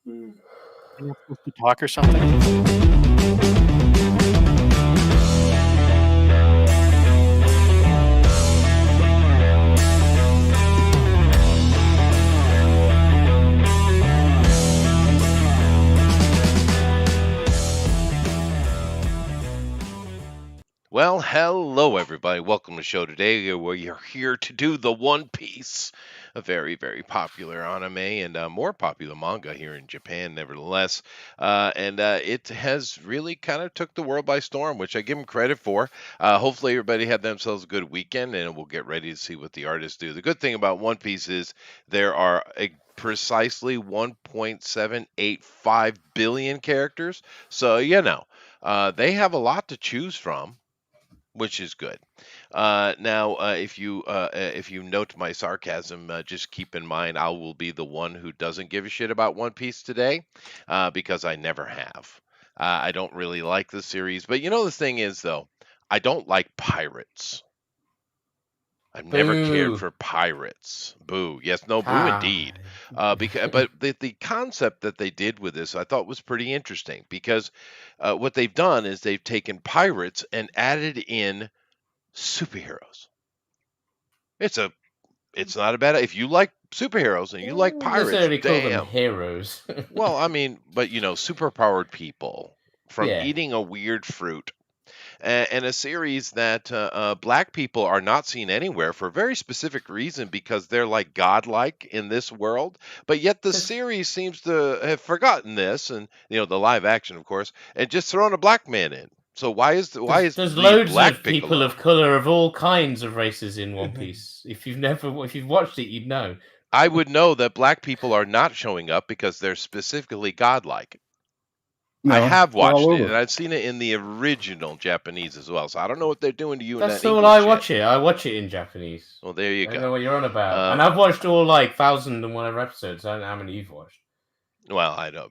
You're not supposed to talk or something? Well, hello everybody. Welcome to the show today where you're here to do the One Piece, a very, very popular anime and more popular manga here in Japan, nevertheless. And it has really kind of took the world by storm, which I give them credit for. Hopefully everybody had themselves a good weekend and we'll get ready to see what the artists do. The good thing about One Piece is there are precisely 1.785 billion characters. So, they have a lot to choose from, which is good. Now, if you note my sarcasm, just keep in mind I will be the one who doesn't give a shit about One Piece today, because I never have. I don't really like the series, but the thing is, though, I don't like pirates. I've never cared Boo. for pirates. Boo. Yes, no, boo Ah. indeed. But the concept that they did with this, I thought was pretty interesting because what they've done is they've taken pirates and added in superheroes. It's not a bad if you like superheroes and you like Wouldn't pirates. necessarily call them Damn. heroes. Well, I mean, but superpowered people from Yeah. eating a weird fruit, and a series that black people are not seen anywhere for a very specific reason because they're like godlike in this world. But yet the series seems to have forgotten this, and the live action, of course, and just thrown a black man in. So why is There's the loads black of people Piccolo? of color of all kinds of races in One Piece. If you've watched it, you'd know. I would know that black people are not showing up because they're specifically godlike. I have watched it, and I've seen it in the original Japanese as well. So I don't know what they're doing to you in That's that all English I shit. watch it. I watch it in Japanese. Well, there you I go. don't know what you're on about. And I've watched all like 1,000 and whatever episodes. I don't know how many you've watched. Well, I know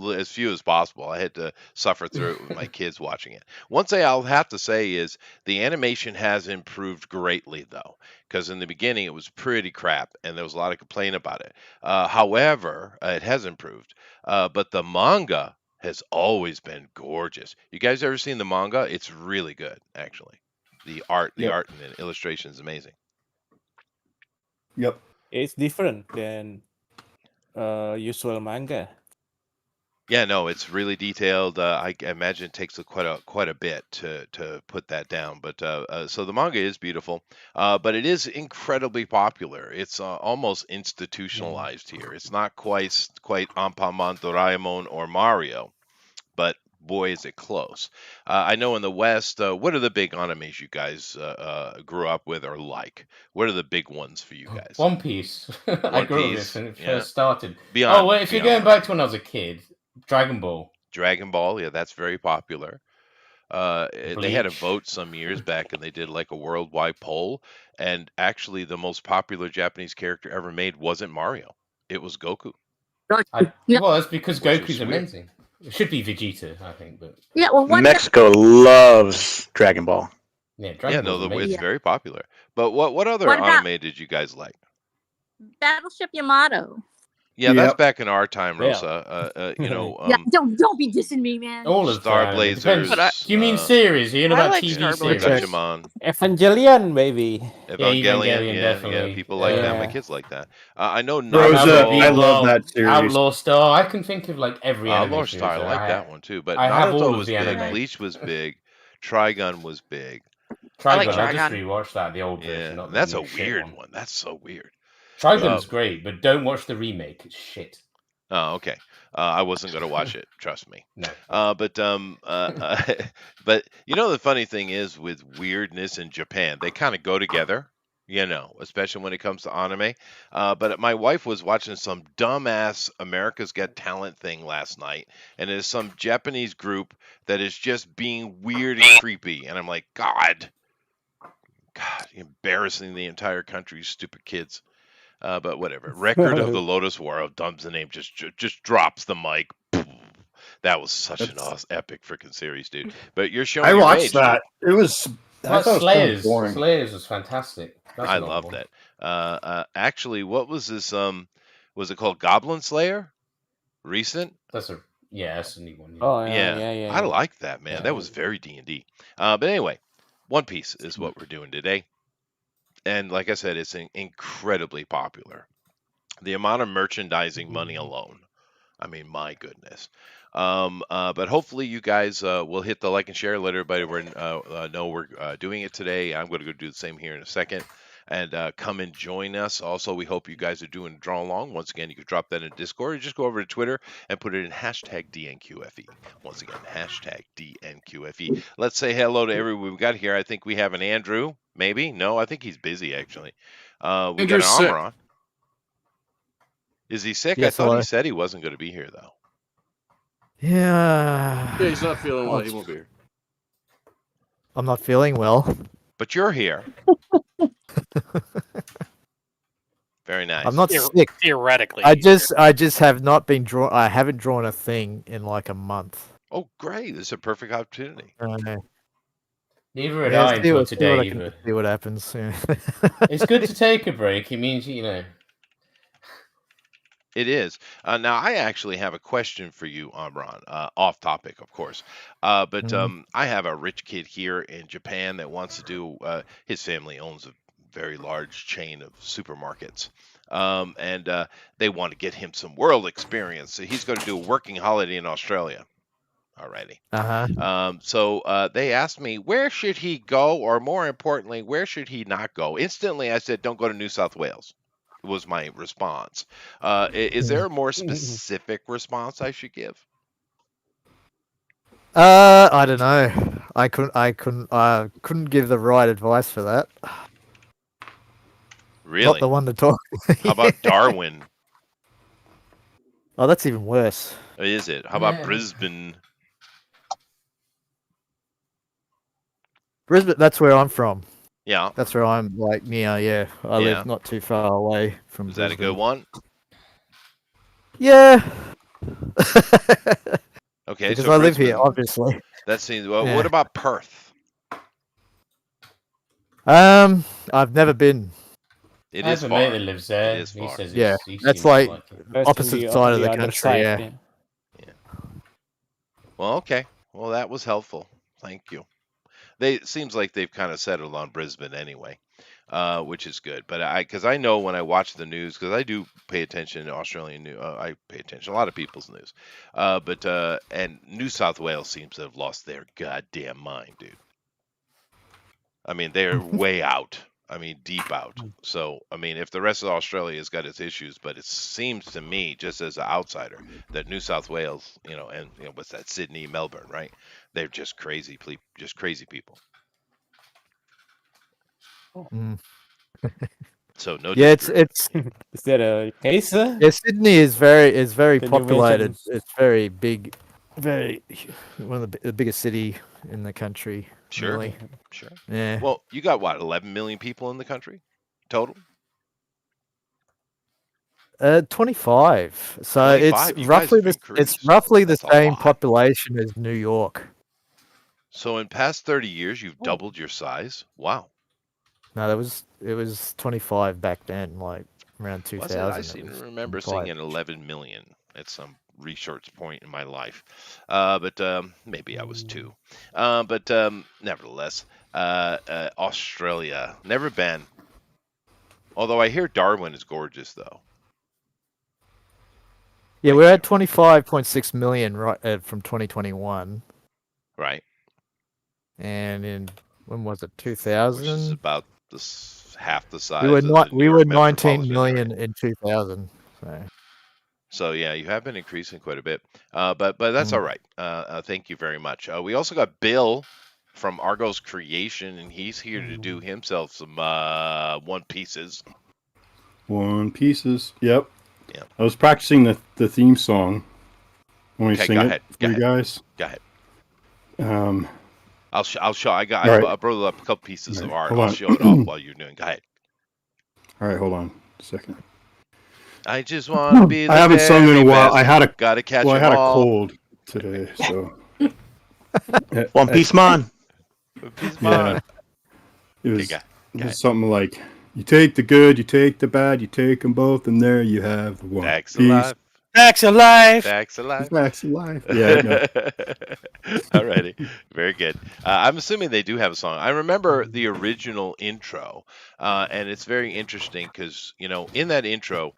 as few as possible. I had to suffer through it with my kids watching it. One thing I'll have to say is the animation has improved greatly, though, because in the beginning it was pretty crap, and there was a lot of complaint about it. However, it has improved. But the manga has always been gorgeous. You guys ever seen the manga? It's really good, actually. The art and the illustration is amazing. Yep. It's different than usual manga. Yeah, no, it's really detailed. I imagine it takes quite a bit to put that down. But so the manga is beautiful, but it is incredibly popular. It's almost institutionalized here. It's not quite Anpanman, Doraemon, or Mario, but boy, is it close. I know in the West, what are the big animes you guys grew up with or like? What are the big ones for you guys? One Piece. I grew up with when it first started. If you're going back to when I was a kid, Dragon Ball. Dragon Ball, yeah, that's very popular. They had a vote some years back, and they did like a worldwide poll, and actually, the most popular Japanese character ever made wasn't Mario; it was Goku. Well, that's because Goku's amazing. It should be Vegeta, I think, but Mexico loves Dragon Ball. Yeah, it's very popular. But what other anime did you guys like? Battleship Yamato. Yeah, that's back in our time, Rosa. Don't be dissing me, man. All of Star Blazers. You mean series? You know about like TV series? Evangelion, baby. Evangelion, definitely. Yeah, people like that. My kids like that. I know Rosa, I love that series. Outlaw Star. I can think of like every Outlaw Star. I like that one too. But I have all Naruto of was the big. anime. Bleach was big. Trigun was big. Trigun. I just rewatched that, the old version. Yeah, that's a weird one. That's so weird. Trigun's great, but don't watch the remake. It's shit. Oh, okay. I wasn't going to watch it. Trust me. No. But the funny thing is with weirdness in Japan, they kind of go together. Especially when it comes to anime. But my wife was watching some dumbass America's Got Talent thing last night, and there's some Japanese group that is just being weird and creepy, and I'm like, God, embarrassing the entire country, stupid kids. But whatever. Record of the Lotus War. Dumbs the name. Just drops the mic. That was such an awesome, epic freaking series, dude. But you're showing. I your watched age, that. It was. Slayers. Slayers was fantastic. I love that. Actually, what was this? Was it called Goblin Slayer? Recent? That's a new one. Oh yeah. I like that, man. Yeah. That was very D&D. But anyway, One Piece is what we're doing today. And like I said, it's incredibly popular. The amount of merchandising money alone. I mean, my goodness. But hopefully you guys will hit the like and share. Let everybody know we're doing it today. I'm going to go do the same here in a second. And come and join us. Also, we hope you guys are doing draw along. Once again, you can drop that in Discord or just go over to Twitter and put it in hashtag DNQFE. Once again, hashtag DNQFE. Let's say hello to everyone we've got here. I think we have an Andrew. Maybe? No, I think he's busy, actually. We got an Amron. Is he sick? Yes, I thought he said he wasn't going to be here, though. Yeah. Yeah, he's not feeling well. He won't be here. I'm not feeling well. But you're here. Very nice. I'm not sick. Theoretically. I just have not been drawn. I haven't drawn a thing in like a month. Oh, great. This is a perfect opportunity. Neither had I until today. See what happens. Yeah. It's good to take a break. It means, you know. It is. Now, I actually have a question for you, Amron. Off topic, of course. But I have a rich kid here in Japan that wants to do, his family owns a very large chain of supermarkets. And they want to get him some world experience. So he's going to do a working holiday in Australia. Alrighty. So they asked me, where should he go? Or more importantly, where should he not go? Instantly, I said, don't go to New South Wales. Was my response. Is there a more specific response I should give? I don't know. I couldn't give the right advice for that. Really? Not the one to talk. How about Darwin? Oh, that's even worse. Is it? How about Brisbane? Brisbane, that's where I'm from. Yeah. That's where I'm like near, yeah. I live not too far away from Is that Brisbane. a good one? Yeah. Okay. Because so I live Brisbane, here, obviously. That seems well. What about Perth? I've never been. It is far. I have a mate that lives there. It is far. He says Yeah, he that's seems like it. opposite side of the other country, side, yeah. Well, okay. Well, that was helpful. Thank you. It seems like they've kind of settled on Brisbane anyway, which is good. But because I know when I watch the news, because I do pay attention to Australian news, I pay attention to a lot of people's news. And New South Wales seems to have lost their goddamn mind, dude. I mean, they're way out. I mean, deep out. So, I mean, if the rest of Australia has got its issues, but it seems to me, just as an outsider, that New South Wales, and what's that, Sydney, Melbourne, right? They're just crazy people. So no. Yeah, it's Is that a case? yeah. Sydney is very Can you populated. mention- It's very big, very one of the biggest city in the country. Sure. Really. Sure. Yeah. Well, you got what, 11 million people in the country total? 25. So 25? You it's guys roughly have the increased. it's roughly the That's a same lot. population as New York. So in past 30 years, you've doubled your size. Wow. No, it was 25 back then, like around 2000. I seem to remember seeing an 11 million at some research point in my life. But maybe I was 2. But nevertheless, Australia, never been. Although I hear Darwin is gorgeous, though. Yeah, we're at 25.6 million right from 2021, Right. and when was it? Which is 2000. about half the size. We were of the not. New We York were 19 metropolitan million area. in 2000. So. So yeah, you have been increasing quite a bit, but that's all right. Thank you very much. We also got Bill from Argos Creation, and he's here to do himself some One Pieces. One Pieces. Yep. Yeah. I was practicing the theme song. Want me to Okay, sing go it ahead. for Go you ahead. guys? Go ahead. All I'll show. I right. brought up a couple pieces of art. Hold I'll on. show it off while you're doing. Go ahead. right, hold on a second. I just want to be. The I haven't sung in a very while. best. I had a Gotta catch well, I them had a all. cold today, so One Piece Man. Piece yeah. man. It Okay, was, go it ahead. was something like, you take the good, you take the bad, you take them both, and there you have the one Facts piece. alive. Facts alive. Facts alive. Facts alive. Yeah. No. Alrighty, very good. I'm assuming they do have a song. I remember the original intro, and it's very interesting because in that intro,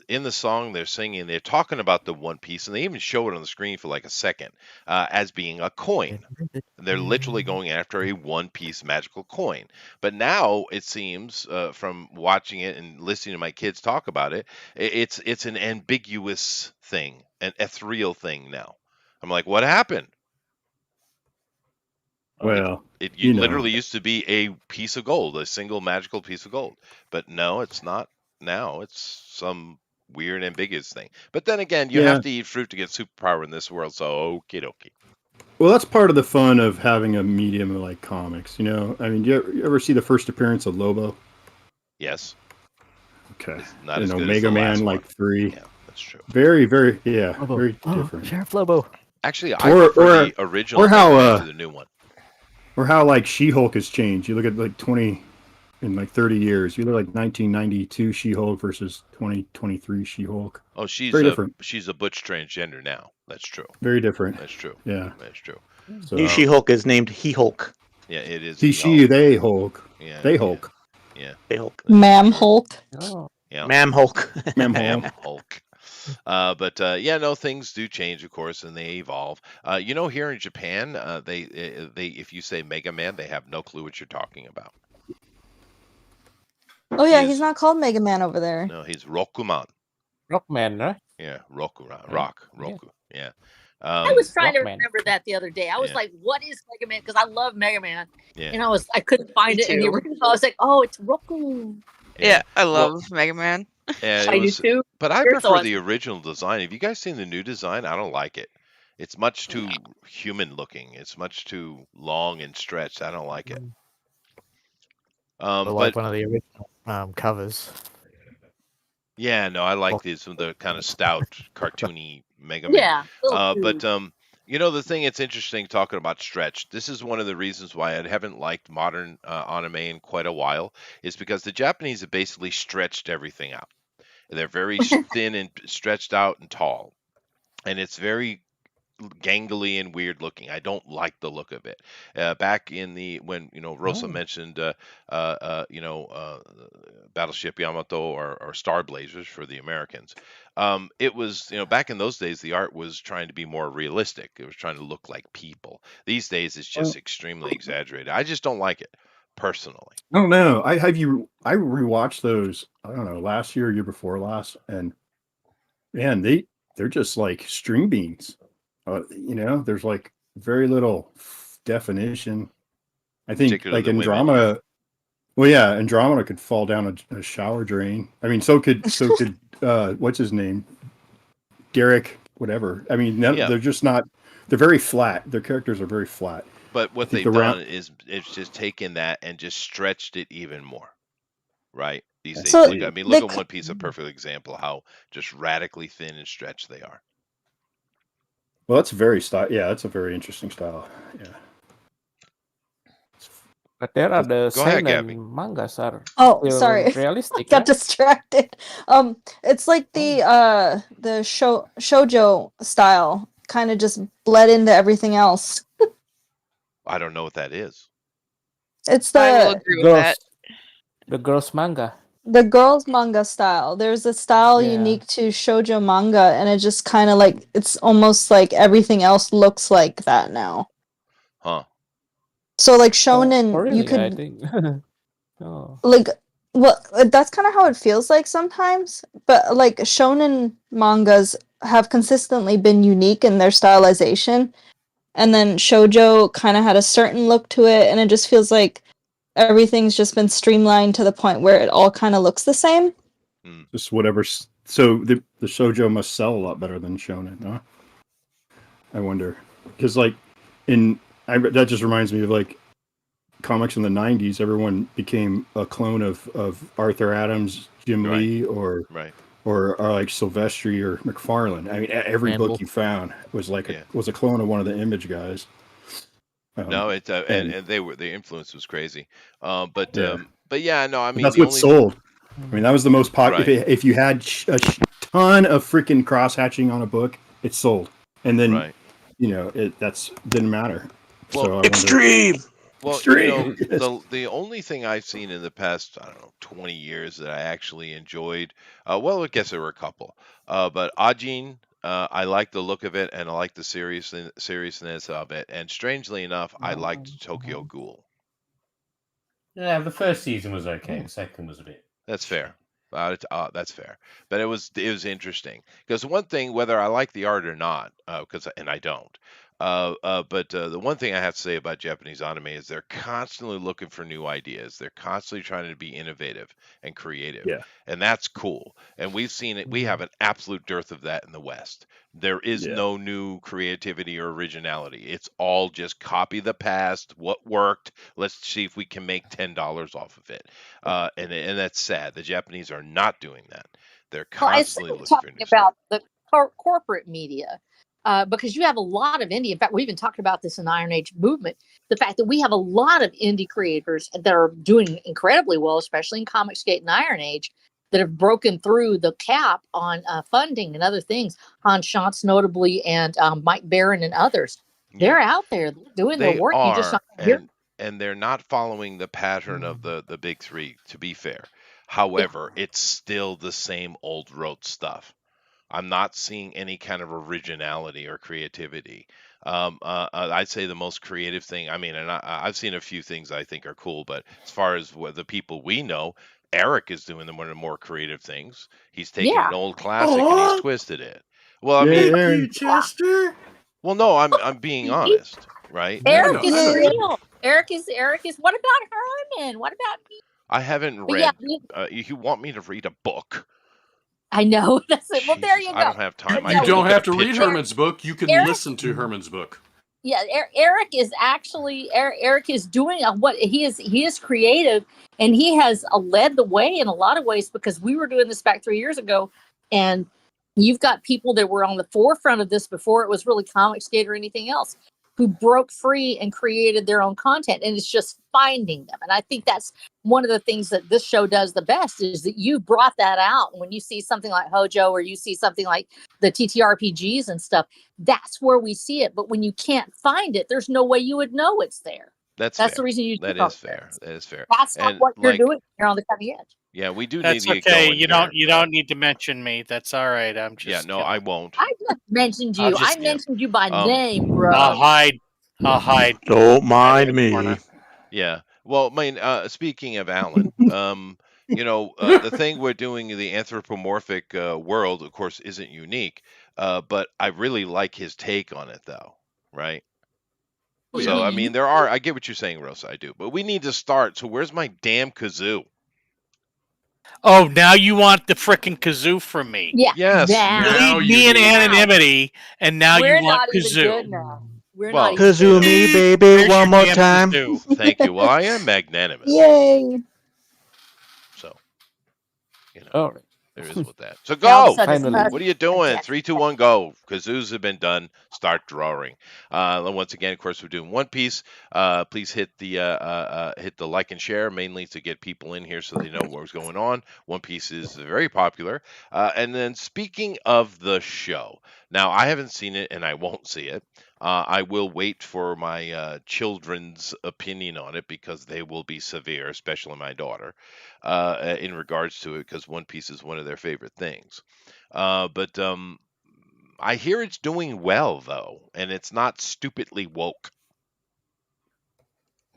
in the song they're singing, they're talking about the One Piece, and they even show it on the screen for like a second as being a coin. They're literally going after a One Piece magical coin. But now it seems, from watching it and listening to my kids talk about it, it's an ambiguous thing, an ethereal thing now. I'm like, what happened? Well, it literally used to be a piece of gold, a single magical piece of gold. But no, it's not now. It's some weird ambiguous thing. But then again, you have to eat fruit to get superpower in this world, so okie dokie. Well, that's part of the fun of having a medium like comics. I mean, you ever see the first appearance of Lobo? Yes. Okay. It's not as good Mega as the Man last one. 3. Yeah, that's true. Very, very, very different. Sheriff Lobo. Actually, I prefer the original to the new one. Or how like She-Hulk has changed. You look at like 30 years. You look like 1992 She-Hulk versus 2023 She-Hulk. Oh, she's very different. She's a butch transgender now. That's true. Very different. That's true. Yeah. That's true. So, New She-Hulk is named He-Hulk. Yeah, it is. He, she, they Hulk. Yeah. They Hulk. Yeah. They Hulk. Ma'am Hulk. Oh. Yeah. Ma'am Hulk. Ma'am Ma'am Hulk. Hulk. But things do change, of course, and they evolve. Here in Japan, they if you say Mega Man, they have no clue what you're talking about. Oh yeah, he's not called Mega Man over there. No, he's Rokuman. Rockman, right? Yeah, Rokuman. Roku. Yeah. I was trying to Rockman. remember that the other day. I was like, "What is Mega Man?" Because I love Mega Man, Yeah. and I couldn't find Me it in the too. original. I was like, "Oh, it's Roku." Yeah, I love Mega Man. Yeah, I do too. But I Yours prefer was- the original design. Have you guys seen the new design? I don't like it. It's much too human looking. It's much too long and stretched. I don't like it. I like one of the original covers. Yeah, no, I like these the kind of stout, cartoony Mega Man. Yeah. But the thing that's interesting talking about stretch. This is one of the reasons why I haven't liked modern anime in quite a while. Is because the Japanese have basically stretched everything out. They're very thin and stretched out and tall, and it's very gangly and weird looking. I don't like the look of it. Back in when Rosa mentioned Battleship Yamato or Star Blazers for the Americans. It was back in those days the art was trying to be more realistic. It was trying to look like people. These days it's just extremely exaggerated. I just don't like it personally. I don't know. I rewatched those. I don't know, last year, year before last, and man, they're just like string beans. There's like very little definition. I think Particularly like the women. Andromeda. Well, yeah, Andromeda could fall down a shower drain. I mean, so could what's his name, Derek, whatever. I mean, they're just not. They're very flat. Their characters are very flat. But what they've done is it's just taken that and just stretched it even more, right? These days, So, look at One Piece, a perfect example how just radically thin and stretched they are. Well, that's very style. Yeah, that's a very interesting style. Yeah. But there are the Go ahead, seinen Gabby. mangas are Oh, still sorry. realistic. Got right? distracted. It's like the shoujo style kind of just bled into everything else. I don't know what that is. It's I will the agree with that. The girls manga. girls manga style. There's a style Yeah. unique to shoujo manga, and it just kind of like it's almost like everything else looks like that now. Huh. So like shonen, Oh, really? you I could think. Oh. like that's kind of how it feels like sometimes. But like shonen mangas have consistently been unique in their stylization, and then shoujo kind of had a certain look to it, and it just feels like everything's just been streamlined to the point where it all kind of looks the same. Just whatever. So the shoujo must sell a lot better than shonen, huh? I wonder, because like that just reminds me of like comics in the 90s. Everyone became a clone of Arthur Adams, Jim Right. Lee, or like Silvestri or McFarlane. I mean, every Campbell. book you found was like Yeah. was a clone of one of the Image guys. No, it and the influence was crazy. But yeah, no, I mean that's the what only sold. I mean, that was the most popular. Right. If you had ton of freaking cross hatching on a book, it's sold, and then Right. that's didn't matter. Well, So I wonder- Extreme. Well, Extreme. the only thing I've seen in the past, I don't know, 20 years that I actually enjoyed, well, I guess there were a couple, but Ajin, I like the look of it, and I like the seriousness of it, and strangely enough, I liked Tokyo Ghoul. Yeah, the first season was okay. The second was a bit. That's fair. That's fair, but it was interesting because one thing, whether I like the art or not, and I don't, but the one thing I have to say about Japanese anime is they're constantly looking for new ideas. They're constantly trying to be innovative and creative, Yeah. and that's cool. And we've seen it. We have an absolute dearth of that in the West. There is no new creativity or originality. It's all just copy the past, what worked. Let's see if we can make $10 off of it. And that's sad. The Japanese are not doing that. They're constantly looking for talking new about stuff. the corporate media. Because you have a lot of indie. In fact, we even talked about this in Iron Age movement. The fact that we have a lot of indie creators that are doing incredibly well, especially in Comicsgate and Iron Age, that have broken through the cap on funding and other things. Hans Schantz, notably, and Mike Barron and others. They're out there doing They their work. You just are, not hear. and they're not following the pattern of the big three, to be fair. However, it's still the same old rote stuff. I'm not seeing any kind of originality or creativity. I'd say the most creative thing, I mean, and I've seen a few things I think are cool, but as far as the people we know, Eric is doing one of the more creative things. He's taken an old classic and he's twisted it. Well, I mean, Chester. well, no, I'm being honest, right? Eric is real. Eric is. What about Herman? What about me? I haven't But read. yeah, You want me to read a book? I know. That's it. Well, there you Jesus, go. I don't have time. I You can don't look at have a to read picture. Herman's book. You can Eric- listen to Herman's book. Yeah, Eric is actually Eric is doing what he is creative, and he has led the way in a lot of ways, because we were doing this back 3 years ago, and you've got people that were on the forefront of this before it was really Comicsgate or anything else, who broke free and created their own content, and it's just finding them. And I think that's one of the things that this show does the best, is that you brought that out. And when you see something like Hojo, or you see something like the TTRPGs and stuff, that's where we see it. But when you can't find it, there's no way you would know it's there. That's the fair. reason you do That it. is fair. That is fair. That's not And, what you're like, doing. You're on the cutting edge. Yeah, we do That's need to get okay. going You here. don't need to mention me. That's all right. I'm just. Yeah, no, I won't. I just mentioned you. I'll just- I mentioned you by name, bro. I'll hide. Don't mind me. corner. Yeah. Well, I mean, speaking of Alan, the thing we're doing in the anthropomorphic world, of course, isn't unique. But I really like his take on it, though. Right. So, I mean, I get what you're saying, Rosa. I do. But we need to start. So, where's my damn kazoo? Oh, now you want the frickin' kazoo from me? Yeah. Yes. Now You you leave me in do. anonymity, and now We're you want not even kazoo. good now. We're Well, not even Kazoo good. me, baby, Where's one your more damn time. kazoo? Thank you. Well, I am magnanimous. Yay! So, All right. there is with that. So Now all of go. a sudden it's Finally. us What are you doing? and 3, 2, 1, go. Kazoos have been done. Start drawing. Once again, of course, we're doing One Piece. Please hit the like and share, mainly to get people in here so they know what's going on. One Piece is very popular. And then speaking of the show, now I haven't seen it and I won't see it. I will wait for my children's opinion on it, because they will be severe, especially my daughter, in regards to it, because One Piece is one of their favorite things. But I hear it's doing well, though, and it's not stupidly woke.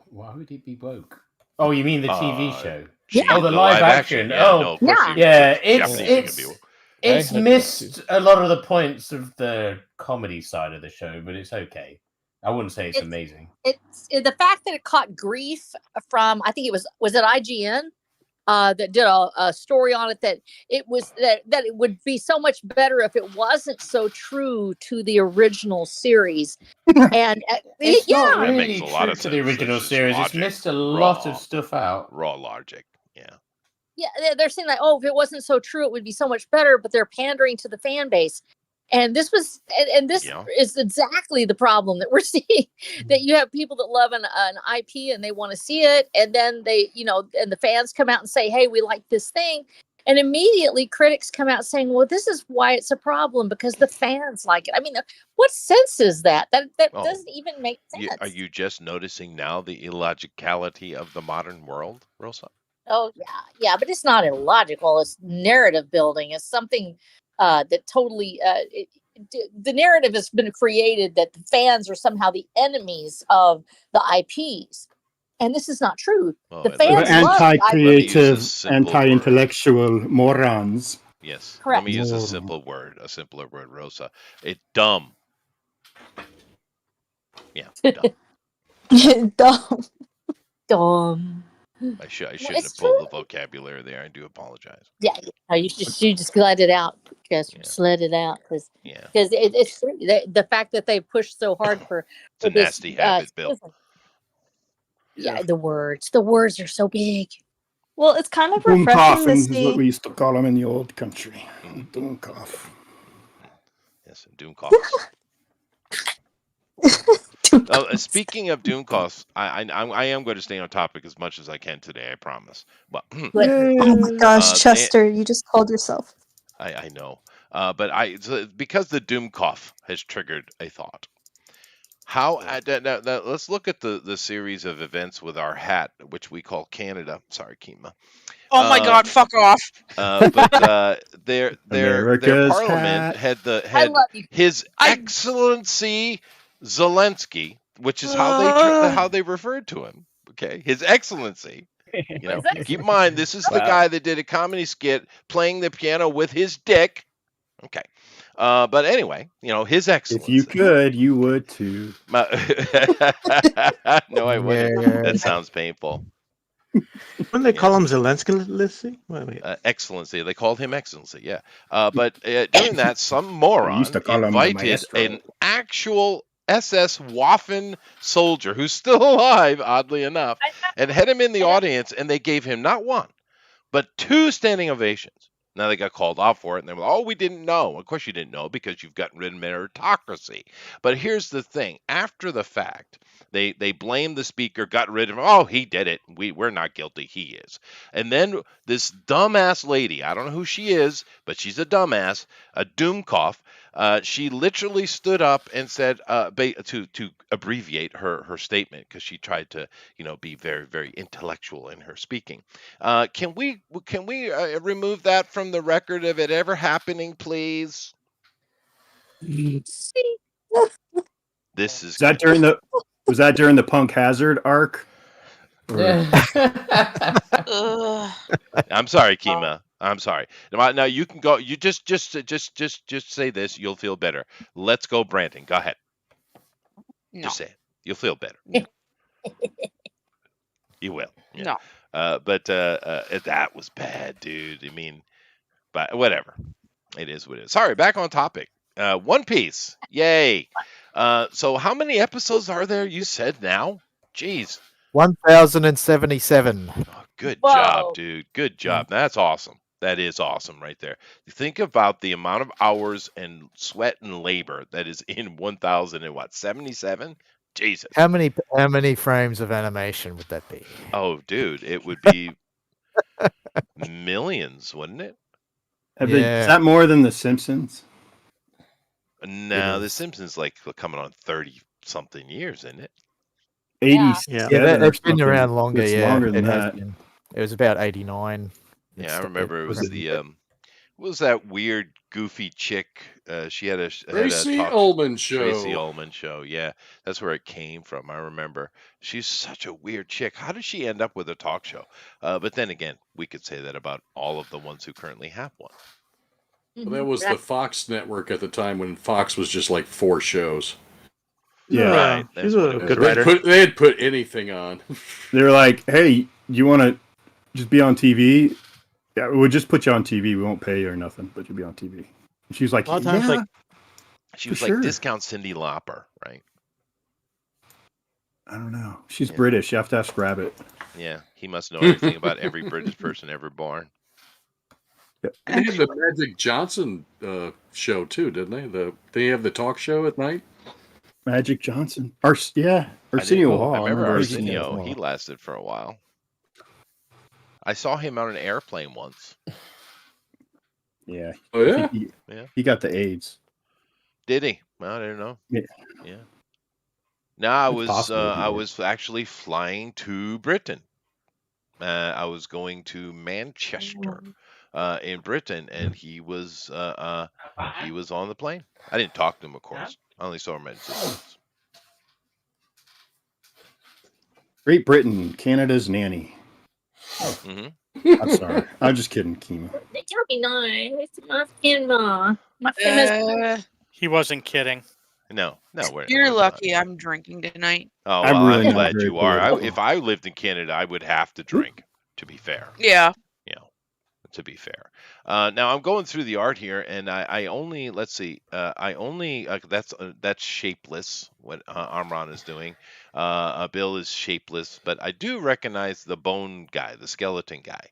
Why would it be woke? Oh, you mean the TV show? Yeah. Oh, the live action. Yeah, Oh, no, of course yeah. you- yeah. Japanese are gonna be woke. It's I had missed a lot of the points of the comedy side of the show, but it's okay. I wouldn't say it's amazing. It's the fact that it caught grief from, I think it was it IGN that did a story on it, that it was that it would be so much better if it wasn't so true to the original series. And It's not That really makes a lot true of to the sense. original This is series. It's logic. missed a lot Raw. of stuff out. Raw logic. Yeah. yeah, they're saying like, oh, if it wasn't so true, it would be so much better. But they're pandering to the fan base. And this was, and this Yeah. is exactly the problem that we're seeing. That you have people that love an IP and they want to see it, and then they, and the fans come out and say, "Hey, we like this thing," And immediately critics come out saying, well, this is why it's a problem, because the fans like it. I mean, what sense is that? That doesn't even make sense. Are you just noticing now the illogicality of the modern world, Rosa? Oh, yeah, but it's not illogical. It's narrative building. It's something that totally... the narrative has been created that the fans are somehow the enemies of the IPs. And this is not true. The fans anti-creative, anti-intellectual morons. Yes. Correct. Let me use a simpler word, Rosa. It's dumb. Yeah, dumb. Dumb. I shouldn't have pulled the vocabulary there. I do apologize. Yeah, you just let it out. Just let it out, because it's true. The fact that they pushed so hard for it's a nasty habit, Bill. Yeah, the words are so big. Well, it's kind of refreshing to see. Is what we used to call them in the old country. Doomcoff. Yes, Doomcoff. Speaking of Doomcoff, I am going to stay on topic as much as I can today. I promise. But oh my gosh, Chester, you just called yourself. I know, but because the Doomcoff has triggered a thought. How now, let's look at the series of events with our hat, which we call Canada. Sorry, Kima. Oh my God! Fuck off. But their parliament had His Excellency Zelensky, which is how they referred to him. Okay, His Excellency. You know, keep in mind this is the guy that did a comedy skit playing the piano with his dick. Okay. But anyway, you know, His Excellency. If you could, you would too. No, I wouldn't. That sounds painful. Wouldn't they call him Zelensky? Wait. Excellency. They called him Excellency, yeah. But doing that, some moron invited an actual SS Waffen soldier who's still alive, oddly enough, and had him in the audience, and they gave him not one, but 2 standing ovations. Now they got called off for it, and they were like, oh, we didn't know. Of course you didn't know, because you've gotten rid of meritocracy. But here's the thing. After the fact, they blamed the speaker, got rid of him. Oh, he did it. We're not guilty. He is. And then this dumbass lady, I don't know who she is, but she's a dumbass, a Doomcoff. She literally stood up and said, to abbreviate her statement, because she tried to, be very, very intellectual in her speaking. Can we remove that from the record of it ever happening, please? Was that during the Punk Hazard arc? I'm sorry, Kima. I'm sorry. Now you can go. You just say this. You'll feel better. Let's go, Brandon. Go ahead. No. Just say it. You'll feel better. You will. No. But that was bad, dude. I mean, but whatever. It is what it is. Sorry. Back on topic. One Piece. Yay. So how many episodes are there? You said now. Jeez. 1077. Oh, good job, dude. Good job. That's awesome. That is awesome right there. Think about the amount of hours and sweat and labor that is in 1077. Jesus. How many frames of animation would that be? Oh, dude, it would be millions, wouldn't it? Is that more than The Simpsons? No, The Simpsons like coming on 30-something years, isn't it? 80. Yeah, it's been around longer. It's longer than that. It was about 89. Yeah, I remember it was what was that weird, goofy chick? She had a Tracy Ullman show. Tracy Ullman show. Yeah, that's where it came from. I remember. She's such a weird chick. How did she end up with a talk show? But then again, we could say that about all of the ones who currently have one. Well, that was the Fox network at the time when Fox was just like 4 shows. Yeah, right. She's a good writer. They had put anything on. They were like, "Hey, you want to just be on TV? Yeah, we'll just put you on TV. We won't pay you or nothing, but you'll be on TV." And she was like, she was like discount Cyndi Lauper, right? I don't know. She's British. You have to ask Rabbit. Yeah, he must know everything about every British person ever born. They had the Magic Johnson show too, didn't they? They have the talk show at night. Magic Johnson. Arsenio Hall. I remember Arsenio. He lasted for a while. I saw him on an airplane once. Yeah. Oh yeah. He got the AIDS. Did he? Well, I don't know. Yeah. Yeah. No, I It's was possible he I did. was actually flying to Britain. I was going to Manchester, in Britain, and he was on the plane. I didn't talk to him, of course. I only saw him at a distance. Great Britain, Canada's nanny. Hmm. I'm sorry. I'm just kidding, Kima. They tell me nice. My famous. My famous. He wasn't kidding. No, You're lucky I'm drinking tonight. Oh, I'm well, really I'm not glad very you are. political. If I lived in Canada, I would have to drink, to be fair. Yeah. You know, to be fair. Now I'm going through the art here, and I only let's see. That's shapeless. What Amron is doing. Bill is shapeless, but I do recognize the bone guy, the skeleton guy.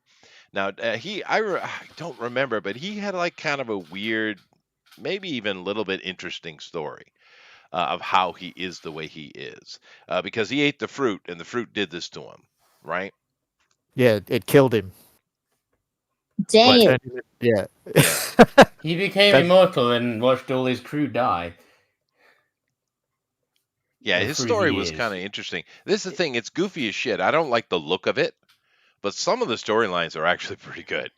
Now I don't remember, but he had like kind of a weird, maybe even a little bit interesting story. Of how he is the way he is, because he ate the fruit and the fruit did this to him, right? Yeah, it killed him. Dang Like, it. yeah. He became That's- immortal and watched all his crew die. Yeah, Or his through story the was years. kind of interesting. This is the thing; it's goofy as shit. I don't like the look of it, but some of the storylines are actually pretty good.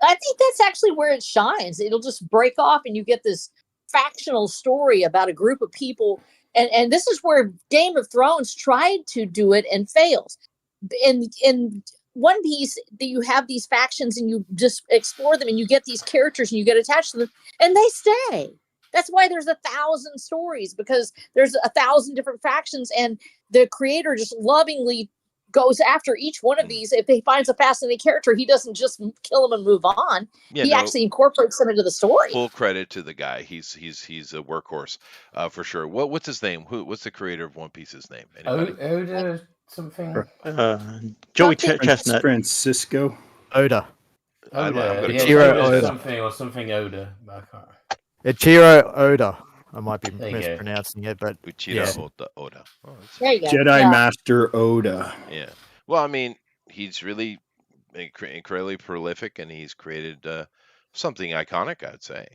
I think that's actually where it shines. It'll just break off, and you get this factional story about a group of people. And this is where Game of Thrones tried to do it and fails. In One Piece, that you have these factions and you just explore them, and you get these characters and you get attached to them, and they stay. That's why there's 1,000 stories, because there's 1,000 different factions, and the creator just lovingly goes after each one of these. If he finds a fascinating character, he doesn't just kill them and move on. Yeah, he no, actually incorporates them into the story. full credit to the guy. He's a workhorse, for sure. What's his name? What's the creator of One Piece's name? Anybody? Oda something. Joey Chestnut. Francisco. Oda. I'm gonna Yeah, go Ichiro Oda Oda. something or something Oda. I can't. Ichiro Oda. I might be There you go. mispronouncing it, but Uchida yeah. Oda. Oh, that's There you go. Jedi Yeah. Master Oda. Yeah. Well, I mean, he's really incredibly prolific, and he's created something iconic, I'd say.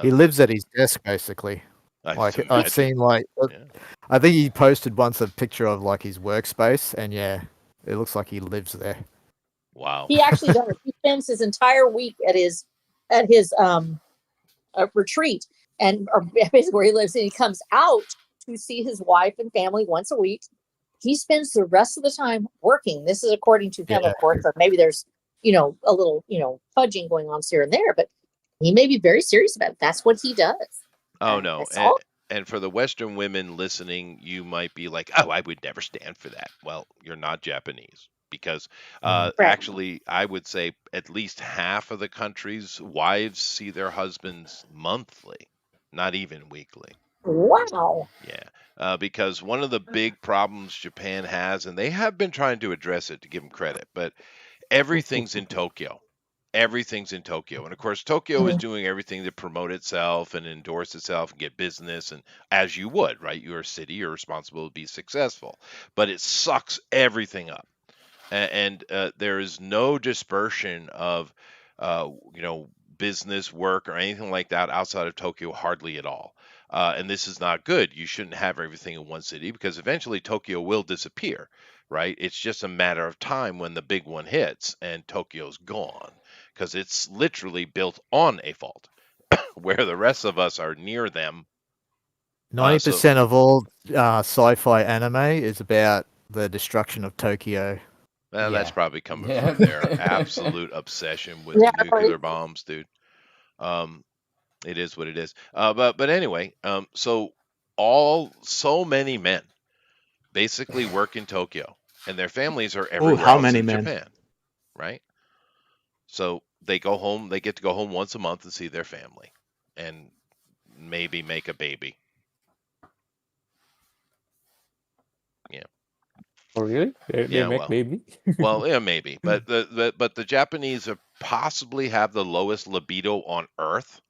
He lives at his desk basically. Like I've seen, like I think he posted once a picture of like his workspace, and yeah, it looks like he lives there. Wow. He actually does. He spends his entire week at his retreat, and or basically where he lives, and he comes out to see his wife and family once a week. He spends the rest of the time working. This is according to him, of course, or maybe there's a little fudging going on here and there, but he may be very serious about it. That's what he does. Oh no. And for the Western women listening, you might be like, "Oh, I would never stand for that." Well, you're not Japanese, because actually, I would say at least half of the country's wives see their husbands monthly, not even weekly. Wow. Yeah. Because one of the big problems Japan has, and they have been trying to address it, to give them credit, but everything's in Tokyo. Everything's in Tokyo. And of course, Tokyo is doing everything to promote itself and endorse itself and get business. And as you would, right? You're a city, you're responsible to be successful. But it sucks everything up. And there is no dispersion of, business, work, or anything like that outside of Tokyo, hardly at all. And this is not good. You shouldn't have everything in one city, because eventually Tokyo will disappear, right? It's just a matter of time when the big one hits and Tokyo's gone, because it's literally built on a fault, where the rest of us are near them. 90% of all sci-fi anime is about the destruction of Tokyo. Well, that's probably coming from their absolute obsession with nuclear bombs, dude. It is what it is. But anyway, so many men basically work in Tokyo, and their families are everywhere how else many in men? Japan, right? So they go home. They get to go home once a month and see their family, and maybe make a baby. Yeah. Oh really? They make baby? Well, yeah, maybe. But the Japanese possibly have the lowest libido on Earth.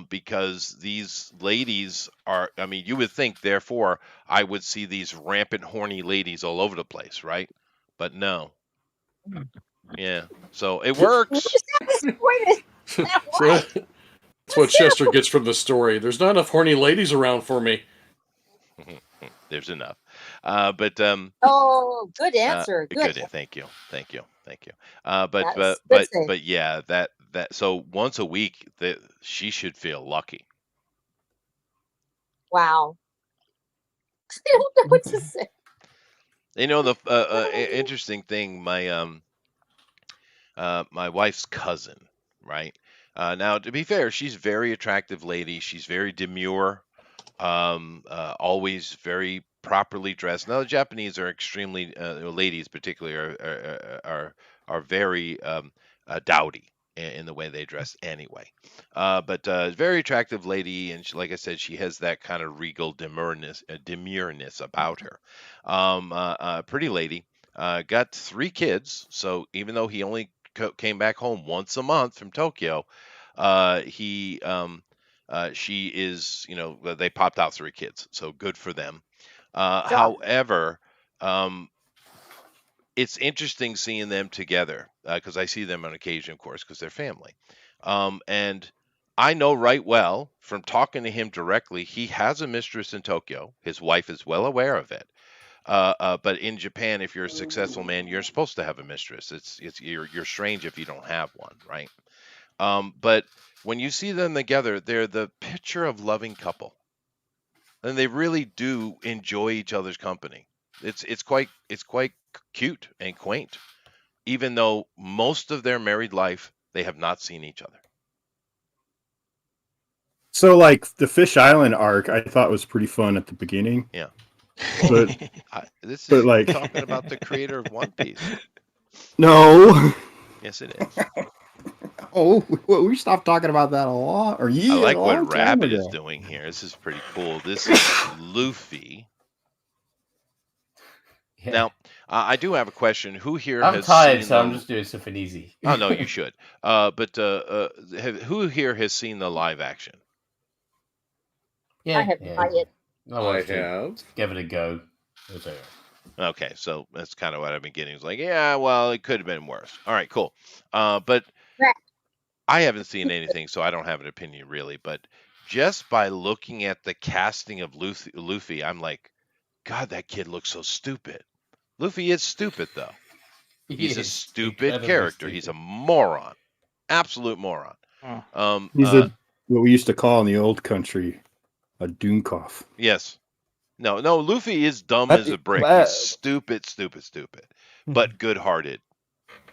Because these ladies are, I mean, you would think, therefore, I would see these rampant, horny ladies all over the place, right? But no. Yeah. So it works. That's what Chester gets from the story. There's not enough horny ladies around for me. There's enough. Oh, good answer. Good. Thank you. But yeah, that so once a week that she should feel lucky. Wow. I don't know what to say. You know, the interesting thing, my wife's cousin, right? Now, to be fair, she's a very attractive lady. She's very demure, always very properly dressed. Now, the Japanese are extremely, ladies particularly, are very dowdy in the way they dress anyway. But very attractive lady, and like I said, she has that kind of regal demureness about her. Pretty lady. Got 3 kids, so even though he only came back home once a month from Tokyo, she is, they popped out 3 kids, so good for them. However, it's interesting seeing them together because I see them on occasion, of course, because they're family. And I know right well from talking to him directly, he has a mistress in Tokyo. His wife is well aware of it. But in Japan, if you're a successful man, you're supposed to have a mistress. You're strange if you don't have one, right? But when you see them together, they're the picture of loving couple, and they really do enjoy each other's company. It's quite cute and quaint, even though most of their married life they have not seen each other. So, like the Fish Island arc, I thought was pretty fun at the beginning. Yeah. But this is like talking about the creator of One Piece. No. Yes, it is. Oh, we stopped talking about that a lot. Or I like what Rabbit is doing here. This is pretty cool. This is Luffy. Yeah. Now, I do have a question. Who here I'm has tired, seen so I'm just doing something easy. Oh, no, you should. But who here has seen the live action? Yeah, I have not yet. I have. Give it a go. Okay, so that's kind of what I've been getting. It's like, yeah, well, it could have been worse. All right, cool. But I haven't seen anything, so I don't have an opinion really. But just by looking at the casting of Luffy, I'm like, God, that kid looks so stupid. Luffy is stupid, though. He's a stupid character. Stupid. He's a moron. Absolute moron. He's what we used to call in the old country a Doomkoff. Yes. No, Luffy is dumb as a brick. He's stupid, but good-hearted,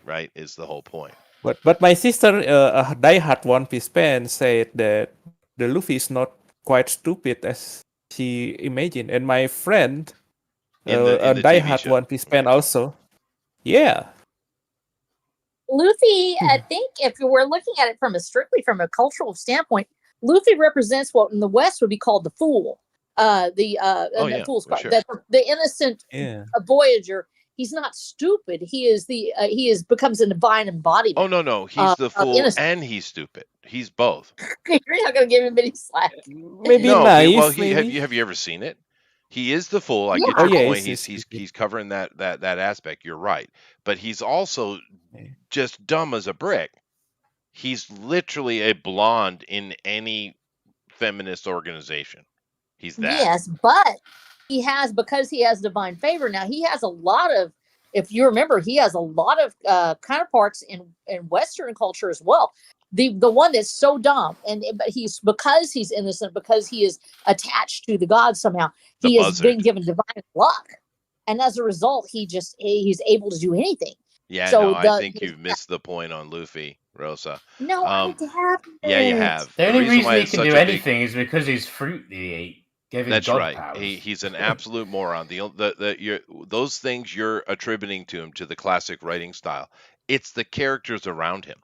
right, is the whole point. But my sister, a diehard One Piece fan, said that the Luffy is not quite stupid as she imagined. And my friend, a diehard One Piece fan also. Yeah. Luffy, I think if we're looking at it strictly from a cultural standpoint, Luffy represents what in the West would be called the fool. The fool's card. Sure. The innocent voyager. He's not stupid. He becomes a divine embodiment. Oh no, he's the fool and he's stupid. He's both. You're not going to give him any slack. Maybe nice. Well, maybe. Have you ever seen it? He is the fool. I get your point. He's covering that aspect. You're right, but he's also just dumb as a brick. He's literally a blonde in any feminist organization. He's that. Yes, but because he has divine favor. Now he has a lot of, if you remember, he has a lot of counterparts in Western culture as well. The one that's so dumb, but because he's innocent, because he is attached to the gods somehow, he has been given divine luck, and as a result, he's able to do anything. Yeah, so I think you've missed the point on Luffy, Rosa. No, I haven't. Yeah, you have. The only reason he can do anything is because he's fruit that he ate. That's right. He's an absolute moron. Those things you're attributing to him, to the classic writing style, it's the characters around him.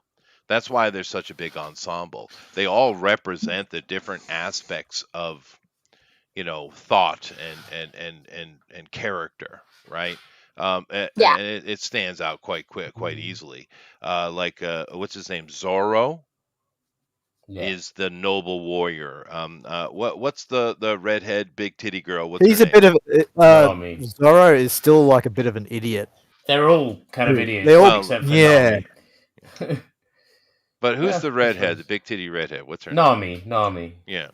That's why there's such a big ensemble. They all represent the different aspects of, thought and character, right? And it stands out quite easily. Like what's his name? Zoro. Yeah. Is the noble warrior. What's the redhead big titty girl? What's He's her a bit of Zoro is still like a bit of an idiot. They're all kind of idiots. They all, except for yeah. Nami. But who's Yeah, the redhead, the big titty redhead? What's her Nami. name? Yeah.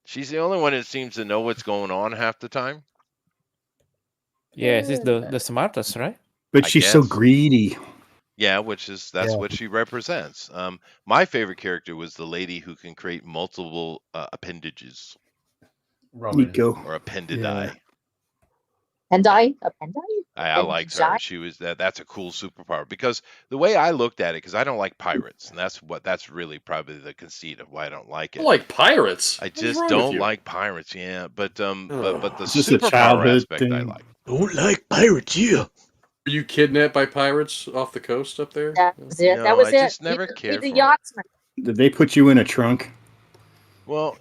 She's the only one that seems to know what's going on half the time. Yeah, she's the smartest, right? But I she's so guess. greedy. Yeah, that's what she represents. My favorite character was the lady who can create multiple appendages. Robin. Nico. Or appendidae. I liked her. She was that's a cool superpower because the way I looked at it, because I don't like pirates, and that's really probably the conceit of why I don't like it. I like pirates. I just don't like pirates. Yeah, but the Just a superpower childhood aspect thing. I like. Don't like pirates, yeah. Were you kidnapped by pirates off the coast up there? That was it. No, that was I it. just never cared He's for a yachtsman. Did they put you in a trunk? Well,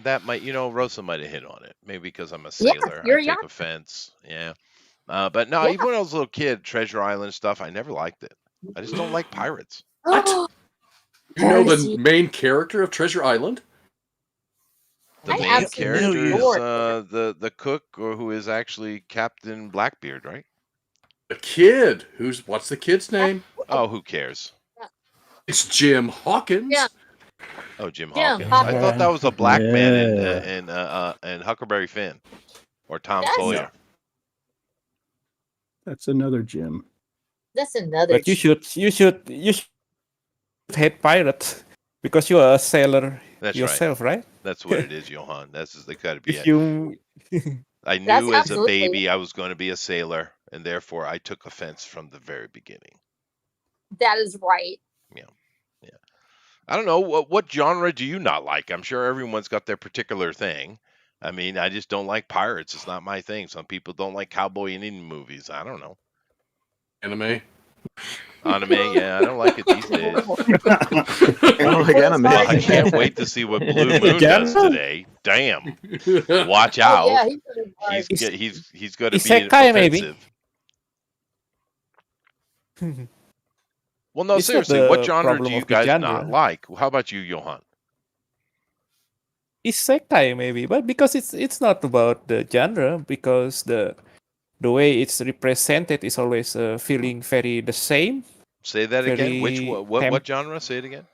that might, Rosa might have hit on it. Maybe because I'm a sailor, you're I a take yacht. offense. Yeah. But no, Yeah. even when I was a little kid, Treasure Island stuff, I never liked it. I just don't like pirates. What? You know the Heresy. main character of Treasure Island? The I main absolutely character is adore the cook, or who is actually Captain Blackbeard, right? The kid. What's the kid's name? Oh, who cares? It's Jim Hawkins. Yeah. Oh, Jim Yeah, Hawkins. I thought that was a black man Yeah. in Huckleberry Finn, or Tom Yes. Sawyer. That's another Jim. That's another. But you should hate pirates because you are a sailor That's yourself, right? That's what it is, Johan. That's got to be If it. you I That's knew as a absolutely- baby I was going to be a sailor, and therefore I took offense from the very beginning. That is right. I don't know what genre do you not like? I'm sure everyone's got their particular thing. I mean, I just don't like pirates. It's not my thing. Some people don't like cowboy and Indian movies. I don't know. Anime. Anime, yeah, I don't like it these days. I don't like anime. Well, I can't wait to see what Blue Moon does today. Damn. Watch out. Oh, yeah, he's gonna be- He's going to be Isekai, maybe. offensive. Well, no, It's not seriously, what the genre do problem you of the guys genre. not like? How about you, Johan? isekai maybe, but because it's not about the genre, because the way it's represented is always feeling very the same. Say that again. Which Very what genre? Say it again.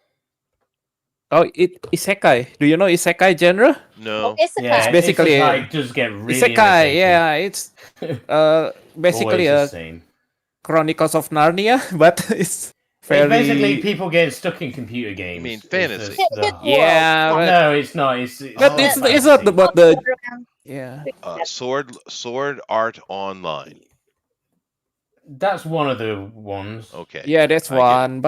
Oh, isekai. Do you know isekai genre? No. Isekai. Yeah, It's basically it's just like just get really isekai. irritating. Yeah, it's basically Always the a same. Chronicles of Narnia, but it's very Basically, people get stuck in computer games. mean, It's fantasy. yeah, but, No, it's not. It's it's not about the yeah. Sword Art Online. That's one of the ones. Okay. Yeah, that's I get it. one.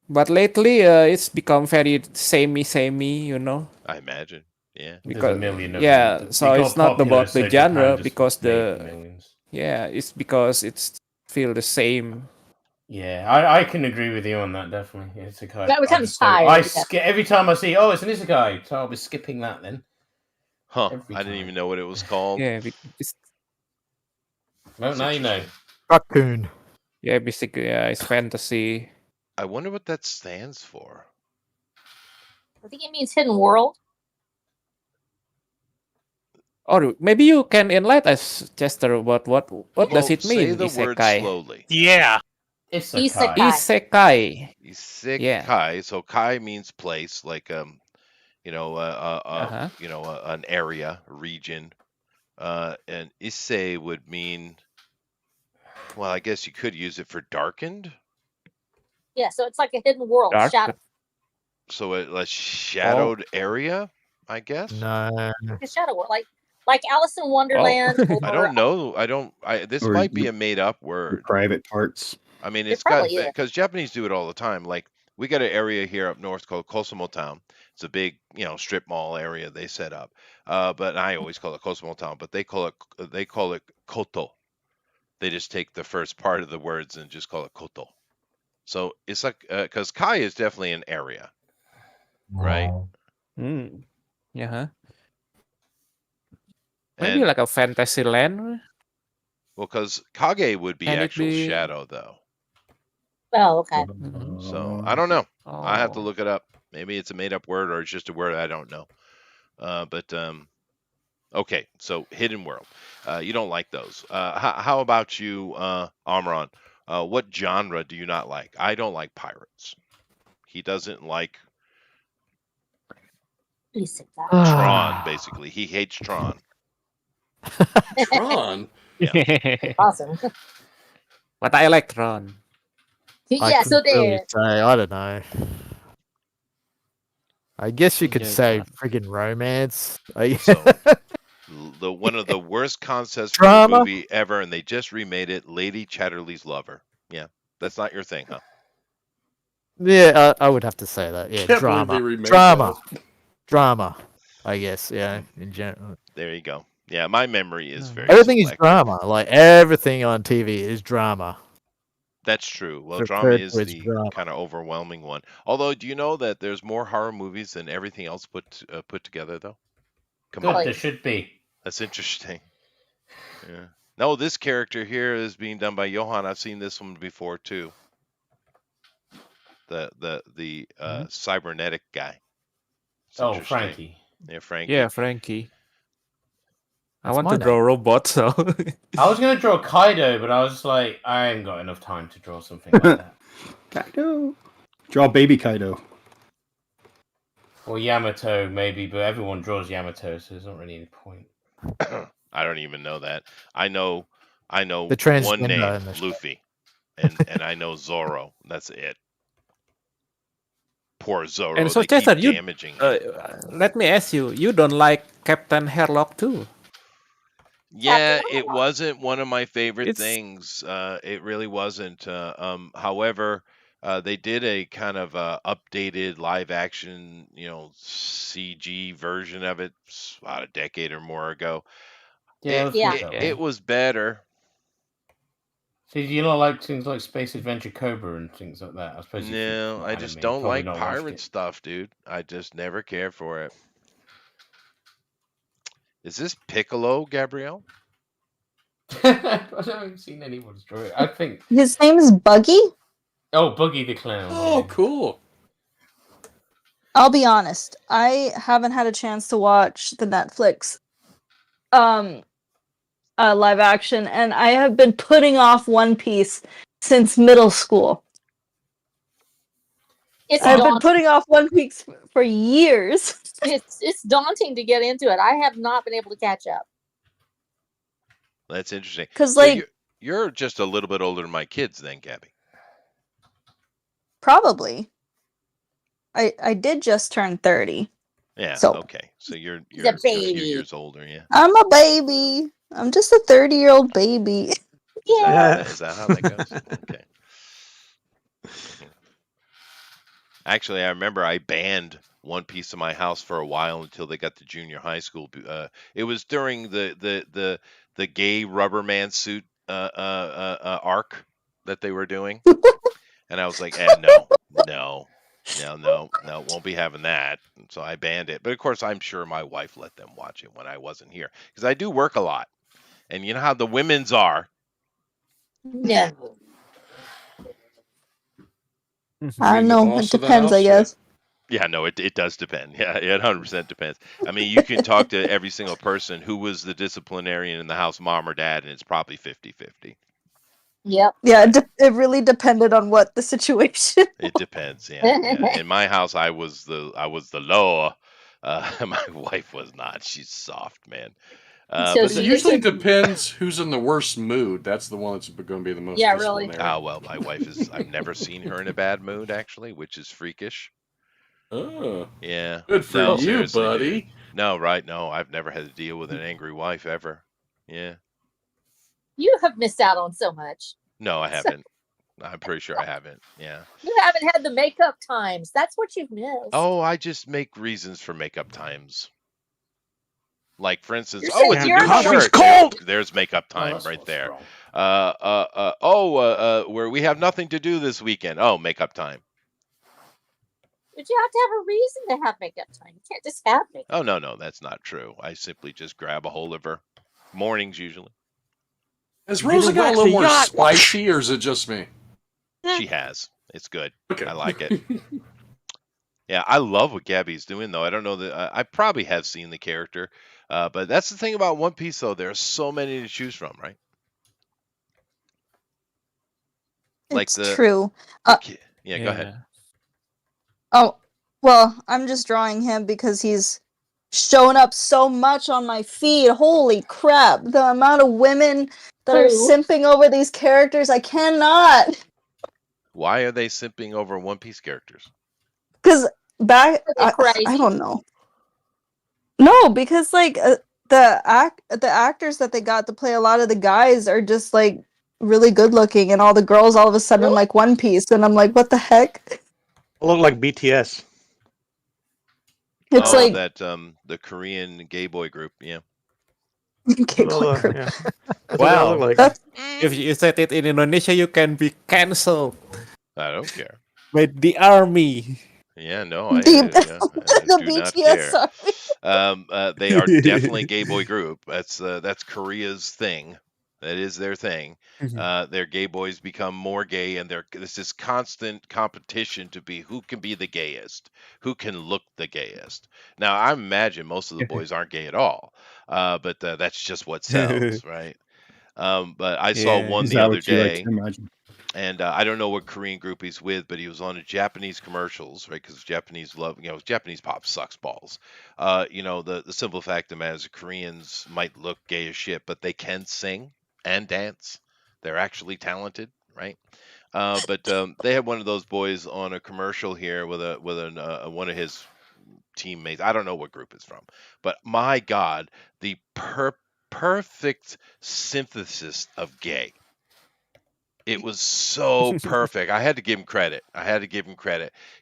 But lately, it's become very samey, you know. I imagine. Yeah. There's Because a million of yeah, them. so They got it's not popular, about so the Japan genre just because made the millions. yeah, it's because it's feel the same. Yeah, I can agree with you on that. Definitely, it's a kind. That was I kind of just don't- I tired. sk- every time I see, oh, it's an isekai, so I'll be skipping that then. Huh. Every I didn't time. even know what it was called. Yeah, it's Well, now you know. Raccoon. yeah, basically it's fantasy. I wonder what that stands for. I think it means hidden world. Or maybe you can enlighten us, Chester, about what does it Say mean? the word Isekai. slowly. Yeah. Isekai. Isekai. Isekai. Isekai. So kai means place, like an area, region. And issei would mean, well, I guess you could use it for darkened. Yeah, so it's like a hidden world. Dark. Shadow. So a shadowed area, I guess. No. A shadow world. Like Alice in Wonderland. Oh. I don't know. This Or might be you- a made up The word. private parts. I mean, It it's got probably is. because Japanese do it all the time. Like we got an area here up north called Kosomo Town. It's a big, strip mall area they set up. But I always call it Kosomo Town, but they call it koto. They just take the first part of the words and just call it koto. So it's like because kai is definitely an area, right? Hmm. Yeah. Maybe And like a fantasy land. well, because kage would be Can it actual be- shadow though. Oh, okay. So I don't know. I have to Oh. look it up. Maybe it's a made up word or it's just a word I don't know. But Okay, so Hidden World. You don't like those. How about you, Amron? What genre do you not like? I don't like pirates. He doesn't like Tron, basically. He hates Tron. Tron? Yeah. Awesome. But I like Tron. Yeah, so there. I don't know. I guess you could Yeah, say Tron. friggin' romance. So, one of the worst concepts for Drama? a movie ever, and they just remade it, Lady Chatterley's Lover. Yeah, that's not your thing, huh? Yeah, I would have to say that. Yeah, Can't drama. believe they remade Drama. I guess, yeah, in general. There you go. Yeah, my memory is very Everything is selective. drama. Like, everything on TV is drama. That's true. Well, For drama is it's the drama. kind of overwhelming one. Although, do you know that there's more horror movies than everything else put together, though? Good, Combined. there should be. That's interesting. Yeah. No, this character here is being done by Johan. I've seen this one before too. The cybernetic guy. It's Oh, interesting. Frankie. Yeah, Frankie. Yeah, Frankie. I That's want my to name. draw robots, so I was gonna draw Kaido, but I was like, I ain't got enough time to draw something like that. Kaido. Draw baby Kaido. Or Yamato, maybe, but everyone draws Yamato, so there's not really any point. I don't even know that. I know The one transgender name, in the show. Luffy, and I know Zoro. That's it. Poor Zoro. And so, they keep Chester, you damaging him. let me ask you: you don't like Captain Harlock too? Yeah, it wasn't one of my favorite It's things. It really wasn't. However, they did a kind of updated live action, CG version of it about a decade or more ago. Yeah, It was better. See, you don't like things like Space Adventure Cobra and things like that? I suppose. No, I just don't like pirate stuff, dude. I just never care for it. Is this Piccolo, Gabrielle? I haven't seen anyone's draw it. I think. His name is Buggy? Oh, Buggy the Clown. Oh, cool. I'll be honest. I haven't had a chance to watch the Netflix live action, and I have been putting off One Piece since middle school. I've been putting off One Piece for years. It's daunting to get into it. I have not been able to catch up. That's interesting. 'Cause, So like- you're just a little bit older than my kids, then, Gabby. Probably. I did just turn 30. Yeah. So- Okay. So you're a a few baby. years older. Yeah. I'm a baby. I'm just a 30-year-old baby. Is that how that goes? Okay. Actually, I remember I banned One Piece in my house for a while until they got to junior high school. It was during the gay rubber man suit arc that they were doing, and I was like, no, won't be having that. And so I banned it. But of course, I'm sure my wife let them watch it when I wasn't here because I do work a lot, and you know how the women's are. No. I don't know. It depends, I guess. Yeah, no, it does depend. Yeah, it 100% depends. I mean, you can talk to every single person who was the disciplinarian in the house, mom or dad, and it's probably 50-50. Yep. Yeah, it really depended on what the situation. It depends. Yeah. In my house, I was the law. My wife was not. She's soft, man. But it usually depends who's in the worst mood. That's the one that's going to be the most. Yeah, really. Oh well, my wife is. I've never seen her in a bad mood, actually, which is freakish. Oh. Yeah. Good for you, seriously, buddy. dude. No, right? No, I've never had to deal with an angry wife ever. Yeah. You have missed out on so much. No, I haven't. I'm pretty sure I haven't. Yeah. You haven't had the makeup times. That's what you've missed. Oh, I just make reasons for makeup times. Like, for instance, You're oh, it's a saying new you're shirt. cold! There's makeup time that's right what's there. wrong. Where we have nothing to do this weekend. Oh, makeup time. But you have to have a reason to have makeup time. You can't just have makeup. Oh, no, that's not true. I simply just grab a hold of her. Mornings, usually. Has Rosa got a little more spicy, or is it just me? She has. It's good. Okay. I like it. Yeah, I love what Gabby's doing, though. I don't know that I probably have seen the character, but that's the thing about One Piece, though. There are so many to choose from, right? Like It's true. Yeah, go ahead. Oh, well, I'm just drawing him because he's shown up so much on my feed. Holy crap. The amount of women that are simping over these characters, I cannot. Why are they simping over One Piece characters? Because I don't know. No, because like the actors that they got to play a lot of the guys are just like really good looking, and all the girls all of a sudden like One Piece, and I'm like, what the heck? Look like BTS. It's like that the Korean gay boy group, yeah. gay boy group. Yeah. Wow. Like. If you said it in Indonesia, you can be cancelled I don't care. by the army. Yeah, no, I do not care. They are definitely a gay boy group. That's Korea's thing. That is their thing. Their gay boys become more gay, and there's this constant competition to be who can be the gayest, who can look the gayest. Now, I imagine most of the boys aren't gay at all, but that's just what sells, right? But I saw one the other day. And I don't know what Korean group he's with, but he was on a Japanese commercials, right? Because Japanese love, Japanese pop sucks balls. The simple fact of the matter is, Koreans might look gay as shit, but they can sing and dance. They're actually talented, right? But they had one of those boys on a commercial here with one of his teammates. I don't know what group it's from, but my God, the perfect synthesis of gay. It was so perfect. I had to give him credit.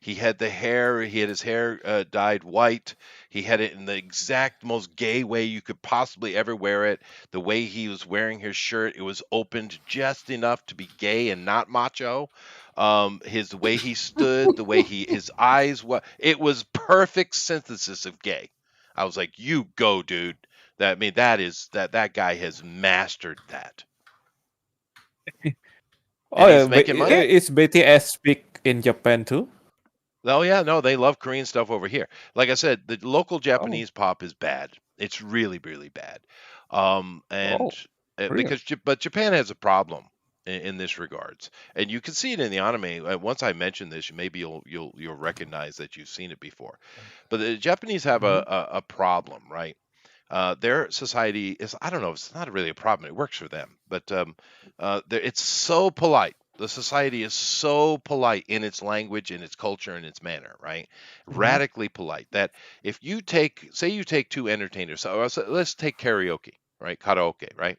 He had his hair dyed white. He had it in the exact most gay way you could possibly ever wear it. The way he was wearing his shirt, it was opened just enough to be gay and not macho. The way he stood, the way his eyes were, it was perfect synthesis of gay. I was like, you go, dude. That guy has mastered that. Oh yeah, is BTS big in Japan too? Oh yeah, no, they love Korean stuff over here. Like I said, the local Japanese pop is bad. It's really, really bad. But Japan has a problem in this regards, and you can see it in the anime. Once I mention this, maybe you'll recognize that you've seen it before. But the Japanese have a problem, right? Their society is, I don't know, it's not really a problem. It works for them, but it's so polite. The society is so polite in its language, in its culture, in its manner, right? Radically polite. That if you take two entertainers, so let's take karaoke, right? Karaoke, right?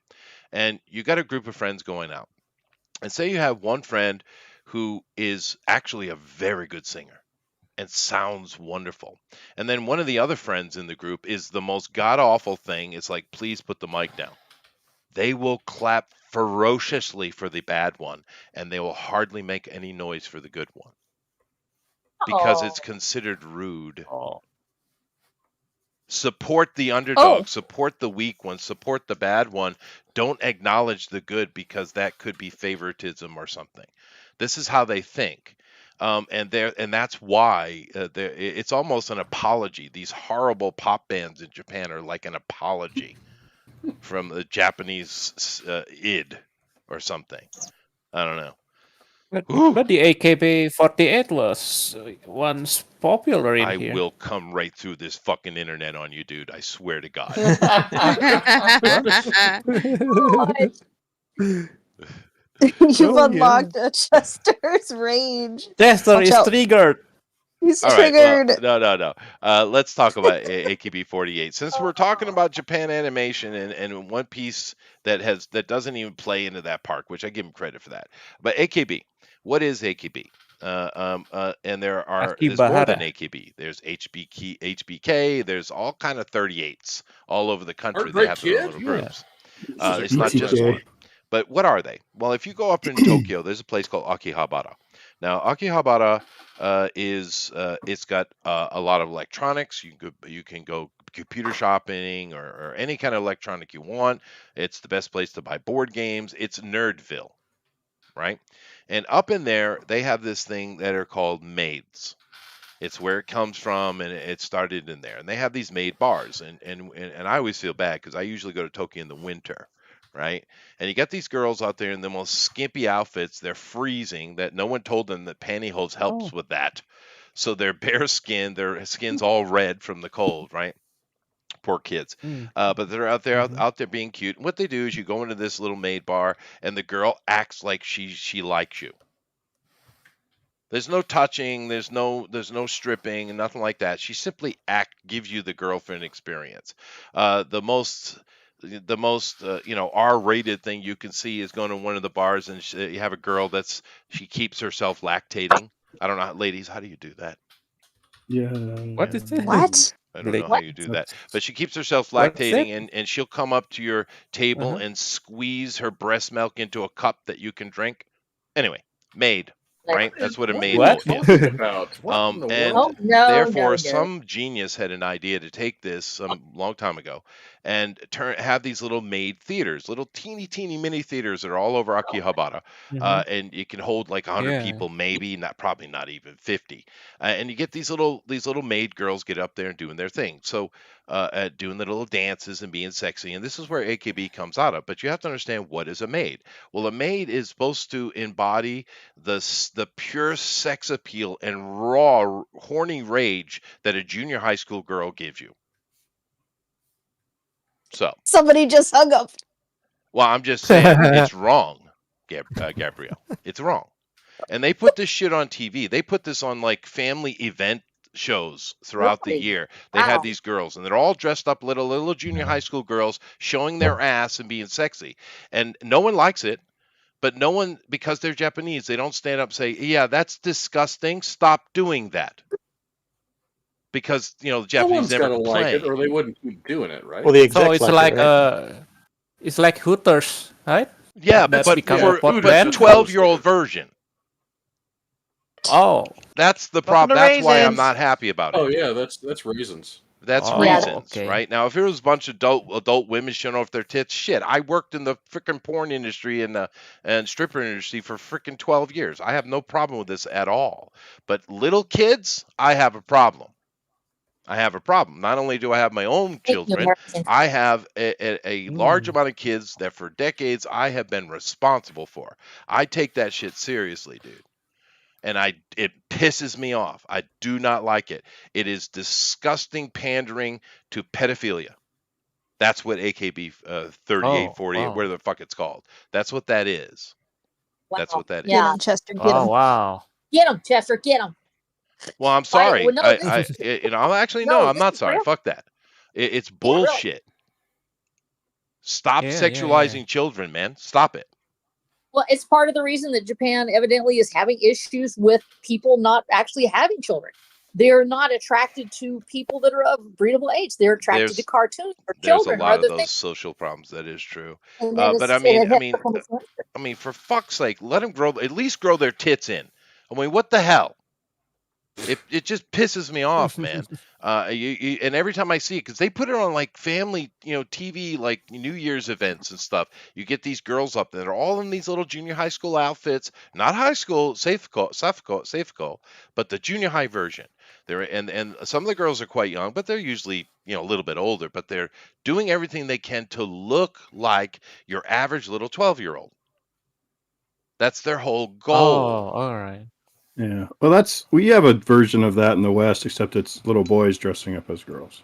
And you got a group of friends going out, and say you have one friend who is actually a very good singer and sounds wonderful. And then one of the other friends in the group is the most god-awful thing. It's like, please put the mic down. They will clap ferociously for the bad one, and they will hardly make any noise for the good one. Because it's considered rude. Support the underdog, support the weak one, support the bad one. Don't acknowledge the good because that could be favoritism or something. This is how they think. And that's why it's almost an apology. These horrible pop bands in Japan are like an apology from the Japanese id or something. I don't know. But the AKB48 was once popular in here. I will come right through this fucking internet on you, dude. I swear to God. You've unlocked a Chester's rage. Chester is triggered. He's triggered. Well, no. Let's talk about AKB48. Since we're talking about Japan animation and One Piece that doesn't even play into that park, which I give him credit for that. But AKB, what is AKB? And there's more than AKB. There's HBK. There's all kind of 38s all over the country that have their little groups. It's not just one. But what are they? Well, if you go up in Tokyo, there's a place called Akihabara. Now, Akihabara it's got a lot of electronics. You can go computer shopping or any kind of electronic you want. It's the best place to buy board games. It's Nerdville, right? And up in there, they have this thing that are called maids. It's where it comes from, and it started in there. And they have these maid bars, and I always feel bad because I usually go to Tokyo in the winter, right? And you got these girls out there in the most skimpy outfits. They're freezing. That no one told them that pantyhose helps with that. So they're bare skinned. Their skin's all red from the cold, right? Poor kids. But they're out there being cute. And what they do is you go into this little maid bar, and the girl acts like she likes you. There's no touching, there's no stripping, and nothing like that. She simply gives you the girlfriend experience. The most R-rated thing you can see is going to one of the bars, and you have a girl she keeps herself lactating. I don't know, ladies, how do you do that? Yeah. What is it? What? I don't know how you do that, but she keeps herself lactating, and she'll come up to your table and squeeze her breast milk into a cup that you can drink. Anyway, maid. Right, that's what a maid is. Therefore, some genius had an idea to take this long time ago and have these little maid theaters, little teeny mini theaters that are all over Akihabara, and you can hold like 100 people, maybe probably not even 50. And you get these little maid girls get up there and doing their thing. So doing the little dances and being sexy, and this is where AKB comes out of. But you have to understand, what is a maid? Well, a maid is supposed to embody the pure sex appeal and raw horny rage that a junior high school girl gives you. So somebody just hung up. Well, I'm just saying it's wrong, Gabrielle. It's wrong. And they put this shit on TV. They put this on like family event shows throughout the year. They have these girls, and they're all dressed up little junior high school girls showing their ass and being sexy. And no one likes it, but no one, because they're Japanese, they don't stand up and say, yeah, that's disgusting. Stop doing that. Because, the Japanese never complain. Like it, or they wouldn't keep doing it, right? Well, so it's like Hooters, right? Yeah, but for a 12-year-old version. Oh, that's the problem. That's why I'm not happy about it. Oh yeah, that's reasons. That's reasons, right? Now, if it was a bunch of adult women showing off their tits, shit. I worked in the freaking porn industry and stripper industry for freaking 12 years. I have no problem with this at all. But little kids, I have a problem. Not only do I have my own children, I have a large amount of kids that for decades I have been responsible for. I take that shit seriously, dude. And it pisses me off. I do not like it. It is disgusting pandering to pedophilia. That's what AKB 3848, where the fuck it's called. That's what that is. Wow. That's what that is. Get him, Chester. Get him. Oh, wow. Get him, Chester. Get him. Well, I'm sorry. Well, no, I'm not sorry. Real. Fuck that. It's bullshit. Stop sexualizing children, man. Stop it. Well, it's part of the reason that Japan evidently is having issues with people not actually having children. They're not attracted to people that are of breedable age. They're attracted to cartoons or children. There's a lot of those social problems. That is true. But I mean, for fuck's sake, let them at least grow their tits in. I mean, what the hell? It just pisses me off, man. And every time I see it, because they put it on like family, TV, like New Year's events and stuff. You get these girls up there, they're all in these little junior high school outfits, not high school, Safeco, but the junior high version. And some of the girls are quite young, but they're usually a little bit older. But they're doing everything they can to look like your average little 12-year-old. That's their whole goal. Oh, all right. Yeah, well, we have a version of that in the West, except it's little boys dressing up as girls.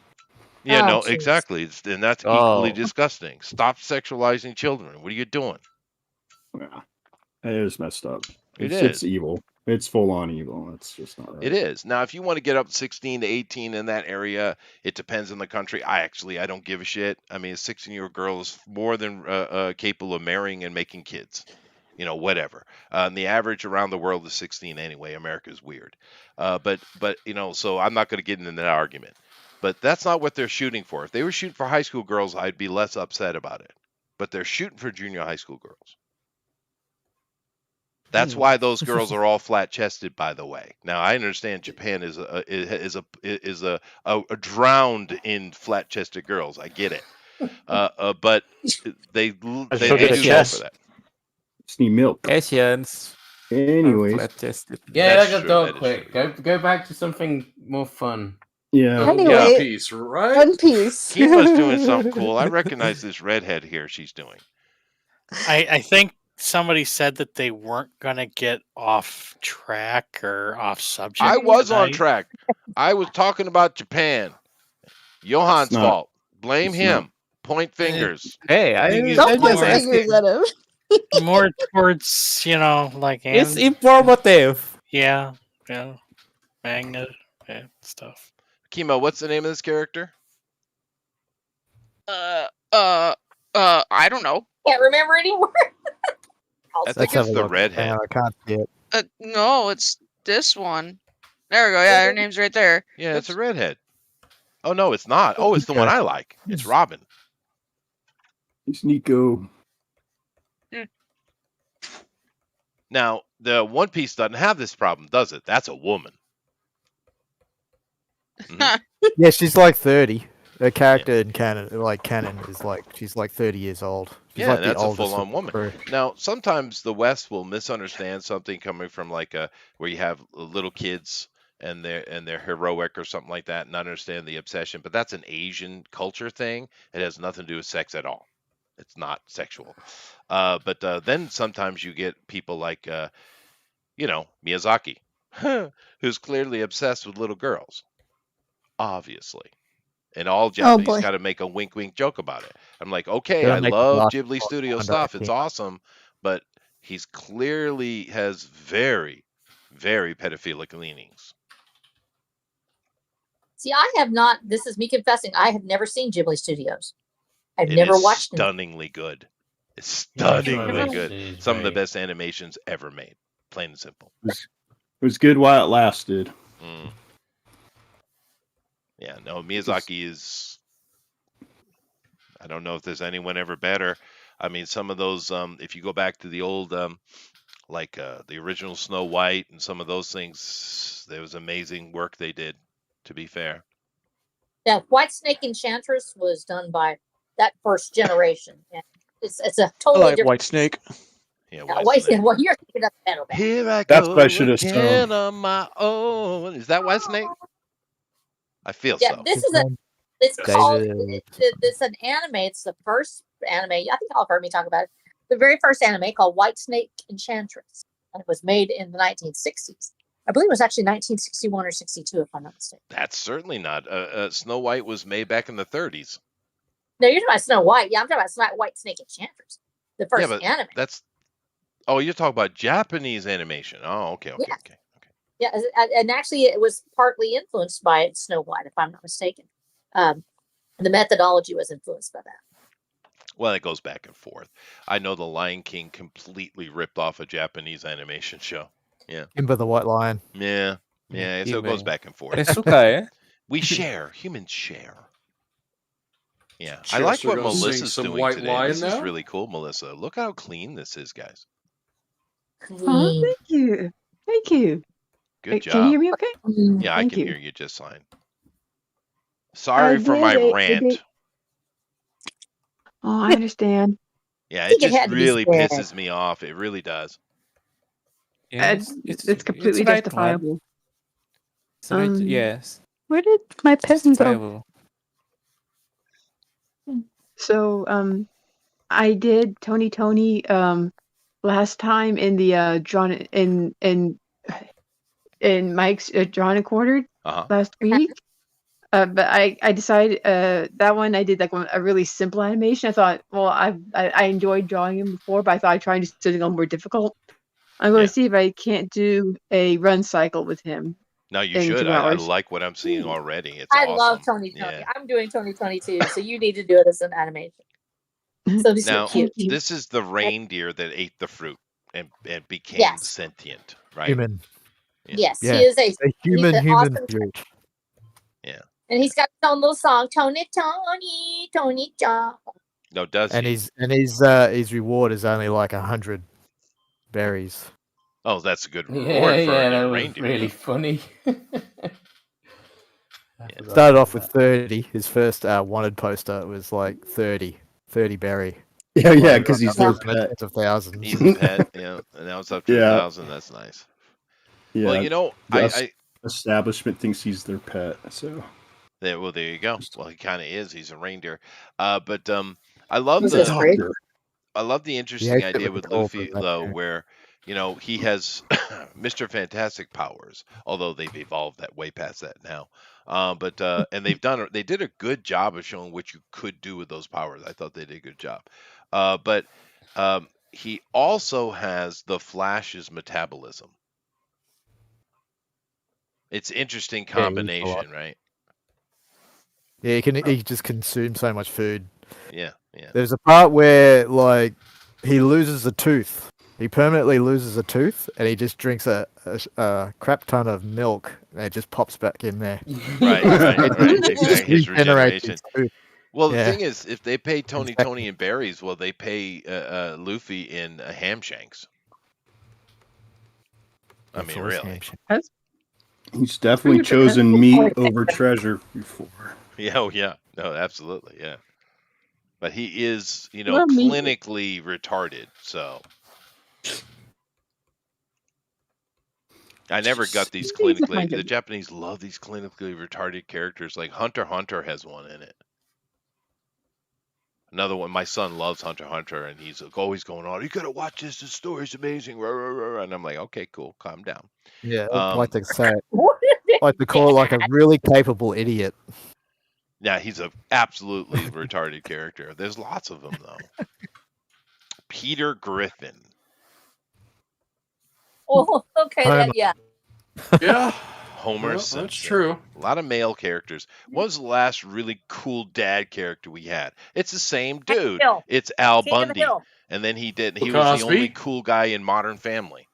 Yeah, no, exactly, and that's equally disgusting. Stop sexualizing children. What are you doing? Yeah, it is messed up. It is. It's evil. It's full on evil. It's just not right. It is. Now, if you want to get up 16 to 18 in that area, it depends on the country. I don't give a shit. I mean, a 16-year-old girl is more than capable of marrying and making kids. Whatever. The average around the world is 16 anyway. America's weird. But so I'm not going to get into that argument. But that's not what they're shooting for. If they were shooting for high school girls, I'd be less upset about it. But they're shooting for junior high school girls. That's why those girls are all flat-chested, by the way. Now, I understand Japan is drowned in flat-chested girls. I get it. But they do go for that. Need milk. Asians. Anyways, yeah, that got dull quick. Go back to something more fun. Yeah. Anyway, One Piece, right? One Piece. Kima's doing something cool. I recognize this redhead here. She's doing. I think somebody said that they weren't gonna get off track or off subject. I was on track. I was talking about Japan. Johan's fault. Blame him. Point fingers. Hey, don't point fingers at him. More towards, like it's informative. Yeah, manga stuff. Kimo, what's the name of this character? I don't know. Can't remember anymore. I think it's the redhead. I can't see it. No, it's this one. There we go. Yeah, her name's right there. Yeah, it's a redhead. Oh no, it's not. Oh, it's the one I like. It's Robin. It's Nico. Now, the One Piece doesn't have this problem, does it? That's a woman. Yeah, she's like 30. Her character in canon is she's like 30 years old. She's yeah, like that's a full-on woman. Crew. Now, sometimes the West will misunderstand something coming from where you have little kids and they're heroic or something like that, and not understand the obsession. But that's an Asian culture thing. It has nothing to do with sex at all. It's not sexual. But then sometimes you get people like, Miyazaki, who's clearly obsessed with little girls, obviously. And all Japanese got to make a wink joke about it. I'm like, okay, I love Ghibli Studio stuff. It's awesome. But he's clearly has very, very pedophilic leanings. See, I have not. This is me confessing. I have never seen Ghibli Studios. I've never watched it. Stunningly good. It's stunningly good. Some of the best animations ever made. Plain and simple. It was good while it lasted. Yeah, no, Miyazaki is. I don't know if there's anyone ever better. I mean, some of those. If you go back to the old, the original Snow White and some of those things, there was amazing work they did. To be fair. Yeah, White Snake Enchantress was done by that first generation. Yeah. It's a totally different. White Snake. Yeah, White Snake. Well, you're thinking of Metal Band. Here I That's go what I should have again known. on my own. Is that White Snake? I feel so. This is it's called, it's an anime. It's the first anime. I think y'all have heard me talk about it. The very first anime called White Snake Enchantress. And it was made in the 1960s. I believe it was actually 1961 or 62, if I'm not mistaken. That's certainly not. Snow White was made back in the 30s. No, you're talking about Snow White. Yeah, I'm talking about White Snake Enchantress. The first anime. Oh, you're talking about Japanese animation. Oh, okay. Yeah, and actually it was partly influenced by Snow White, if I'm not mistaken. The methodology was influenced by that. Well, it goes back and forth. I know The Lion King completely ripped off a Japanese animation show. Yeah. Kimba the White Lion. Yeah. So it goes back and forth. We share. Humans share. Yeah. I like what Melissa's doing today. This is really cool, Melissa. Look how clean this is, guys. Oh, thank you. Thank you. Good job. Can you hear me okay? Yeah, I can hear you just fine. Sorry for my rant. Oh, I understand. Yeah, it just really pisses me off. It really does. Yeah, it's completely justifiable. Yes. Where did my pen go? So, I did Tony last time in the drawn in Mike's drawn and quartered last week. But I decided that one I did a really simple animation. I thought, well, I enjoyed drawing him before, but I thought I'd try something a little more difficult. I'm going to see if I can't do a run cycle with him. No, you should. I like what I'm seeing already. It's I awesome. love Tony. Yeah. I'm doing Tony too, so you need to do it as an animation. So this now, is cute. This is the reindeer that ate the fruit and became sentient, right? Human. Yes, he is a human awesome fruit. Yeah. And he's got his own little song, Tony John. No, does and he? His reward is only like 100 berries. Oh, that's a good reward for a reindeer. Really funny. Started off with 30. His first wanted poster was like 30 berry. Yeah, because he's their pet. pet. Of thousands. He's a pet, and now it's up to 1,000. That's nice. Yeah. Well, the establishment thinks he's their pet, so. There you go. Well, he kind of is. He's a reindeer. But I love the interesting idea with Luffy, though, where he has Mr. Fantastic powers, although they've evolved that way past that now. And they did a good job of showing what you could do with those powers. I thought they did a good job. But he also has the Flash's metabolism. It's interesting combination, right? Yeah, he just consumes so much food. Yeah. There's a part where like he loses a tooth. He permanently loses a tooth, and he just drinks a crap ton of milk, and it just pops back in there. Right. Exactly. His regeneration. Well, the thing is, if they pay Tony in berries, well, they pay Luffy in ham shanks. I mean, really. He's definitely chosen meat over treasure before. Yeah. No, absolutely. Yeah. But he is, clinically retarded. So I never got these clinically. The Japanese love these clinically retarded characters. Like Hunter x Hunter has one in it. Another one. My son loves Hunter x Hunter, and he's always going on. You gotta watch this. The story's amazing. And I'm like, okay, cool, calm down. Yeah, I like to say it. I like to call it like a really capable idiot. Yeah, he's a absolutely retarded character. There's lots of them though. Peter Griffin. Oh, okay, yeah. Yeah. Homer Simpson. That's true. A lot of male characters. What was the last really cool dad character we had? It's the same dude. It's Al Bundy. And then he was the only cool guy in Modern Family.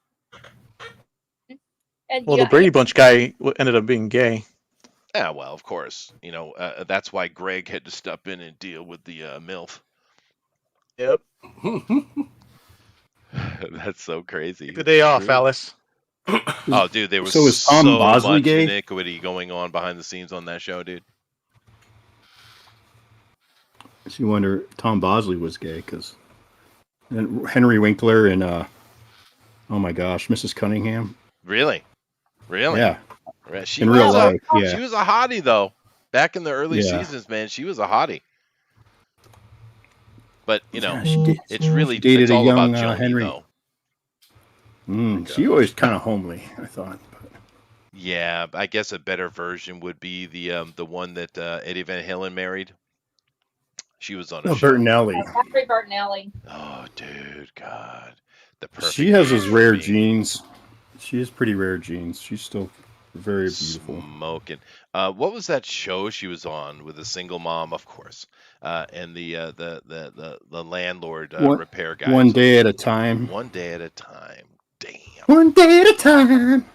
Well, the Brady Bunch guy ended up being gay. Yeah, well, of course. That's why Greg had to step in and deal with the MILF. Yep. That's so crazy. Take the day off, Alice. Oh, dude, there was Tom Bosley much gay? iniquity going on behind the scenes on that show, dude. So you wonder, Tom Bosley was gay because Henry Winkler and oh my gosh, Mrs. Cunningham. Really? Yeah. She in real life, yeah. She was a hottie though. Back in the early seasons, man, she was a hottie. But it's really dated all a young about Joni, Henry. though. She always kind of homely, I thought. But. Yeah, I guess a better version would be the one that Eddie Van Halen married. She was on a show. Bertinelli. Jeffrey Bertinelli. Oh, dude, God, she has those rare genes. She has pretty rare genes. She's still very beautiful. Smoking. What was that show she was on with a single mom, of course, and the landlord repair guy. One day at a time. One day at a time. Damn. One day at a time.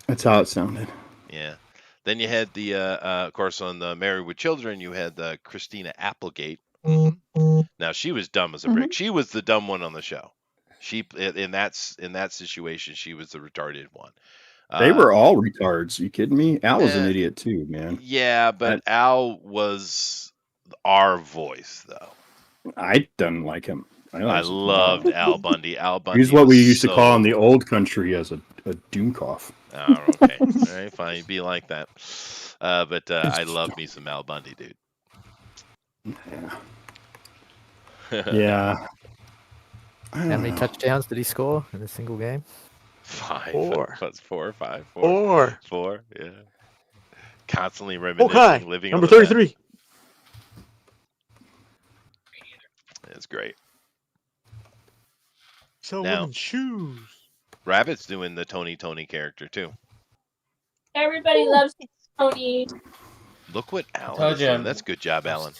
That's how it sounded. Yeah. Then you had the, of course, on the Married with Children, you had Christina Applegate. Mm-hmm. Now she was dumb as a brick. She was the dumb one on the show. She in that situation, she was the retarded one. They were all retards. Are you kidding me? Al was an idiot too, man. Yeah, but Al was our voice, though. I didn't like him. I loved Al Bundy. Al Bundy. He's what we used to call in the old country as a doomcough. Oh, okay. All right, fine. Be like that. But I love me some Al Bundy, dude. Yeah. Yeah. How many touchdowns did he score in a single game? 5. 4. That's 4 or 5. 4. 4. Yeah. Constantly reminiscing, living number 33. It's great. So now, women's shoes. Rabbit's doing the Tony character too. Everybody loves Tony. Look what Alan is doing. That's good job, Alan.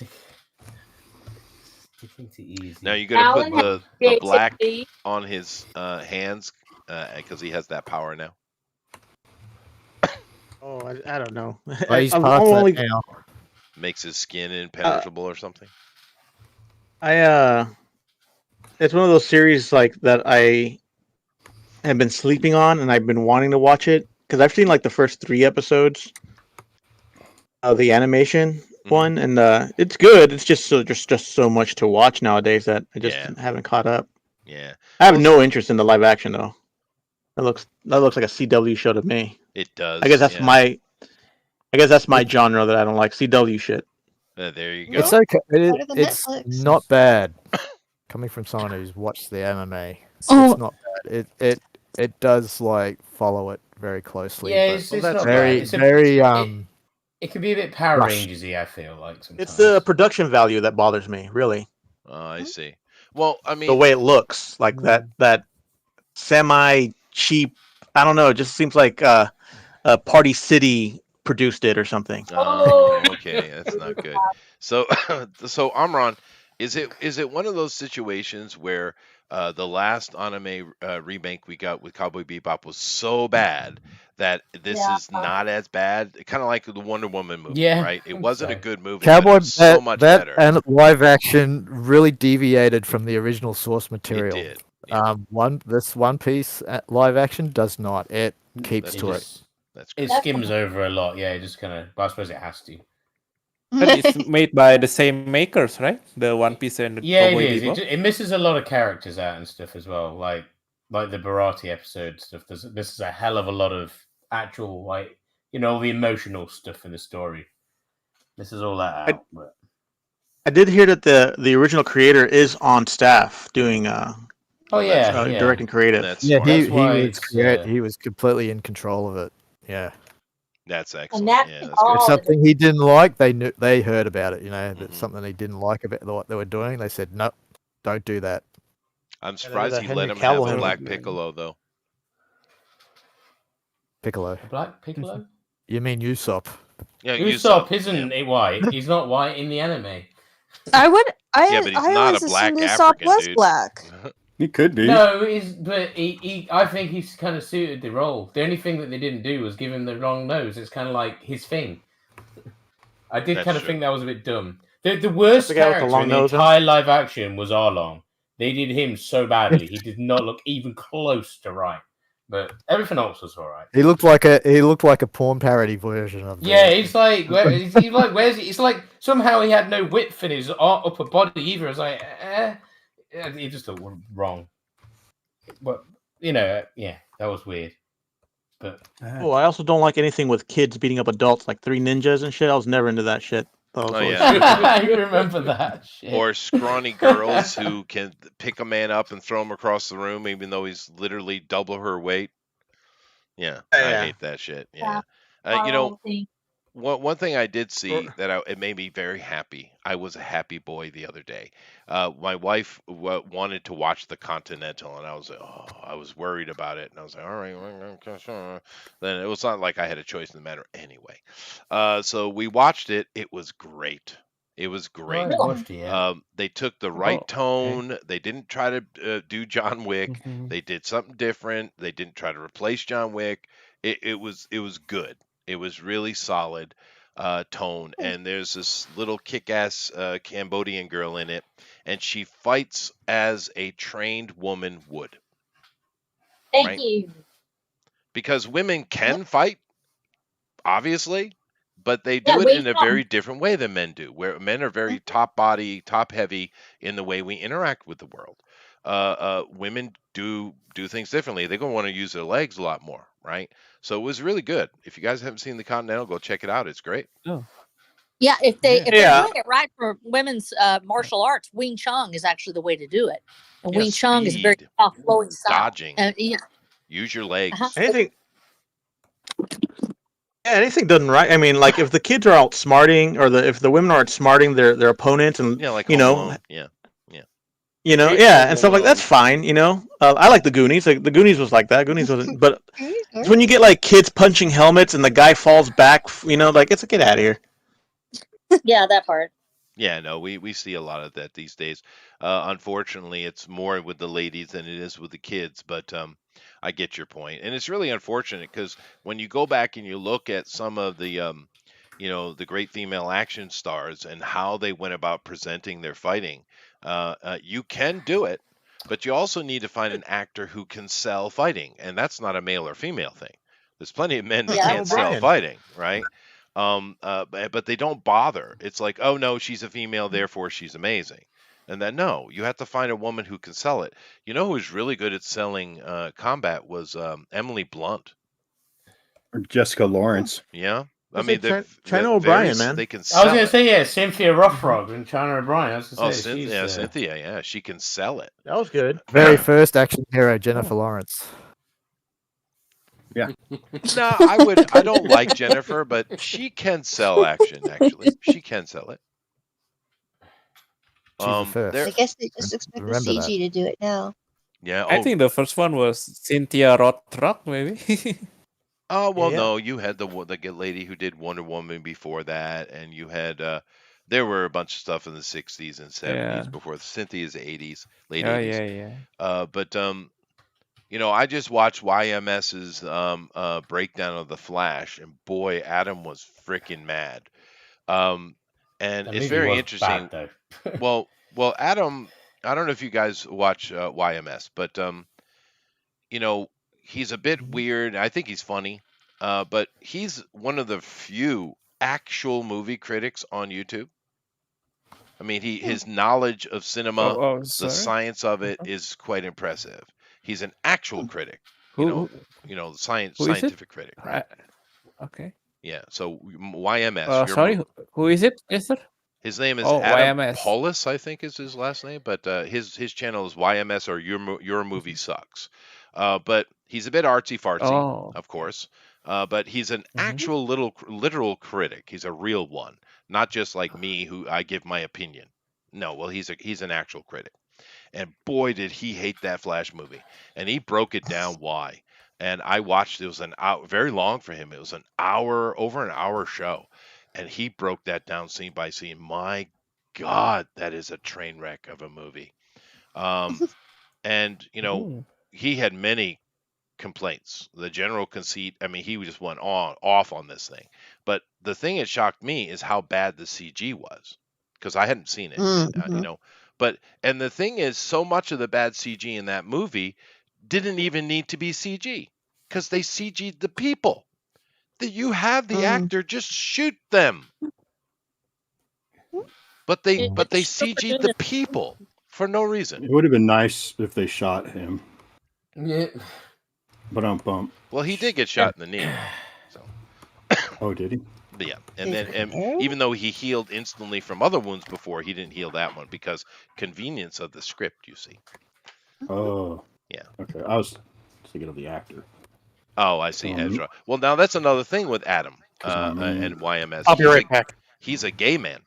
Now you got to put the black on his hands because he has that power now. Oh, I don't know. He's now. Makes his skin impenetrable or something. It's one of those series like that I have been sleeping on, and I've been wanting to watch it because I've seen like the first 3 episodes of the animation, one, and it's good. It's just so much to watch nowadays that I just haven't caught up. Yeah, I have no interest in the live action though. That looks like a CW show to me. It does. I guess that's my genre that I don't like, CW shit. There you go. It's okay. It's not bad. Coming from someone who's watched the MMA, it's not bad. It does like follow it very closely. Yeah, it's not very bad. very It can be a bit Power Rangers-y, I feel like sometimes. It's the production value that bothers me, really. Oh, I see. Well, I mean, the way it looks, like that semi cheap. I don't know. It just seems like Party City produced it or something. Oh, okay, that's not good. So, so Amron, is it one of those situations where the last anime remake we got with Cowboy Bebop was so bad that this is not as bad? Kind of like the Wonder Woman movie, right? It wasn't a good movie. Cowboy, but it was so much better. And live action really deviated from the original source material. It did. This One Piece live action does not. It keeps to it. It skims over a lot. Yeah, it just kind of. But I suppose it has to. But it's made by the same makers, right? The One Piece and the Cowboy it is. Bebop? It misses a lot of characters out and stuff as well. Like the Barati episode stuff. This is a hell of a lot of actual, like, the emotional stuff in the story. This is all that out. I did hear that the original creator is on staff doing directing creative. He was completely in control of it. Yeah. That's excellent. If something he didn't like, they heard about it. That's something he didn't like about what they were doing. They said, "No, don't do that." I'm surprised he let him have a Black Piccolo though. Piccolo. Black Piccolo? You mean Usopp? Yeah, Usopp isn't white. He's not white in the anime. I would. Yeah, but he's not a black African was dude. Black. He could be. No, but I think he's kind of suited the role. The only thing that they didn't do was give him the long nose. It's kind of like his thing. I did kind of think that was a bit dumb. The worst character in the entire live action was Arlong. They did him so badly. He did not look even close to right. But everything else was all right. He looked like a porn parody version of. Yeah, he's like, where's he? It's like somehow he had no width in his upper body either. It's like, he just looked wrong. But that was weird. But I also don't like anything with kids beating up adults, like Three Ninjas and shit. I was never into that shit. I remember that shit. Or scrawny girls who can pick a man up and throw him across the room, even though he's literally double her weight. Yeah, I hate that shit. Yeah, one thing I did see that it made me very happy. I was a happy boy the other day. My wife wanted to watch The Continental, and I was like, I was worried about it, and I was like, all right. Then it was not like I had a choice in the matter anyway. So we watched it. It was great. It was great. They took the right tone. Okay. They didn't try to do John Wick. Mm-hmm. They did something different. They didn't try to replace John Wick. It was good. It was really solid tone, and there's this little kick-ass Cambodian girl in it, and she fights as a trained woman would. Thank you. Because women can fight, obviously, but they do it in a very different way than men do, where men are very top-body, top-heavy in the way we interact with the world. Women do things differently. They're going to want to use their legs a lot more, right? So it was really good. If you guys haven't seen The Continental, go check it out. It's great. Oh. Yeah, if they're doing it right for women's martial arts, Wing Chun is actually the way to do it. And Wing Chun is very tough, flowing style. Dodging. Use your legs. Anything done right. I mean, like if the kids are outsmarting, or if the women are outsmarting their opponents, and and stuff like that's fine. I like the Goonies. Like the Goonies was like that. Goonies wasn't, but when you get like kids punching helmets and the guy falls back, like it's get out of here. Yeah, that part. Yeah, no, we see a lot of that these days. Unfortunately, it's more with the ladies than it is with the kids, but I get your point. And it's really unfortunate because when you go back and you look at some of the, the great female action stars and how they went about presenting their fighting, you can do it, but you also need to find an actor who can sell fighting. And that's not a male or female thing. There's plenty of men that can't sell fighting, right? But they don't bother. It's like, oh no, she's a female, therefore she's amazing. And then no, you have to find a woman who can sell it. You know who's really good at selling combat was Emily Blunt. Or Jessica Lawrence. Yeah. I Let's mean, say they're China very O'Brien, s- man. They can I was sell going to it. say, yeah, Cynthia Rothrock and China O'Brien. I was Oh, going to say, she's, Cynthia, Cynthia, yeah, she can sell it. That was good. Very first action hero, Jennifer Lawrence. Yeah. No, I don't like Jennifer, but she can sell action. Actually, she can sell it. She's the first. There, I guess they just expect the Remember CG that. to do it now. yeah. I Oh, think the first one was Cynthia Rothrock, maybe. oh well, Yeah. no, you had the lady who did Wonder Woman before that, and you had there were a bunch of stuff in the 60s and 70s Yeah. before Cynthia's 80s, late Oh 80s. yeah, yeah. But you know, I just watched YMS's breakdown of the Flash, and boy, Adam was freaking mad. And that it's movie very was interesting. bad, though. Well, Adam, I don't know if you guys watch YMS, but you know, he's a bit weird. I think he's funny, but he's one of the few actual movie critics on YouTube. I mean, his knowledge of cinema, Oh, the sorry. science of it, is quite impressive. He's an actual critic, Who the who is it? scientific critic, right? Okay. Yeah. So YMS, Sorry, who is it, Esther? his name is Oh, Adam YMS. Paulus, I think is his last name, but his channel is YMS or Your Movie Sucks. But he's a bit artsy fartsy, Oh. of course. But he's an Mhm. actual literal critic. He's a real one, not just like me who I give my opinion. No, well he's an actual critic. And boy did he hate that Flash movie. And he broke it down why. And I watched, it was an hour, very long for him. It was over an hour show. And he broke that down scene by scene. My God, that is a train wreck of a movie. And you know, Ooh. he had many complaints. The general conceit, I mean, he just went off on this thing. But the thing that shocked me is how bad the CG was, because I hadn't seen it, you know. And the thing is, so much of the bad CG in that movie didn't even need to be CG, because they CG'd the people. That you have the actor just shoot them. But they CG'd the people for no reason. It would have been nice if they shot him. Yeah. But bump. Well, he did get shot in the knee. So. Oh, did he? Yeah, and even though he healed instantly from other wounds before, he didn't heal that one because convenience of the script, you see. Oh. Yeah. Okay, I was thinking of the actor. Oh, I see, Ezra. Well, now that's another thing with Adam and YMS. I'll be right back. He's a gay man,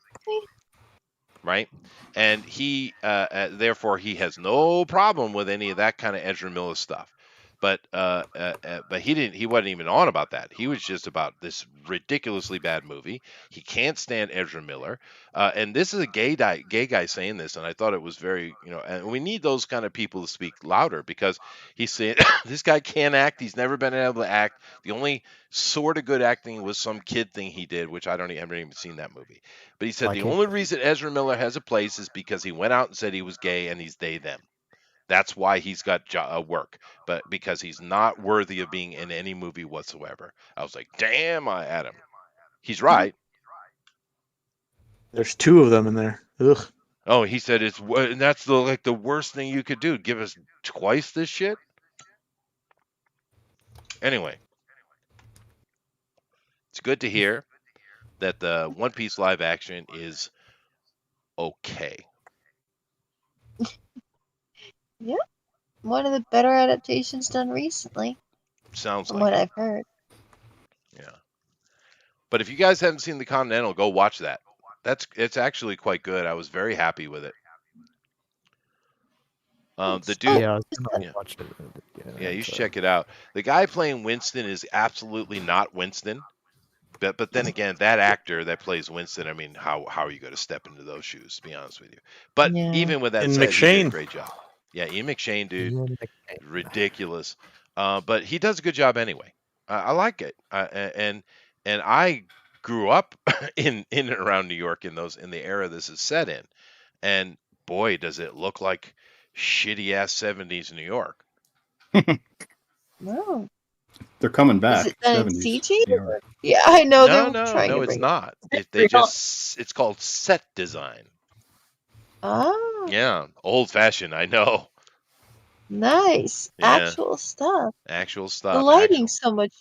right? And he, therefore, he has no problem with any of that kind of Ezra Miller stuff. But he wasn't even on about that. He was just about this ridiculously bad movie. He can't stand Ezra Miller, and this is a gay guy saying this, and I thought it was very, and we need those kind of people to speak louder, because he's saying this guy can't act. He's never been able to act. The only sort of good acting was some kid thing he did, which I haven't even seen that movie. But he said the only reason Ezra Miller has a place is because he went out and said he was gay, and he's they them. That's why he's got work, but because he's not worthy of being in any movie whatsoever. I was like, damn, Adam. He's right. There's two of them in there. Ugh. Oh, he said and that's the worst thing you could do. Give us twice this shit. Anyway, it's good to hear that the One Piece live action is okay. Yeah, one of the better adaptations done recently. Sounds from like what it. I've heard. Yeah. But if you guys haven't seen The Continental, go watch that. It's actually quite good. I was very happy with it. The dude, Yeah, I was gonna watch it. yeah, you should check it out. The guy playing Winston is absolutely not Winston. But then again, that actor that plays Winston, I mean, how are you going to step into those shoes, to be honest with you? But even with that And said, he did a McShane. great job. Yeah, Ian McShane, dude. Ian McShane. Ridiculous. But he does a good job anyway. I like it. And I grew up in and around New York in the era this is set in. And boy, does it look like shitty ass 70s New York. No. They're coming Is back. it done in 70s. CG? They are. Yeah, I know No, they're no, trying no, to it's bring it. not. It's called set design. Oh, Yeah, old fashioned. I know. nice. Yeah, Actual stuff. actual The stuff. Actual. lighting's so much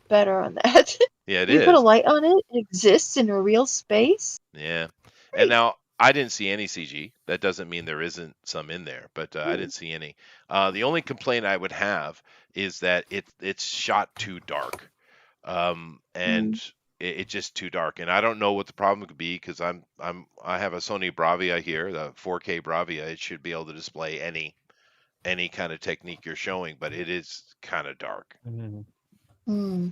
better on that. Yeah, it You put a is. light on it, it exists in a real space. Yeah, and now I didn't see any CG. That doesn't mean there isn't some in there, but I didn't see any. The only complaint I would have is that it's shot too dark, and it's just too dark. And I don't know what the problem could be because I have a Sony Bravia here, the 4K Bravia. It should be able to display any kind of technique you're showing, but it is kind of dark. Hmm.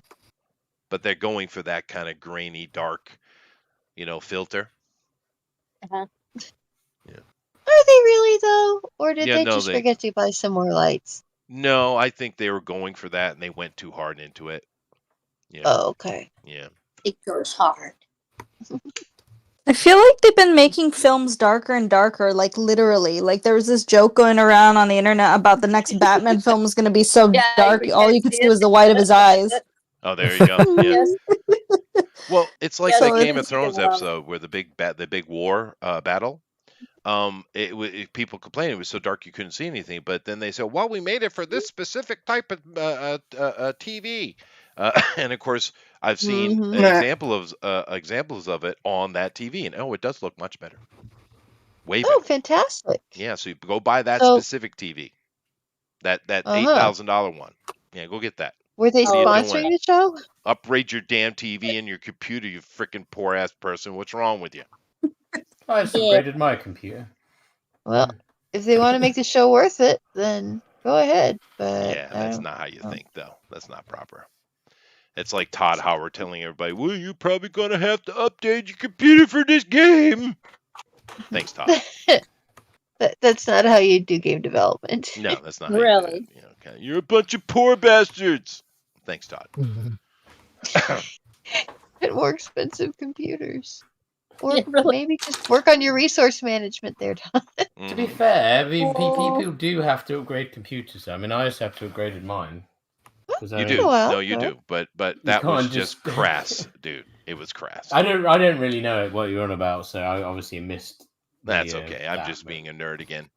But they're going for that kind of grainy, dark, filter. Uh-huh. Are they really though, or did Yeah, they no, just forget to buy some more lights? No, I think they were going for that and they went too hard into it. Yeah. Oh, okay. Yeah. It goes hard. I feel like they've been making films darker and darker, like literally. Like there was this joke going around on the internet about the next Batman film was going to be so Yeah, dark, you all can't you could see see it. was the white of his eyes. Oh, there you go. Yeah. Yes. Well, it's like Yeah, that they Game of did see the Thrones one. episode where the big war battle. People complained it was so dark you couldn't see anything, but then they said, "Well, we made it for this specific type of TV," and of course, I've seen examples of it on that TV, and it does look much better. Way better. Oh, fantastic. Yeah, so you go buy that So- specific TV, that Uh-huh. $8,000 one. Yeah, go get that. Were they See it doing sponsoring it. the show? Upgrade your damn TV and your computer, you freaking poor ass person. What's wrong with you? I just upgraded my computer. Well, if they want to make the show worth it, then go ahead. But Yeah, that's not how you think, though. That's not proper. It's like Todd Howard telling everybody, "Well, you're probably gonna have to update your computer for this game." Thanks, Todd. That's not how you do game development. No, that's not how you do Really? it. Okay. You're a bunch of poor bastards. Thanks, Todd. Get more expensive computers. Or Yeah, really. maybe just work on your resource management there, Todd. To be fair, people do have to upgrade computers. I mean, I just have to upgrade mine. 'Cause You I- do. Well, No, you okay. do. But that was can't just just- crass, dude. It was crass. I don't really know what you're on about, so I obviously missed. That's the, okay. I'm that, just but- being a nerd again.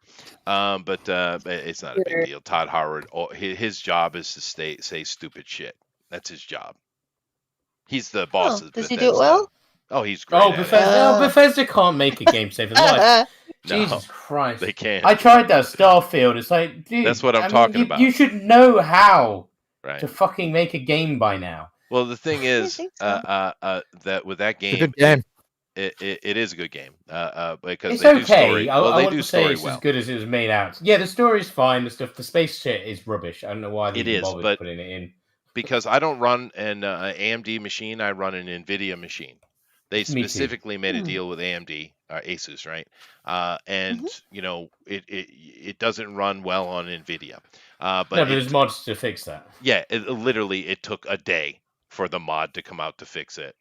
But it's not a big deal. Todd Howard, his job is to say stupid shit. That's his job. He's the boss Oh, of does Bethesda. he do it well? Oh, he's great. Oh, at it. Bethesda can't make a game save his life. No, Jesus Christ! they can't. I tried that Starfield. It's like, dude, That's what I'm I mean, talking you, about. You should know how Right. to fucking make a game by now. Well, the thing is, think so. that with that It's a game, good game. it is a good game. Because It's they do okay. story. I Well, they do wouldn't say story it's well. as good as it was made out. Yeah, the story's fine. The space shit is rubbish. I don't know why they It even is, bothered but- putting it in. Because I don't run an AMD machine, I run an NVIDIA machine. They Me too. specifically made a deal with AMD, Asus, right? And it doesn't run well on NVIDIA. But No, but there's mods to fix that. yeah, literally it took a day for the mod to come out to fix it.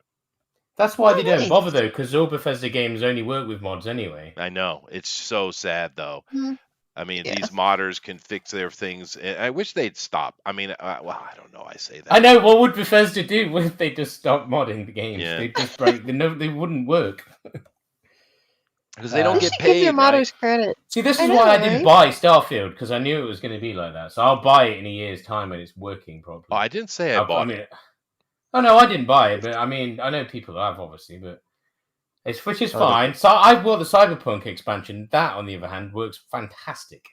That's why they nice. don't bother though, because all Bethesda games only work with mods anyway. I know it's so sad though. Mhm. I mean, Yeah. these modders can fix their things. And I wish they'd stop. I mean, well, I don't know. I say that. I know. What would Bethesda do if they just stopped modding the games? Yeah. They just break. They wouldn't work. Because they don't They get should give paid. their Right? modders credit. See, this I is know, why I didn't right? buy Starfield, because I knew it was going to be like that. So I'll buy it in a year's time when it's working properly. Oh, I didn't say I bought it. Oh no, I didn't buy it, but I mean, I know people have obviously, but which is Oh, fine. So I bought the Cyberpunk expansion. That, on the other hand, works fantastic.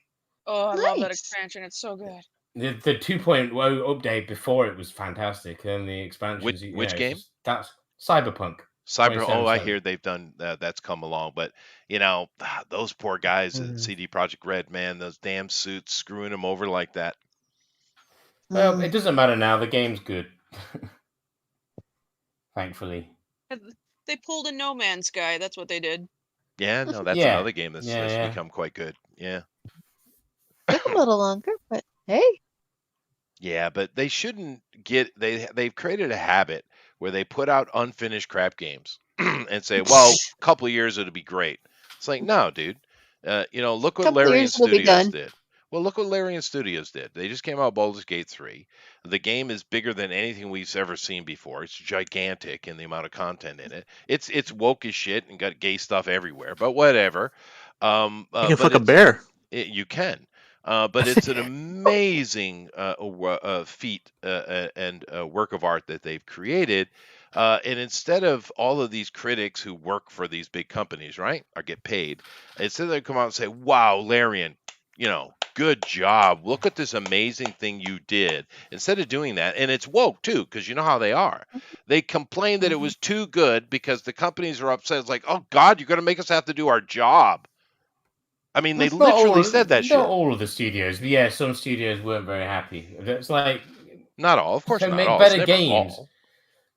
Oh, I love that Nice. expansion. It's so good. The 2.0 update before it was fantastic, and the expansion. Which game? That's Cyberpunk. Cyber. Oh, I 2077. hear they've done that's come along, but those poor guys at CD Projekt Red, man, those damn suits screwing them over like that. Well, it doesn't matter now. The game's good. Thankfully. They pulled a No Man's Sky. That's what they did. Yeah, no, that's Yeah. another game that's become quite good. Yeah, Took a little longer, but hey. yeah, but they shouldn't get they've created a habit where they put out unfinished crap games and say, well, a couple of years it'll be great. It's like, no, dude. Look what Couple Larian years it'll be Studios done. did. Well, look what Larian Studios did. They just came out with Baldur's Gate 3. The game is bigger than anything we've ever seen before. It's gigantic in the amount of content in it. It's woke as shit and got gay stuff everywhere, but whatever. You can fuck a bear. You can. But it's an amazing feat and work of art that they've created. And instead of all of these critics who work for these big companies, right, or get paid, instead they come out and say, wow, Larian, good job. Look at this amazing thing you did. Instead of doing that, and it's woke too, because you know how they are. They complained that it was too good because the companies are upset. It's like, oh, God, you're going to make us have to do our job. I mean, they literally said that shit. Not all of the studios, but yeah, some studios weren't very happy. It's like not all, of course, not make all. Better games. All.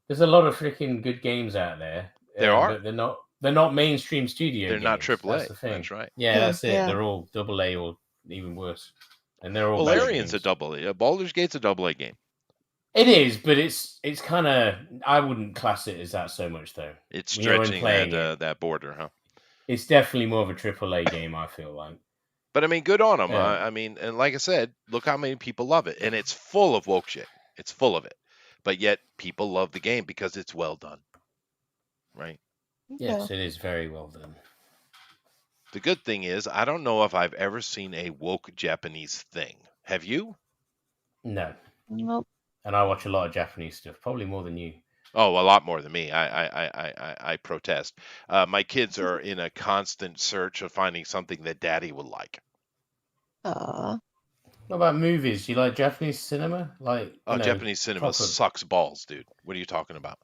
There's a lot of freaking good games out there. There are. But they're not mainstream studio. They're games. not AAA. That's the thing. That's right. Yeah, that's it. Yeah. They're all AA or even worse, and they're all. Well, Larian's a AA. Baldur's Gate's a AA game. It is, but it's kind of. I wouldn't class it as that so much though. It's stretching that border, huh? It's definitely more of a AAA game, I feel like. But I mean, good on them. Yeah. I mean, and like I said, look how many people love it, and it's full of woke shit. It's full of it, but yet people love the game because it's well done, right? Yes, it is very well done. The good thing is, I don't know if I've ever seen a woke Japanese thing. Have you? No. Nope. And I watch a lot of Japanese stuff, probably more than you. Oh, a lot more than me. I protest. My kids are in a constant search of finding something that Daddy would like. Aw. What about movies? You like Japanese cinema? Japanese cinema proper... sucks balls, dude. What are you talking about?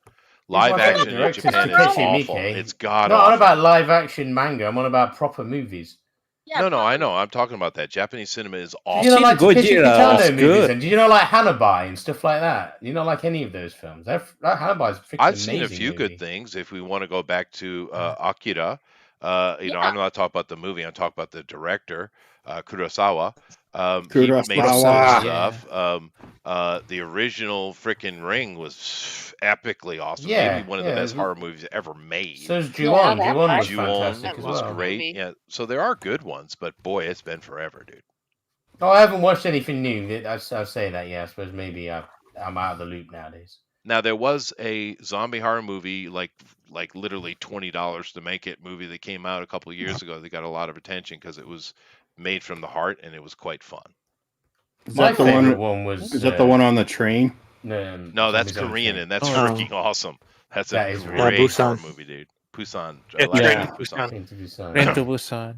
Live action in Japan is awful. It's god awful. I'm not on about live action manga. I'm on about proper movies. Yeah, no, I know. I'm talking about that. Japanese cinema is awful. Do you not like Gojira movies? And do you not like Hanabi and stuff like that? You not like any of those films? Hanabi's freaking I've amazing seen a few good things. If we want to go back to Akira, I'm not talking about the movie. I'm talking about the director, Kurosawa. He made some good stuff. The original freaking Ring was epically awesome. Maybe one of the best horror movies ever made. So is Ju-on. Ju-on was fantastic as was well. great. Yeah. So there are good ones, but boy, it's been forever, dude. Oh, I haven't watched anything new. I'll say that. Yeah, I suppose maybe I'm out of the loop nowadays. Now there was a zombie horror movie, like literally $20 to make it movie that came out a couple of years ago. They got a lot of attention because it was made from the heart and it was quite fun. Is that the one? Is that the one on the train? No, that's Korean and that's freaking awesome. That's a great horror movie, dude. Busan. Train to Busan.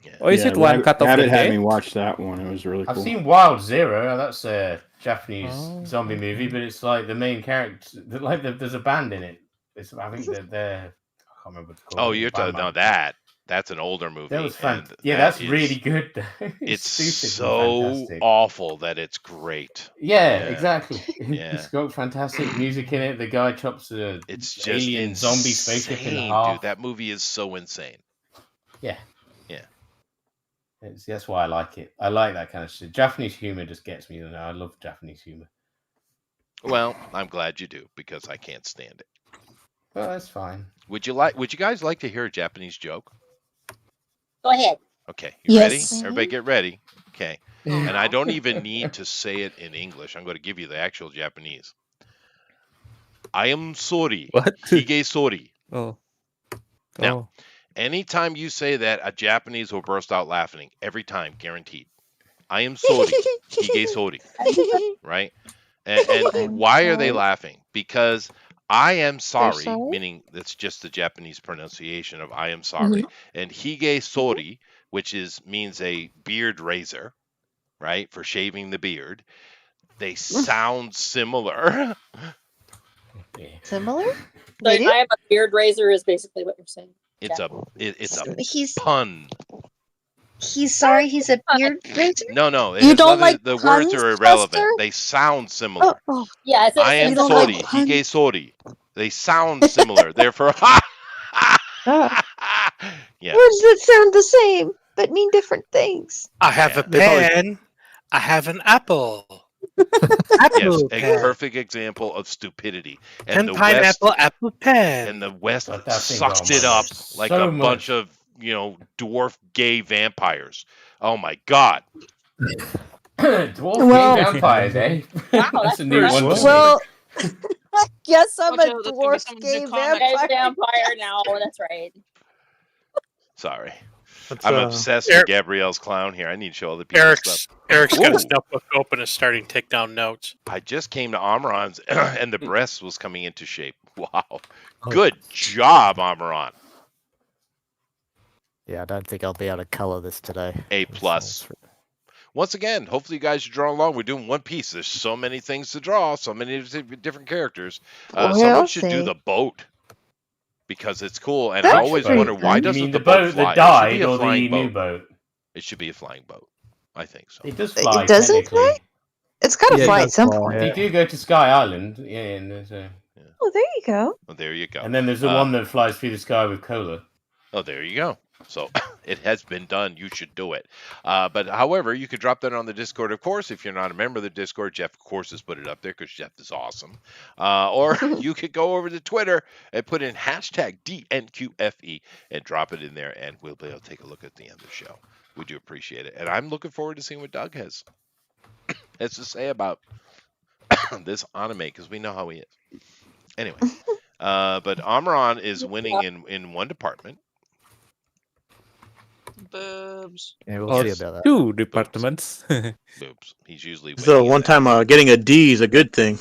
Yeah. Or is it one cut off Rabbit the had head? me watch that one. It was really cool. I've seen Wild Zero. That's a Japanese zombie movie, but it's like the main character. Like there's a band in it. I think they're. I can't remember what it's called. Oh, you're talking about that's an older movie. That was fun. Yeah, that's really good. It's so awful that it's great. Yeah, exactly. Yeah. It's got fantastic music in it. The guy chops a alien zombie spaceship in half. Dude, that movie is so insane. Yeah. Yeah. That's why I like it. I like that kind of shit. Japanese humor just gets me. I love Japanese humor. Well, I'm glad you do because I can't stand it. Well, that's fine. Would you guys like to hear a Japanese joke? Go ahead. Okay, you ready? Everybody get ready. Okay. And I don't even need to say it in English. I'm going to give you the actual Japanese. I am sorry. What? Hige sorry. Oh. Now, anytime you say that, a Japanese will burst out laughing. Every time, guaranteed. I am sorry. Hige sorry. Right? And why are they laughing? Because I am sorry, meaning that's just the Japanese pronunciation of I am sorry. Mm-hmm. And hige sori, which means a beard razor, right? For shaving the beard. They sound similar. Similar? So I am a beard razor is basically what you're saying. It's a pun. He's sorry he's a beard razor? No. You don't like the words are irrelevant. Buster? They sound similar. Oh. Yeah, I am sorry. Hige sorry. They sound similar. Therefore, yeah. Words that sound the same but mean different things. I have a pen. I have an apple. Yes, a perfect example of stupidity. And the pineapple West, apple pen. And the West sucked it up like a bunch of dwarf gay vampires. Oh my God. Dwarf Well- king vampires, eh? Wow, That's a new one. Well, I guess I'm Watch a out, there's gonna be dwarf some gay new comic. vampire. vampire now. That's right. Sorry. That's, I'm obsessed Eric- with Gabrielle's clown here. I need to show other people stuff. Eric's got Ooh. his notebook open and starting to take down notes. I just came to Amaran's and the breast was coming into shape. Wow. Good job, Amaran. Yeah, I don't think I'll be able to color this today. A plus. Once again, hopefully you guys should draw along. We're doing One Piece. There's so many things to draw, so many different characters. Well, Someone we'll should do see. the boat because it's cool. And That's I always pretty wonder, why You doesn't mean the the boat boat fly? that It should be died a or the flying new boat. boat? It should be a flying boat. I think so. It does fly. It doesn't technically. fly? It's got to Yeah, it fly does at some fly, point. They do go to Sky Island, yeah, and there's Oh, there you go. Well, there you go. and then there's the one that flies through the sky with cola. Oh, there you go. So it has been done. You should do it. But however, you could drop that on the Discord, of course. If you're not a member of the Discord, Jeff, of course, has put it up there because Jeff is awesome. Or you could go over to Twitter and put in hashtag DNQFE and drop it in there, and we'll be able to take a look at the end of the show. We do appreciate it. And I'm looking forward to seeing what Doug has to say about this anime because we know how he is. Anyway, but Amaran is winning in one department. Boobs. Yeah, we'll see Or about that. 2 departments. Boobs. He's usually So winning in one that. time getting a D is a good thing.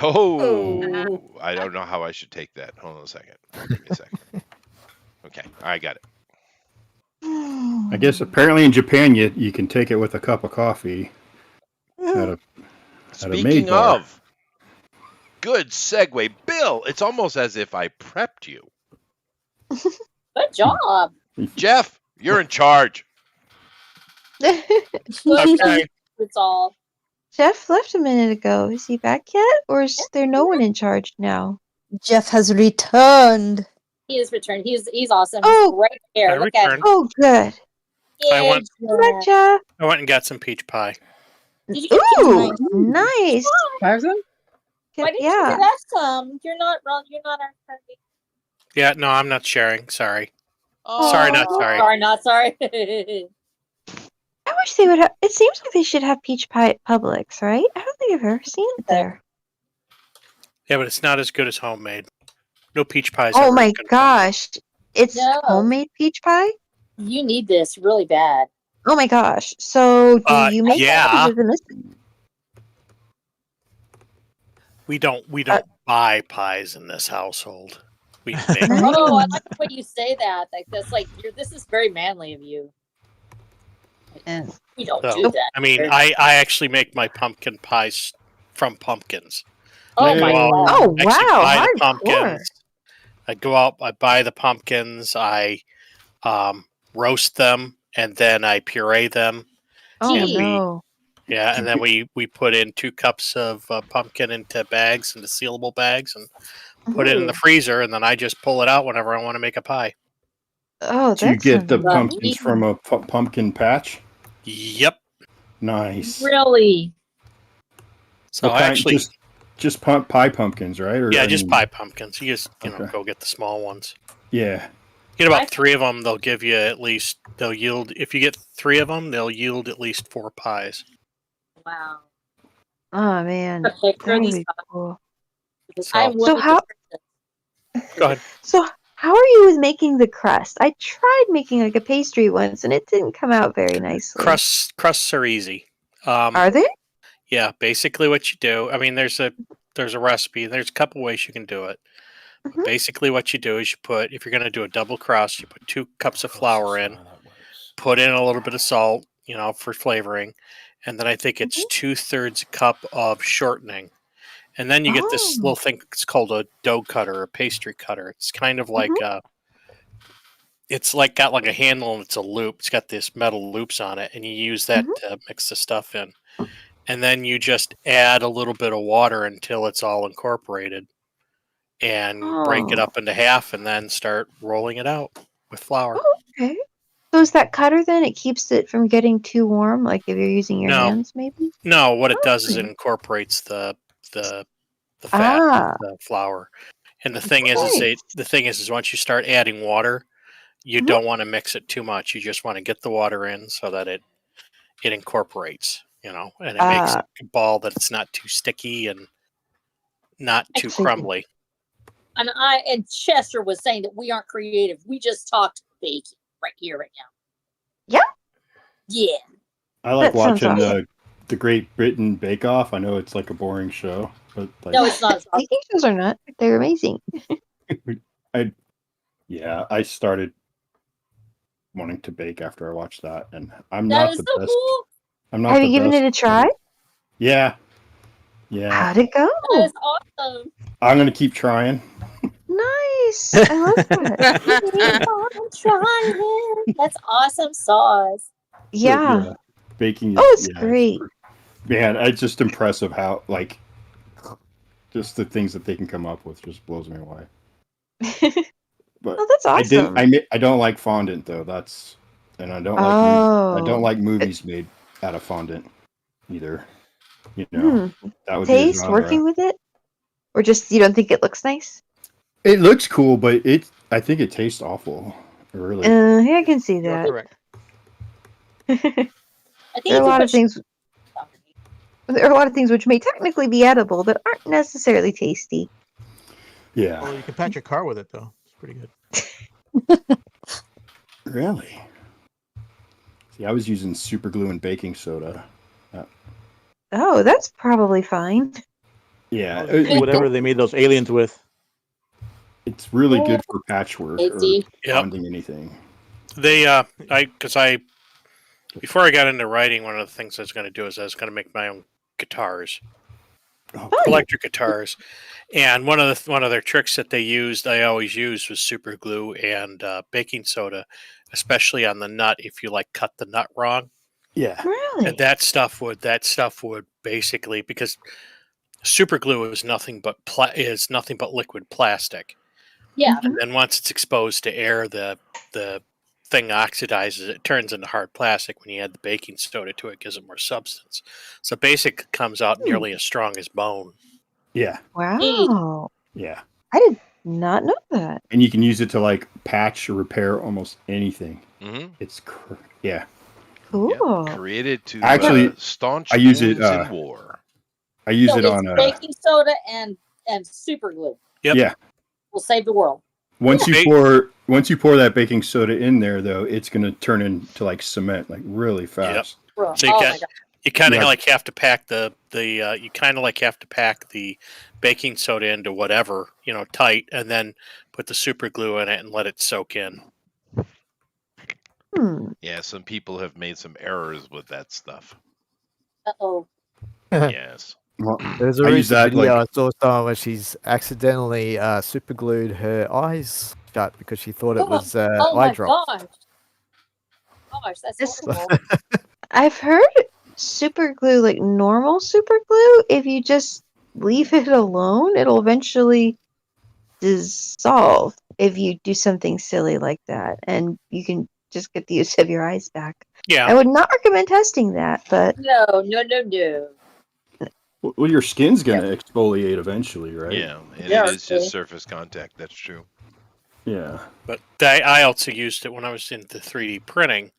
Oh, I don't know how I should take that. Hold on a second. Give me a second. Okay, I got it. I guess apparently in Japan you can take it with a cup of coffee. At a maid Speaking bar. of, good segue, Bill. It's almost as if I prepped you. Good job. Jeff, you're in charge. Okay. It's all. Jeff left a minute ago. Is he back yet? Or is there no one in charge now? Jeff has returned. He is returned. He's awesome. Oh. He's right there. I Look at him. returned. Oh, good. I Yay, went- Jeff. Come on, Jeff. I went and got some peach pie. Did you get Ooh, pizza? nice. Tarzan? Why didn't you Yeah. give us some? You're not wrong. You're not our friend. Yeah, no, I'm not sharing. Sorry. Oh, Sorry, not sorry. Sorry, not sorry. I wish they would have. It seems like they should have peach pie at Publix, right? I don't think I've ever seen it there. Yeah, but it's not as good as homemade. No peach pies. Oh ever my as good as homemade. gosh. It's No. homemade peach pie? You need this really bad. Oh my gosh. So do you make yeah. that? Or does it miss- We don't buy pies in this household. We make Oh, I like the way you say that. Like that's like this is very manly of you. You don't So, do that. I mean, I actually make my pumpkin pies from pumpkins. Oh I my go out- god. Oh actually wow, buy the hardcore. pumpkins. I go out, I buy the pumpkins, I roast them, and then I puree them. Oh Gee. no. Yeah, and then we put in 2 cups of pumpkin into bags, into sealable bags, and put it in the freezer, and then I just pull it out whenever I want to make a pie. Oh, Do you that's get the Right. pumpkins from a pumpkin patch? Yep. Nice. Really? So What I kind- actually, just pie pumpkins, right? Or, yeah, I just mean, buy pumpkins. You just Okay. go get the small ones. Yeah. Get about 3 of them. They'll give you at least. They'll yield. If you get 3 of them, they'll yield at least 4 pies. Wow. Oh man. A picture of That'd these be cool. because So- I'm So willing how Go ahead. so how are you with making the crust? I tried making like a pastry once and it didn't come out very nicely. Crusts are easy. Are they? Yeah, basically what you do. I mean, there's a recipe. There's a couple ways you can do it. But Mhm. basically, what you do is you put, if you're going to do a double crust, you put 2 cups of flour in, put in a little bit of salt, for flavoring, and then I think it's 2/3 cup of shortening, and then you get this Oh. little thing. It's called a dough cutter or a pastry cutter. It's kind of like it's like got like a handle and it's a loop. It's got this metal loops on it, and you use that to mix the stuff in. And then you just add a little bit of water until it's all incorporated and break it Oh. up into half and then start rolling it out with flour. Oh, okay. So is that cutter then? It keeps it from getting too warm, like if you're using your No. hands, maybe? No, what it does is it Okay. incorporates the fat, Ah. the flour. And the thing is once you start adding water, you don't want to mix it too much. You just want to get the water in so that it incorporates, and it makes a ball that it's not too sticky and not too crumbly. And Chester was saying that we aren't creative. We just talked baking right here, right now. Yeah. I like watching the Great Britain Bake Off. I know it's like a boring show, but no, it's not. Baking shows are not. They're amazing. I started wanting to bake after I watched that, and I'm that not is the so best. cool. I'm not. Have the you given best it a try? Yeah. How'd it go? That is awesome. I'm gonna keep trying. Nice. I love that. That's awesome sauce. Yeah. Baking. It's great. Man, it's just impressive how just the things that they can come up with just blows me away. But that's awesome. I don't like fondant though. And I don't like movies made out of fondant either. That would taste working with it, or just you don't think it looks nice? It looks cool, but I think it tastes awful. Really. I can see that. Correct. There are a lot of things. There are a lot of things which may technically be edible that aren't necessarily tasty. Yeah. Well, you can patch your car with it though. It's pretty good. Really? See, I was using super glue and baking soda. Oh, that's probably fine. Yeah. Whatever they made those aliens with. It's really good for patchwork or bonding anything. Before I got into writing, one of the things I was going to do is I was going to make my own guitars, electric guitars, and one of their tricks that I always used was super glue and baking soda, especially on the nut. If you cut the nut wrong, really, and that stuff would basically, because super glue is nothing but liquid plastic. Yeah. And then once it's exposed to air, the thing oxidizes. It turns into hard plastic. When you add the baking soda to it, gives it more substance. So basically, it comes out nearly as strong as bone. Yeah. Wow. Yeah. I did not know that. And you can use it to patch or repair almost anything. Mm-hmm. It's Cool. Yeah, created to actually staunch I use it in war. I use it on baking soda and super glue. Yep. Yeah. Will save the world. Once you pour that baking soda in there, though, it's going to turn into cement, really fast. Yep. So you kind of have to pack the baking soda into whatever tight, and then put the super glue in it and let it soak in. Yeah, some people have made some errors with that stuff. Uh-oh. Yes. Well, there's a recent video I saw someone where she's accidentally super glued her eyes shut because she thought it was eye drops. Gosh, that's horrible. I've heard super glue, normal super glue, if you just leave it alone, it'll eventually dissolve if you do something silly like that, and you can just get the use of your eyes back. Yeah. I would not recommend testing that, but No. Well, your skin's going to exfoliate eventually, right? Yeah, and it is just surface contact. That's true. Yeah. But I also used it when I was into 3D printing.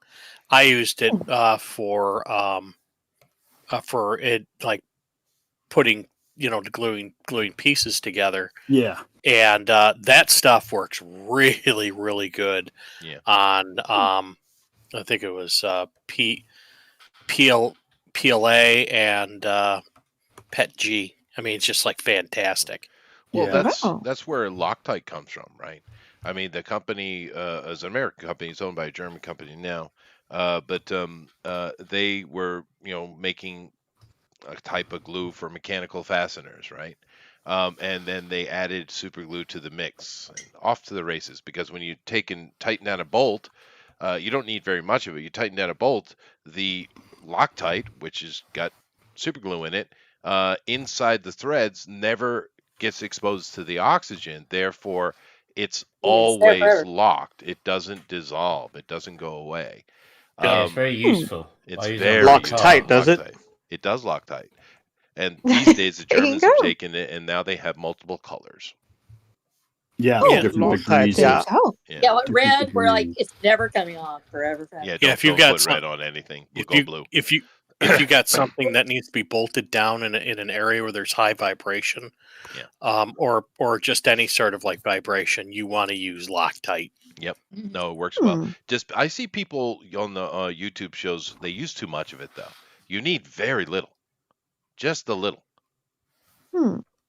I used it for it, putting, the gluing pieces together. Yeah. And that stuff works really, really good on, I think it was PLA and Pet G. I mean, it's just fantastic. Well, that's where Loctite comes from, right? I mean, the company is an American company. It's owned by a German company now, but they were, making a type of glue for mechanical fasteners, right? And then they added super glue to the mix, and off to the races. Because when you tighten down a bolt, you don't need very much of it. You tighten down a bolt, the Loctite, which has got super glue in it, inside the threads never gets exposed to the oxygen. Therefore, it's always locked. It doesn't dissolve. It doesn't go away. Yeah, it's very useful. It's very locks tight, does it? It does lock tight. And these days, the Germans have taken it, and now they have multiple colors. Yeah, Yeah. different degrees. Yeah. Oh, Yeah, like Different red, we're like, degrees. it's never coming on, forever. Yeah, Yeah, if you've don't got put red on anything. We'll if go you blue. if you got something that needs to be bolted down in an area where there's high vibration, or just any sort of like vibration, you want to use Loctite. Yep. No, it works well. Just I see people on the YouTube shows, they use too much of it though. You need very little, just a little.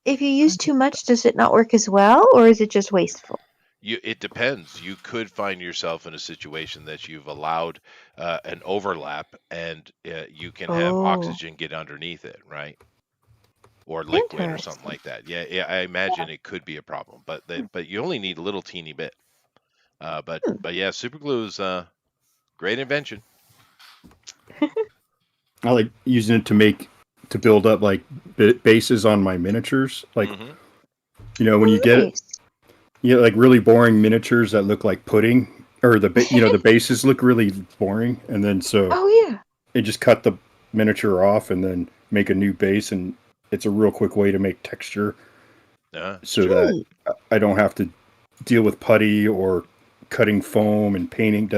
If you use too much, does it not work as well, or is it just wasteful? It depends. You could find yourself in a situation that you've allowed an overlap, and you can have oxygen get underneath it, right? Or liquid or something like that. Yeah. I imagine it could be a problem, but you only need a little teeny bit. But yeah, super glue is great invention. I like using it to build up like bases on my miniatures. Like, when you get like really boring miniatures that look like pudding, or the bases look really boring, and then it just cut the miniature off and then make a new base, and it's a real quick way to make texture, so that I don't have to deal with putty or cutting foam and painting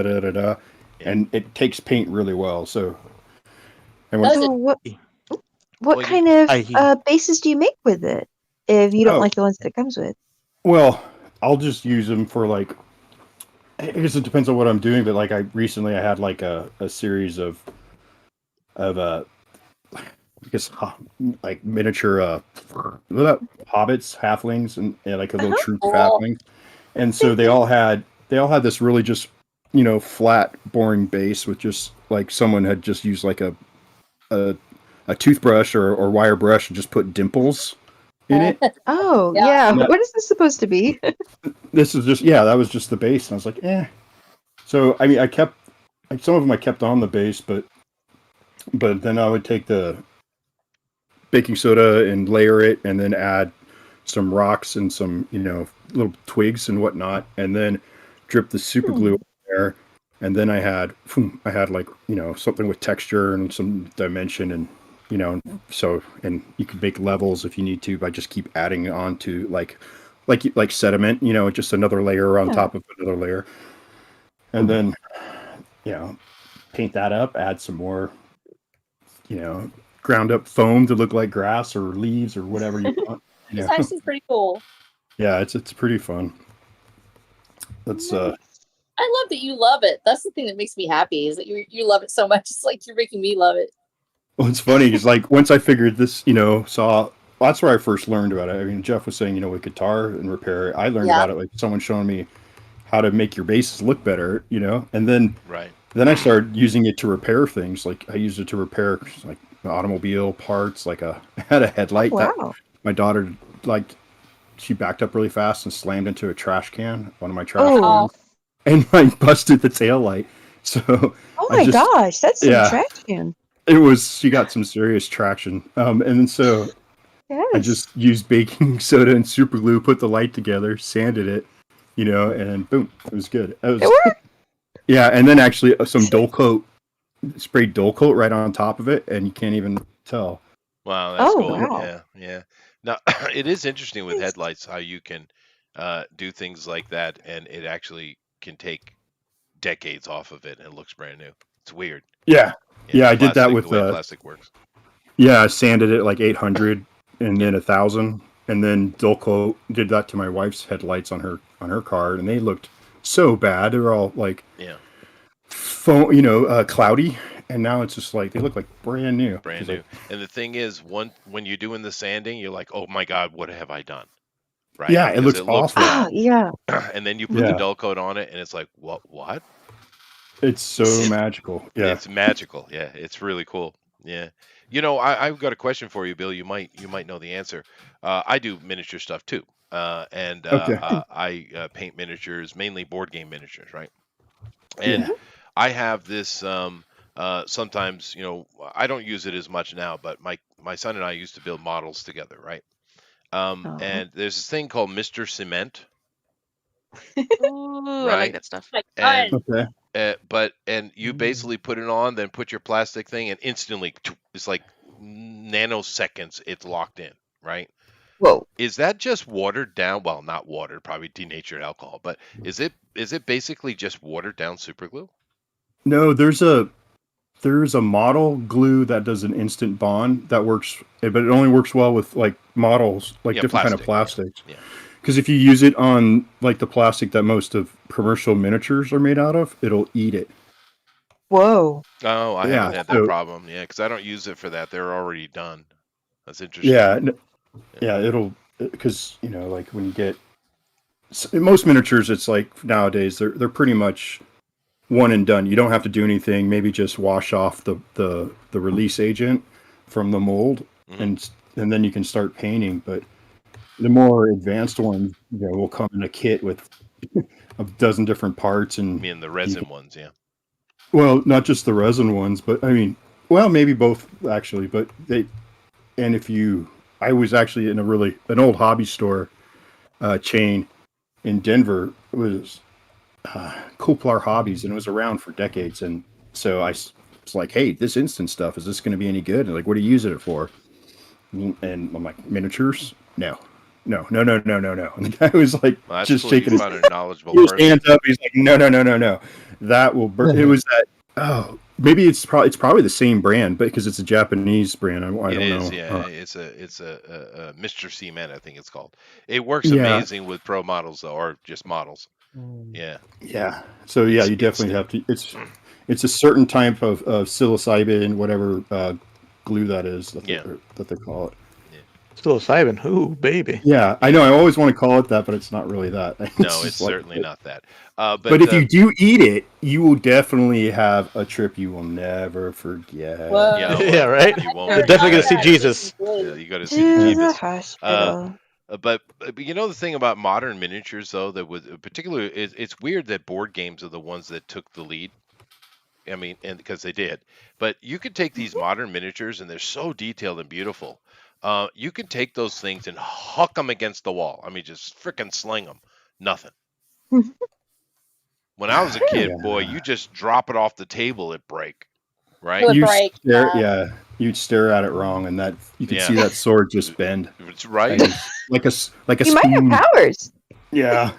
and it takes paint really well. So what kind of bases do you make with it if you don't like the ones that it comes with? Well, I'll just use them for like, I guess it depends on what I'm doing, but like I had like a series of I guess like miniature hobbits, halflings, and like a little troop of halflings, and so they all had this really just flat, boring base with just like someone had just used like a toothbrush or wire brush and just put dimples in it. Oh yeah. What is this supposed to be? This is just that was just the base, and I was like, So I mean, I kept some of them I kept on the base, but then I would take the baking soda and layer it, and then add some rocks and some little twigs and whatnot, and then drip the super glue on there, and then I had like something with texture and some dimension, and and you could make levels if you need to by just keep adding on to like sediment, just another layer on top of another layer, and then paint that up, add some more ground up foam to look like grass or leaves or whatever you want. It's actually pretty cool. Yeah, it's pretty fun. That's I love that you love it. That's the thing that makes me happy, is that you love it so much. It's like you're making me love it. Well, it's funny because like once I figured this, that's where I first learned about it. I mean, Jeff was saying, with guitar and repair, I learned about it like someone showing me how to make your bases look better, and then then I started using it to repair things. Like I used it to repair like automobile parts. Like I had a headlight that my daughter she backed up really fast and slammed into a trash can, one of my trash cans, and like busted the tail light. So gosh, that's some trash can. She got some serious traction. And so I just used baking soda and super glue, put the light together, sanded it, and boom, it was good. It worked. Yeah, and then actually some Dull Coat, sprayed Dull Coat right on top of it, and you can't even tell. Wow, that's cool. Yeah. Now, it is interesting with headlights how you can do things like that, and it actually can take decades off of it, and it looks brand new. It's weird. Yeah, I did that with the way plastic works. Yeah, I sanded it like 800 and then 1,000, and then Dull Coat did that to my wife's headlights on her car, and they looked so bad. They were all like foam, cloudy, and now it's just like they look like brand new. Brand new. And the thing is, when you're doing the sanding, you're like, oh my god, what have I done? Right? Yeah, it looks awful. And then you put the Dull Coat on it, and it's like, what? It's so magical. Yeah, it's magical. Yeah, it's really cool. Yeah, I've got a question for you, Bill. You might know the answer. I do miniature stuff too, and I paint miniatures, mainly board game miniatures, right? And I have this. Sometimes, I don't use it as much now, but my son and I used to build models together, right? And there's this thing called Mr. Cement. Ooh, I like that stuff. And you basically put it on, then put your plastic thing, and instantly it's like nanoseconds it's locked in, right? Whoa. Is that just watered down? Well, not watered, probably denatured alcohol, but is it basically just watered down super glue? No, there's a model glue that does an instant bond that works, but it only works well with like models, like different kind of plastics. Yeah. Because if you use it on like the plastic that most of commercial miniatures are made out of, it'll eat it. Whoa. Oh, I haven't had that problem. Yeah, because I don't use it for that. They're already done. That's interesting. Yeah, it'll, because like when you get most miniatures, it's like nowadays they're pretty much one and done. You don't have to do anything. Maybe just wash off the release agent from the mold, and then you can start painting. But the more advanced ones, will come in a kit with a dozen different parts. And I mean the resin ones, yeah. Well, not just the resin ones, but I mean, well, maybe both actually. But I was actually in an old hobby store chain in Denver. It was Kuplar Hobbies, and it was around for decades. And so I was like, hey, this instant stuff, is this going to be any good? And like, what are you using it for? And I'm like, miniatures? No. And the guy was like, just shaking his hands up. He's like, no. That will burn. It was that. Oh, maybe it's probably the same brand, but because it's a Japanese brand, I don't know. Yeah, it's a Mr. Cement, I think it's called. It works amazing with pro models though, or just models. Yeah. So you definitely have to. It's a certain type of psilocybin, whatever glue that is that they call it. Psilocybin, ooh, baby. Yeah, I know. I always want to call it that, but it's not really that. It's certainly not that. But if you do eat it, you will definitely have a trip you will never forget. Yeah, right. You're definitely gonna see Jesus. Yeah, you got to see Jesus. Hospital. But the thing about modern miniatures, though, that was particularly, it's weird that board games are the ones that took the lead. I mean, and because they did. But you could take these modern miniatures, and they're so detailed and beautiful. You can take those things and huck them against the wall. I mean, just freaking sling them. Nothing. When I was a kid, boy, you just drop it off the table, it break. Right? You'd stare at it wrong, and that you could see that sword just bend. It's right. Like a You might spoon. have powers. Yeah.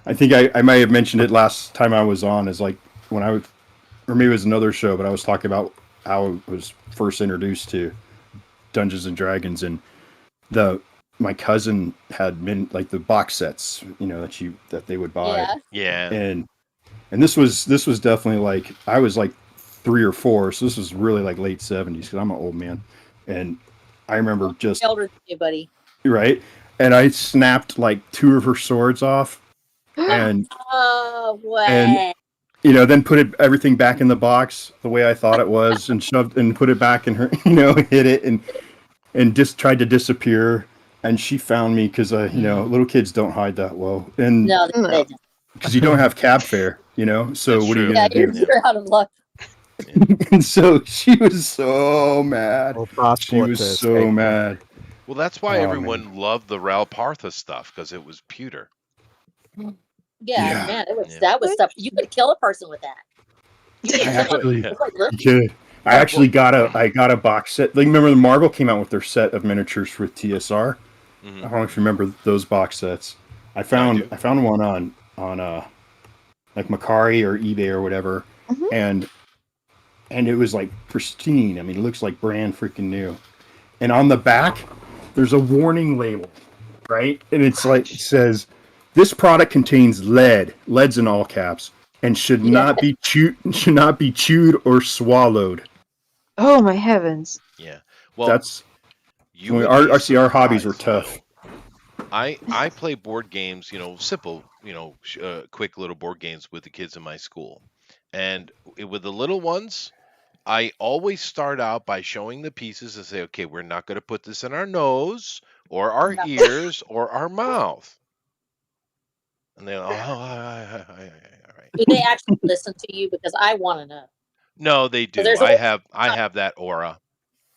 I think I might have mentioned it last time I was on, is like when or maybe it was another show, but I was talking about how I was first introduced to Dungeons and Dragons, and my cousin had like the box sets, that they would buy. Yeah. And this was definitely like, I was like 3 or 4, so this was really like late 70s, because I'm an old man, and I remember just Elder than you, buddy. right, and I snapped like 2 of her swords off, and Oh, what? then put everything back in the box the way I thought it was, and shoved and put it back in her, hit it and just tried to disappear. And she found me because, little kids don't hide that well, and No, they didn't. because you don't have cab fare, So That's what are you true. gonna do? You're out of luck. And so she was so mad. She was so mad. Well, that's why Oh, everyone loved the Ral Partha stuff, because it was pewter. Yeah, man, that was stuff. You could kill a person with that. I actually got a box set. Like, remember the Marvel came out with their set of miniatures for TSR. I don't know if you remember those box sets. I found one on like Macari or eBay or whatever, and it was like pristine. I mean, it looks like brand freaking new. And on the back, there's a warning label, right? And it's like, it says, "This product contains lead. Lead's in all caps, and should not be chewed or swallowed." Oh my heavens! Yeah, well, that's our hobbies were tough. I play board games, simple, quick little board games with the kids in my school, and with the little ones, I always start out by showing the pieces and say, okay, we're not going to put this in our nose or our ears or our mouth. And they're all right. Do they actually listen to you? Because I want to know. No, they do. I have that aura.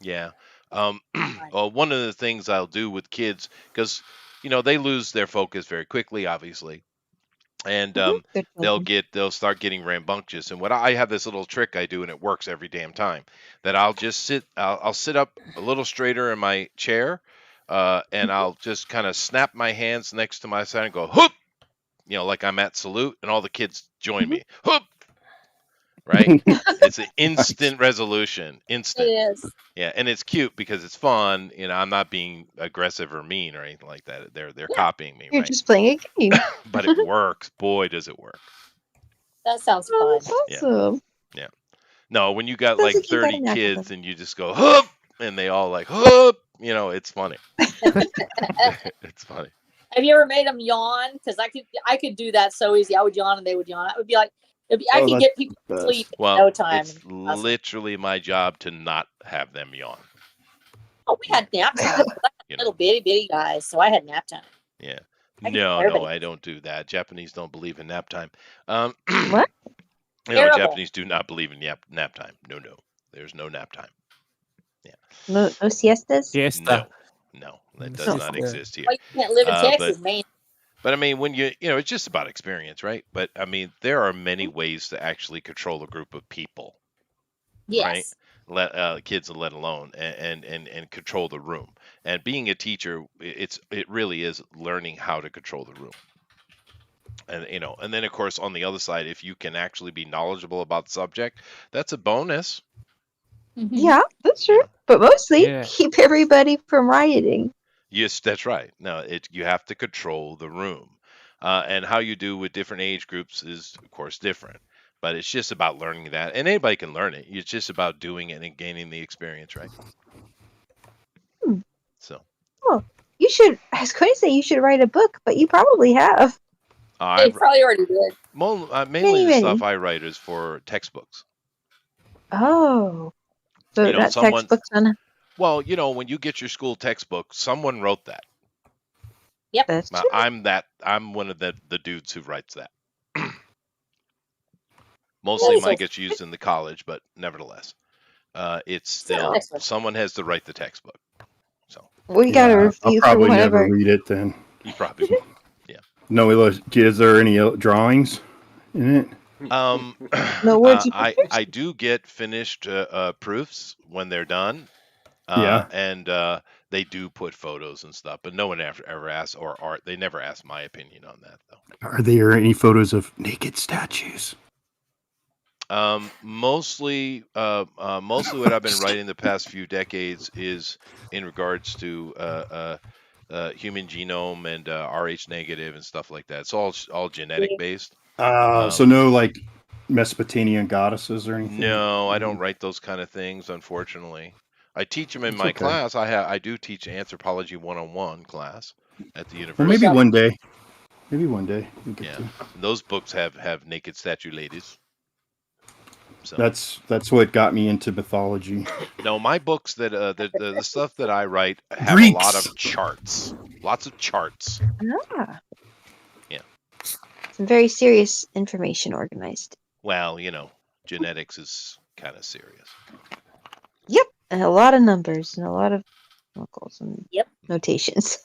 Yeah. Well, one of the things I'll do with kids, because they lose their focus very quickly, obviously, and they'll start getting rambunctious. And I have this little trick I do, and it works every damn time. That I'll just sit up a little straighter in my chair, and I'll just kind of snap my hands next to my side and go whoop, like I'm at salute, and all the kids join me. Whoop. Right? It's an instant resolution. Instant. It is. Yeah, and it's cute because it's fun. I'm not being aggressive or mean or anything like that. They're copying me, You're right? just playing a game. But it works. Boy, does it work. That sounds fun. That's awesome. Yeah. No, when you got Sounds like like you got 30 a knack of kids it. and you just go whoop, and they all like whoop, it's funny. It's funny. Have you ever made them yawn? Because I could do that so easy. I would yawn and they would yawn. I would be like, I could get people to sleep in no time. It's literally my job to not have them yawn. Oh, we had nap time. Little bitty guys, so I had nap time. Yeah. I can No, everybody. I don't do that. Japanese don't believe in nap time. What? Terrible. Japanese do not believe in nap time. No. There's no nap time. No siestas? Siesta. No, that does not exist here. Well, you can't live in Texas, man. But I mean, when it's just about experience, right? But I mean, there are many ways to actually control a group of people, Yes. right? Kids, let alone and control the room. And being a teacher, it really is learning how to control the room. And and then of course on the other side, if you can actually be knowledgeable about the subject, that's a bonus. Yeah, that's true. But mostly keep everybody from rioting. Yes, that's right. No, you have to control the room, and how you do with different age groups is, of course, different. But it's just about learning that, and anybody can learn it. It's just about doing it and gaining the experience, right? So. Well, you should. I was going to say you should write a book, but you probably have. They probably already did. Mainly the stuff I write is for textbooks. Oh, so that textbook's on. Well, when you get your school textbook, someone wrote that. Yep, that's true. I'm one of the dudes who writes that. Mostly mine gets used in the college, but nevertheless, it's still someone has to write the textbook. So we got to review. I'll probably never read it then. You probably will. Yeah. No, is there any drawings in it? No words. I do get finished proofs when they're done. And they do put photos and stuff, but no one ever asks or art. They never ask my opinion on that, though. Are there any photos of naked statues? Mostly what I've been writing the past few decades is in regards to human genome and Rh negative and stuff like that. It's all genetic based. So no like Mesopotamian goddesses or anything? No, I don't write those kind of things, unfortunately. I teach them in my class. I do teach Anthropology 101 class at the university. Or maybe one day. Maybe one day. Those books have naked statue ladies. So. That's what got me into mythology. No, my books that the stuff that I write have Greeks. A lot of charts. Lots of charts. Ah. Yeah. Some very serious information organized. Well, genetics is kind of serious. Yep. And a lot of numbers and a lot of knuckles and notations.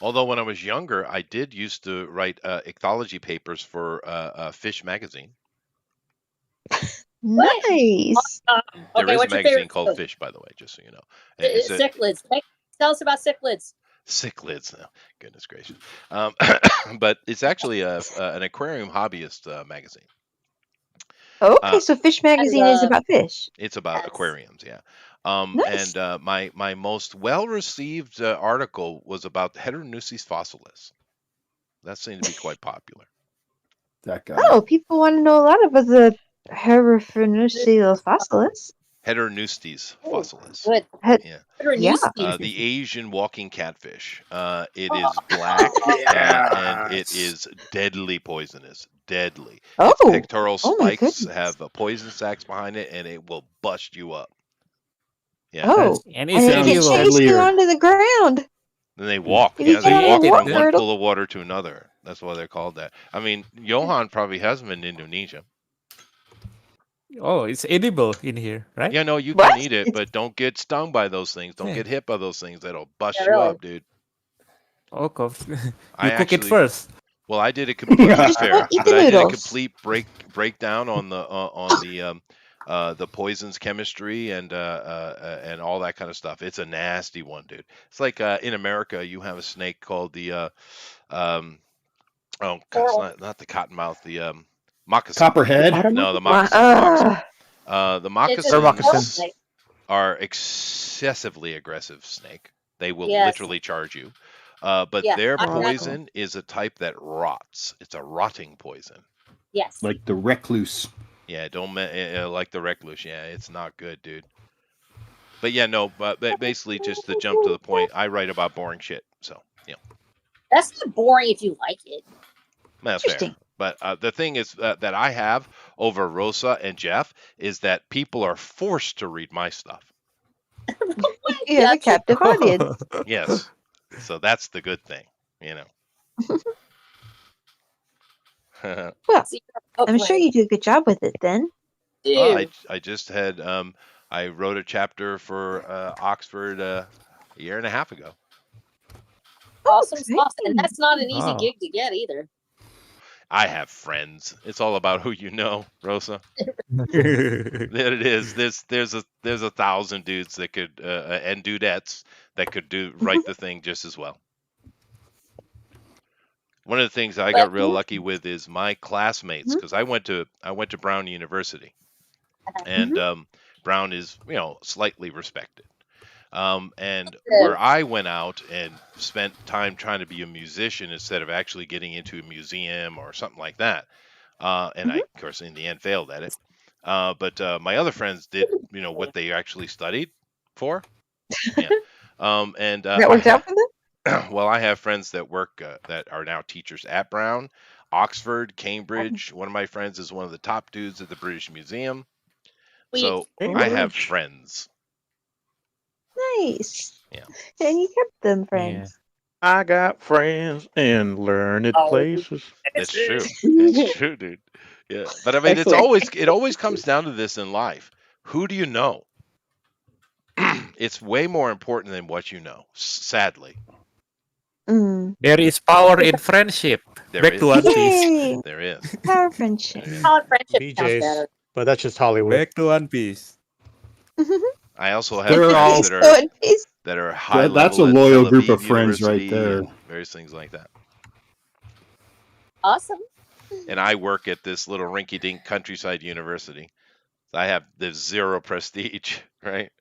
Although when I was younger, I did used to write ichthyology papers for Fish magazine. Nice. There is a magazine called Fish, by the way, just so you know. Cichlids. Tell us about cichlids. Cichlids, oh, goodness gracious. But it's actually an aquarium hobbyist magazine. Okay, so Fish magazine is about fish. It's about aquariums, yeah. Nice. And my most well-received article was about Heteronucces fossilis. That seemed to be quite popular. That guy. Oh, people want to know a lot about the Heteronucces fossilis. Heteronucces fossilis. Good. Yeah. The Asian walking catfish. It is black and it is deadly poisonous. Deadly. Its pectoral spikes have poison sacs behind it, and it will bust you up. Yeah. Oh, and it can chase you onto the ground. Then they walk. Yeah, they walk from one pool of water to another. That's why they're called that. I mean, Johan probably has them in Indonesia. Oh, it's edible in here, right? Yeah, no, you can eat it, but don't get stung by those things. Don't get hit by those things. That'll bust you up, dude. Oh, of course. You cook it first. Well, I did a complete breakdown on the the poisons chemistry and all that kind of stuff. It's a nasty one, dude. It's like in America, you have a snake called the God, it's not the cottonmouth, the moccasin. Copperhead? No, the moccasin. The moccasins are excessively aggressive snake. They will literally charge you. But their poison is a type that rots. It's a rotting poison. Yes. Like the recluse. Yeah, don't like the recluse. Yeah, it's not good, dude. But yeah, no. But basically, just to jump to the point, I write about boring shit. So that's not boring if you like it. That's fair. But the thing is that I have over Rosa and Jeff is that people are forced to read my stuff. You have a captive audience. Yes. So that's the good thing, Well, I'm sure you do a good job with it then. I just had I wrote a chapter for Oxford a year and a half ago. Awesome stuff, and that's not an easy gig to get either. I have friends. It's all about who you know, Rosa. There it is. There's 1,000 dudes that could and dudettes that could write the thing just as well. One of the things I got real lucky with is my classmates, because I went to Brown University, and Brown is slightly respected. And where I went out and spent time trying to be a musician instead of actually getting into a museum or something like that, and I, of course, in the end failed at it. But my other friends did, what they actually studied for. Yeah. And that worked out for them. Well, I have friends that work that are now teachers at Brown, Oxford, Cambridge. One of my friends is one of the top dudes at the British Museum. So I have friends. Nice. Yeah. And you kept them friends. I got friends in learned places. It's true. It's true, dude. Yeah. But I mean, it always comes down to this in life. Who do you know? It's way more important than what you know, sadly. There is power in friendship. Back to One Piece. There is. Power friendship. Power friendship sounds BJ's, better. but that's just Hollywood. Back to One Piece. I also have friends that are high level. That's a at loyal Tel group Aviv of friends right University there. and various things like that. Awesome. And I work at this little rinky-dink countryside university. So there's zero prestige, right?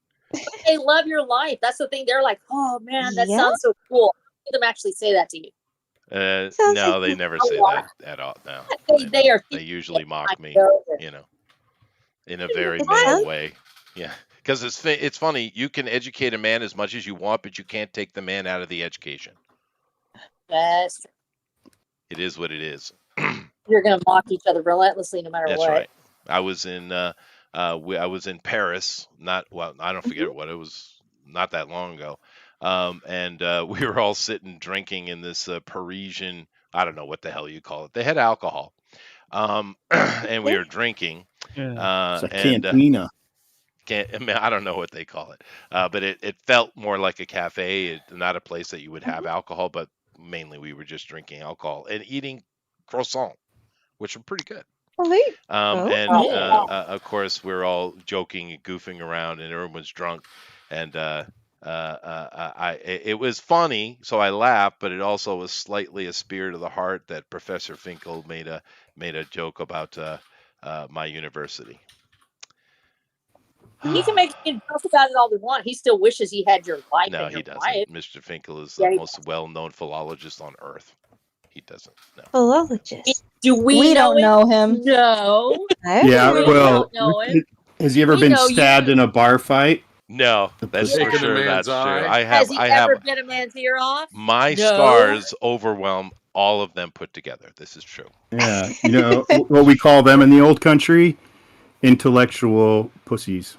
They love your life. That's the thing. They're like, oh man, that sounds so cool. Them actually say that to you. No, they never say that at all. No, they usually mock me, in a very male way. Yeah, because it's funny. You can educate a man as much as you want, but you can't take the man out of the education. That's true. It is what it is. You're gonna mock each other relentlessly, no matter That's what. right. I was in I was in Paris. I don't forget what it was. Not that long ago. And we were all sitting drinking in this Parisian, I don't know what the hell you call it. They had alcohol. And we were drinking. It's a and cantina. I don't know what they call it. But it felt more like a cafe, not a place that you would have alcohol, but mainly we were just drinking alcohol and eating croissant, which were pretty good. Of course, we're all joking and goofing around, and everyone's drunk, and it was funny, so I laughed, but it also was slightly a spear to the heart that Professor Finkel made a joke about my university. He can make jokes about it all they want. He still wishes he had your life. No, he doesn't. Life. Mr. Finkel is the most well-known philologist on Earth. He doesn't. No. Philologist. Do we don't know him. No. Yeah, well, has he ever been stabbed in a bar fight? No, that's for sure. That's true. Has he ever bit a man's ear off? My stars overwhelm all of them put together. This is true. Yeah, what we call them in the old country, intellectual pussies.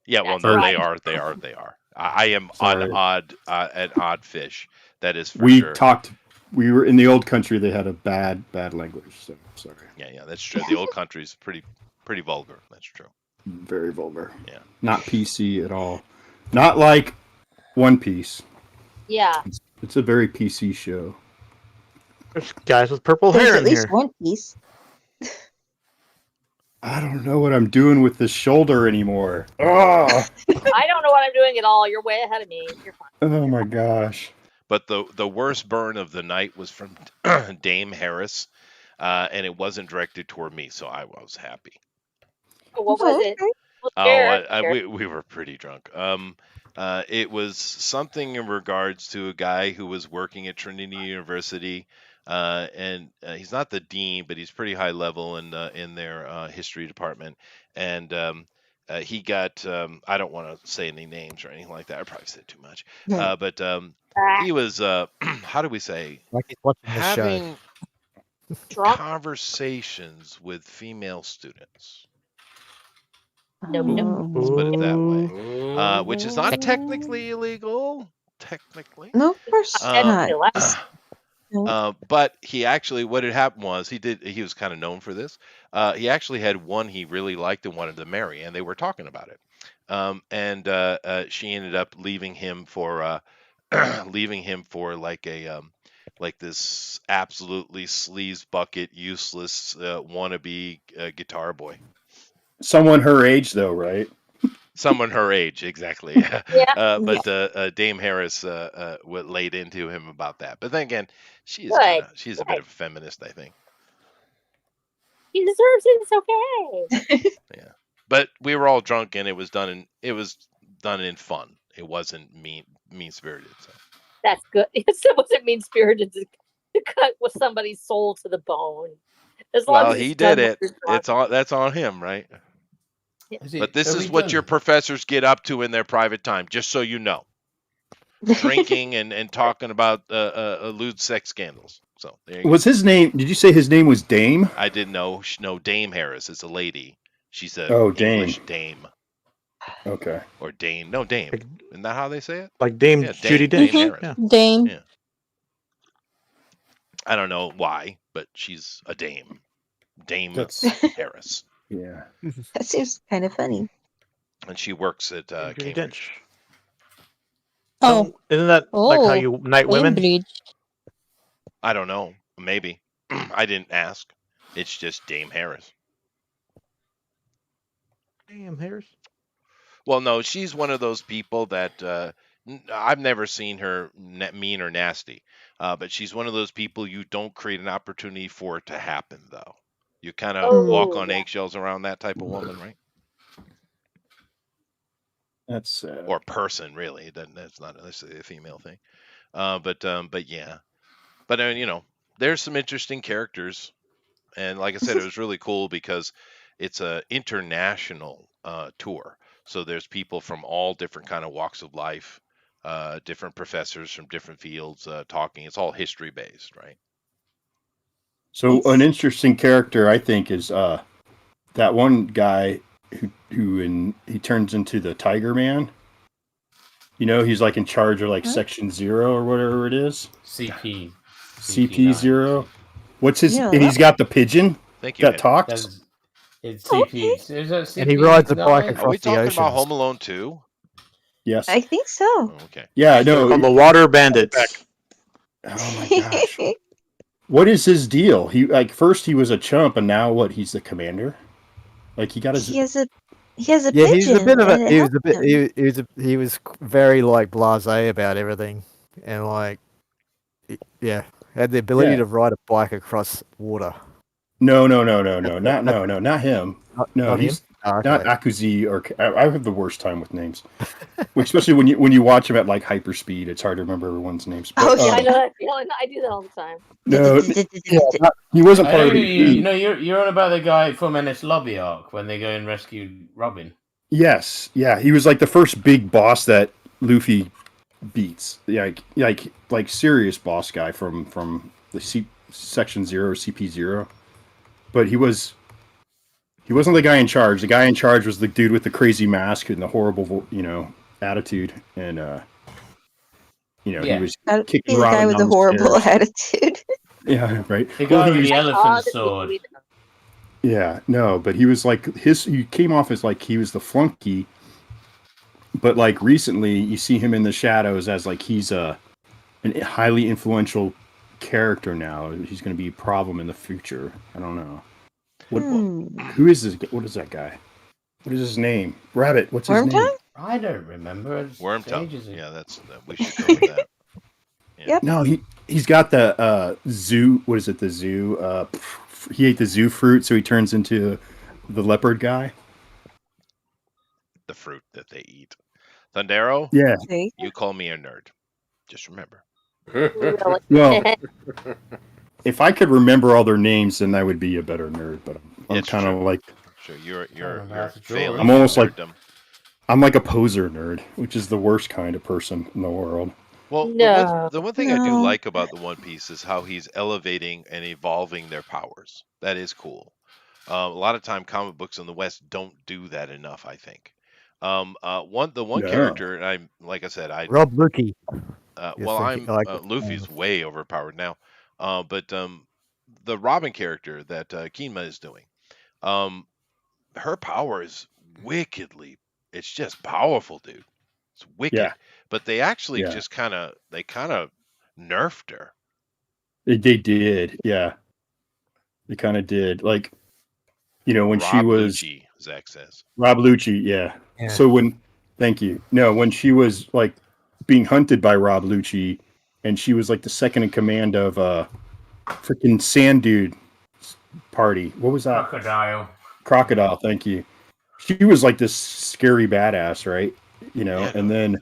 Yeah, well, no, they are. I am an odd fish. That is for sure. We were in the old country. They had a bad language. So sorry. Yeah, that's true. The old country is pretty vulgar. That's true. Very vulgar. Yeah. Not PC at all. Not like One Piece. Yeah. It's a very PC show. There's guys with purple hair in at least here. One Piece. I don't know what I'm doing with this shoulder anymore. Oh, I don't know what I'm doing at all. You're way ahead of me. You're fine. oh my gosh. But the worst burn of the night was from Dame Harris, and it wasn't directed toward me, so I was happy. What was it? Well, we were pretty drunk. It was something in regards to a guy who was working at Trinity University, and he's not the dean, but he's pretty high level in their history department, and he got I don't want to say any names or anything like that. I probably said too much, but he was how do we say, like he's watching the having Drunk? conversations with female students. No. Let's put it that way. Which is not technically illegal. Technically. No, of course not. But he actually, what had happened was he was kind of known for this. He actually had one he really liked and wanted to marry, and they were talking about it. And she ended up leaving him for like a like this absolutely sleaze bucket, useless wannabe guitar boy. Someone her age, though, right? Someone her age, exactly. Yeah. But Dame Harris laid into him about that. But then again, she's a bit of a feminist, I think. He deserves it. It's okay. Yeah. But we were all drunk, and it was done in fun. It wasn't mean spirited. So. That's good. It wasn't mean spirited to cut with somebody's soul to the bone. As long as he it's did done it. with That's on him, right? Yeah. But this is what your professors get up to in their private time, just so you know. Drinking and talking about lewd sex scandals. So there you Was his name? Did you say his name was Dame? go. I didn't know. No, Dame Harris is a lady. She's a Dame. English dame. Okay. Or Dame. No, Dame. Isn't that how they say it? Like Dame Yeah, Judi Dame Dench. Harris. Yeah. Dame. Yeah. I don't know why, but she's a dame. Dame That's Harris. yeah. That seems kind of funny. And she works at Judi Cambridge. Dench. Oh. Isn't that like how Oh, you knight women? Cambridge. I don't know. Maybe. I didn't ask. It's just Dame Harris. Damn, Harris. Well, no, she's one of those people that I've never seen her mean or nasty. But she's one of those people you don't create an opportunity for it to happen, though. You kind of walk on eggshells around that type of woman, right? That's Or person, really. That's not necessarily a female thing. But yeah. But there's some interesting characters, and like I said, it was really cool because it's a international tour. So there's people from all different kind of walks of life, different professors from different fields talking. It's all history based, right? So an interesting character, I think, is that one guy who he turns into the Tiger Man. You know, he's like in charge of like Section 0 or whatever it is. CP 0. What's his? Yeah. And he's got the pigeon Thank you. that Ed. talks. It's CP. Is that CP? And he rides a bike Are we across the talking ocean. about Home Alone 2? Yes. I think so. Oh, okay. Yeah. No. On the Water Bandits. Oh my gosh. What is his deal? He first he was a chump, and now what? He's the commander. Like he got his. He has a pigeon. He's a bit of and a. it He was a helps bit. him. He was very like blasé about everything, and like, had the ability Yeah. to ride a bike across water. No, not him. Not No, him? he's Oh, okay. not Akuzi or I have the worst time with names, especially when you watch him at like hyperspeed. It's hard to remember everyone's names. Oh, But, yeah, I know that feeling. I do that all the time. No, he wasn't I part know of who the you know. You're on about the guy from Ennis Lobby arc when they go and rescue Robin. Yes, yeah, he was like the first big boss that Luffy beats. Like serious boss guy from the Section 0, CP0. But he wasn't the guy in charge. The guy in charge was the dude with the crazy mask and the horrible, attitude. And he was He's kicking the guy Robin with the down horrible stairs. attitude. Yeah, right. The guy Well, with he the was- elephant sword. Yeah, no, but he was like he came off as like he was the flunky, but like recently you see him in the shadows as like he's an highly influential character now. He's going to be a problem in the future. I don't know. Who is this? What is that guy? What is his name? Rabbit. What's his name? Wormtongue? I don't remember. It's Wormtongue. ages ago. Yeah, we should go with that. Yeah. Yep. No, he's got the zoo. What is it? The zoo. He ate the zoo fruit, so he turns into the leopard guy. The fruit that they eat. Thundero. Yeah. You call me a nerd. Just remember. Well, if I could remember all their names, then I would be a better nerd. But I'm kind of like. Sure, you're failing. I'm almost like. nerddom. I'm like a poser nerd, which is the worst kind of person in the world. Well, the one thing I do like about the One Piece is how he's elevating and evolving their powers. That is cool. A lot of time, comic books in the West don't do that enough. I think. The one character, and I'm like I said, Rob Lucky. Luffy's way overpowered now, but the Robin character that Kinma is doing, her power is wickedly. It's just powerful, dude. It's wicked. Yeah. But they actually just kind of nerfed her. They did, yeah. They kind of did. Like, when she was Lucci, Zach says. Rob Lucci, yeah. So thank you. No, when she was like being hunted by Rob Lucci, and she was like the second in command of freaking Sand Dude party. What was that? Crocodile. Thank you. She was like this scary badass, right? And then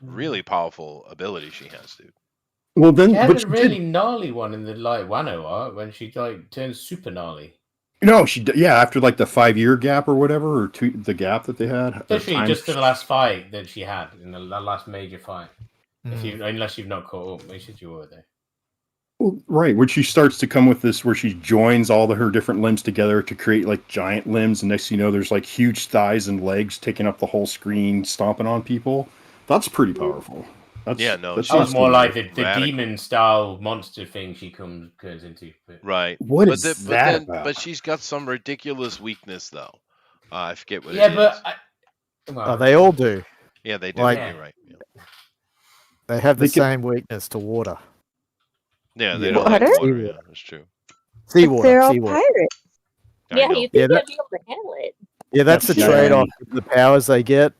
really powerful ability she has, dude. Well, then, She had but a really gnarly one in the Wano arc when she turns super gnarly. No, after like the 5-year gap or whatever, or the gap that they had. Especially just the last fight that she had in the last major fight. Unless you've not caught up, make sure you were there. Well, right, when she starts to come with this, where she joins all her different limbs together to create like giant limbs, and next thing you know, there's like huge thighs and legs taking up the whole screen, stomping on people. That's pretty powerful. That was more like the demon style monster thing she comes into. Right. What is that about? But she's got some ridiculous weakness, though. I forget what it is. Yeah, but they all do. Yeah, they do. Like, You're right. Yeah. They have the same weakness to water. Yeah, they don't like water. Yeah, that's true. Seawater. They're all Seawater. pirates. Yeah, you think they'd be able to handle it? Yeah, that's the trade-off. The powers they get,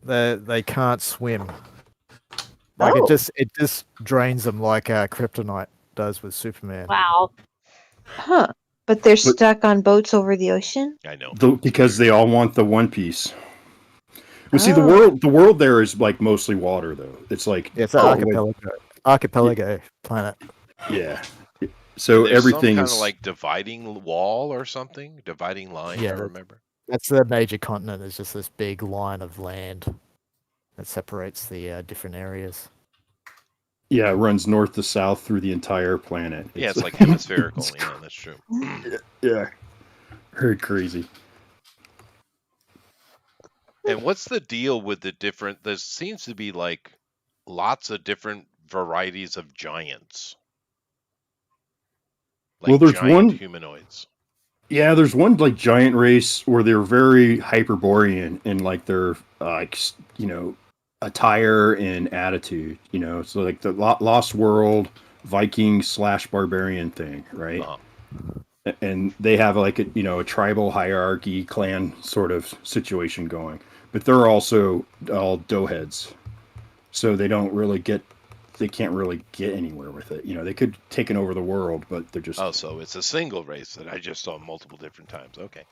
they can't swim. Like it just drains them like Kryptonite does with Superman. Wow. Huh. But they're stuck on boats over the ocean? I know. Because they all want the One Piece. Well, see, the world there is like mostly water, though. It's like it's an archipelago planet. Yeah. So there's everything some is kind of like dividing wall or something, dividing line. Yeah, I remember. That's the major continent. It's just this big line of land that separates the different areas. Yeah, it runs north to south through the entire planet. Yeah, it's like hemispherical. Yeah, that's true. Yeah, very crazy. And what's the deal with the different? There seems to be like lots of different varieties of giants. Like well, there's giant one humanoids. Yeah, there's one like giant race where they're very Hyperborean in like their attire and attitude. So like the Lost World Viking / barbarian thing, right? And they have like a tribal hierarchy, clan sort of situation going, but they're also all doughheads, so they can't really get anywhere with it. They could taken over the world, but they're just so it's a single race that I just saw multiple different times. Okay.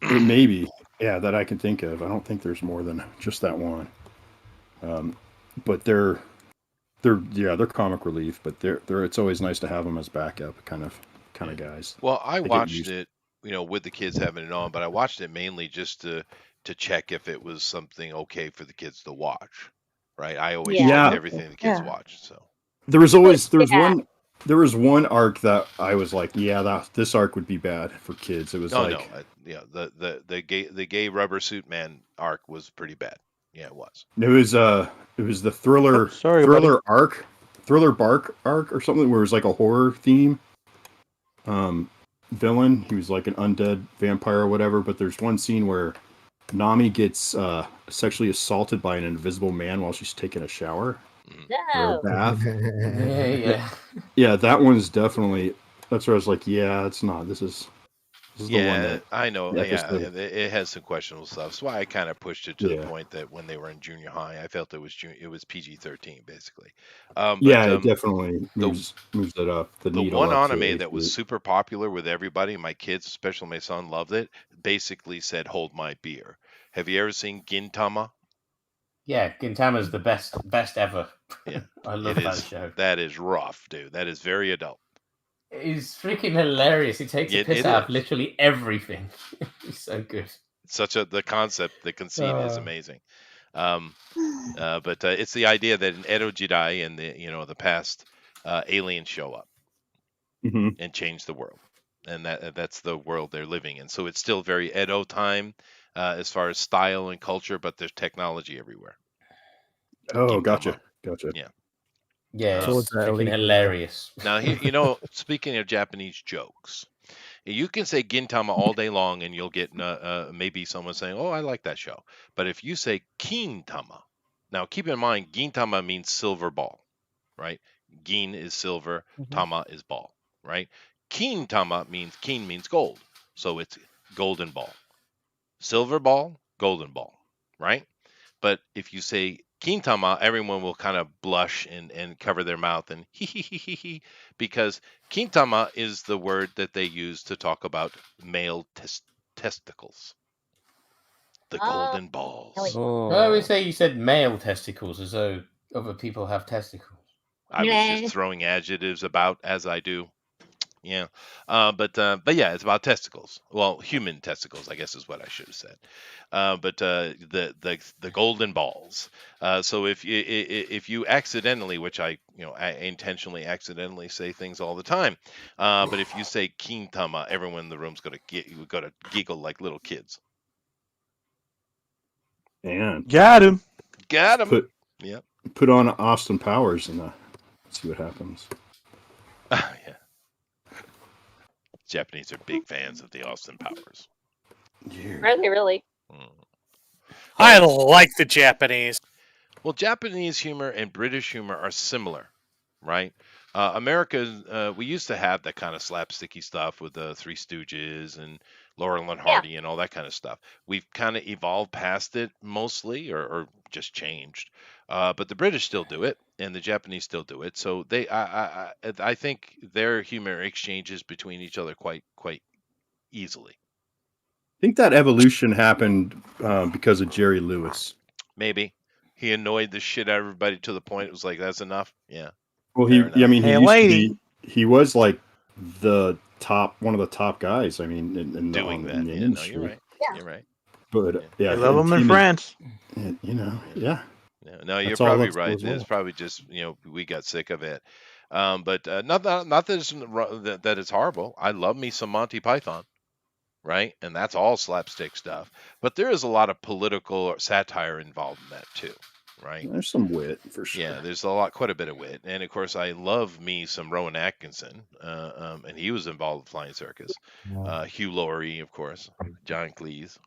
It may be, yeah, that I can think of. I don't think there's more than just that one. But they're comic relief, but it's always nice to have them as backup kind of guys. Well, I watched it, with the kids having it on, but I watched it mainly just to check if it was something okay for the kids to watch. Right? I always check everything the kids watch. So there was one arc that I was like, this arc would be bad for kids. It was the gay rubber suit man arc was pretty bad. Yeah, it was. It was the thriller bark arc or something where it was like a horror theme. Villain. He was like an undead vampire or whatever. But there's one scene where Nami gets sexually assaulted by an invisible man while she's taking a shower or a bath. Yeah, that one's definitely. That's where I was like, it's not. This is This is the one Yeah, that I know. the Yeah, episode. it has some questionable stuff. That's why I kind of pushed it to the point that when they were in junior high, I felt it was PG-13 basically. Yeah, But it definitely the moves it up the the needle one up to anime age that was group. super popular with everybody, my kids, especially my son, loved it. Basically said, "Hold my beer." Have you ever seen Gintama? Yeah, Gintama's the best ever. Yeah, I love it that is. show. That is rough, dude. That is very adult. It's freaking hilarious. He takes a It piss out of is. literally everything. It's so good. The concept, the conceit is amazing. But it's the idea that in Edo Jidai in the past, aliens show up and change the world, and that's the world they're living in. So it's still very Edo time as far as style and culture, but there's technology everywhere. Oh, gotcha. Yeah. Yeah, it's freaking hilarious. Now, speaking of Japanese jokes, you can say Gintama all day long, and you'll get maybe someone saying, "Oh, I like that show." But if you say Gintama, now keep in mind, Gintama means silver ball, right? Gin is silver, Tama is ball, right? Gintama means kin means gold, so it's golden ball, silver ball, golden ball, right? But if you say Gintama, everyone will kind of blush and cover their mouth and hee because Gintama is the word that they use to talk about male testicles. The golden balls. I always say you said male testicles as though other people have testicles. I was just throwing adjectives about as I do. Yeah, but yeah, it's about testicles. Well, human testicles, I guess, is what I should have said. But the golden balls. So if you accidentally, which I intentionally accidentally say things all the time, but if you say Gintama, everyone in the room's gonna giggle like little kids. And got him. Put on Austin Powers and see what happens. Yeah. Japanese are big fans of the Austin Powers. Are they really? I like the Japanese. Well, Japanese humor and British humor are similar, right? America, we used to have that kind of slapsticky stuff with the Three Stooges and Laurel and Hardy and all that kind of stuff. We've kind of evolved past it mostly, or just changed. But the British still do it, and the Japanese still do it. So I think their humor exchanges between each other quite easily. I think that evolution happened because of Jerry Lewis. Maybe he annoyed the shit out of everybody to the point it was like, that's enough. Yeah. Well, he used to be. He was like one of the top guys. I mean, in doing the that. industry. No, you're right. Yeah. You're right. But yeah, I love them in France. Yeah. No, you're That's all probably that's right. as well. It's probably just we got sick of it. But not that it's horrible. I love me some Monty Python, right? And that's all slapstick stuff. But there is a lot of political satire involved in that too, right? There's some wit for sure. Yeah, there's quite a bit of wit, and of course I love me some Rowan Atkinson, and he was involved with Flying Circus. Hugh Laurie, of course, John Cleese.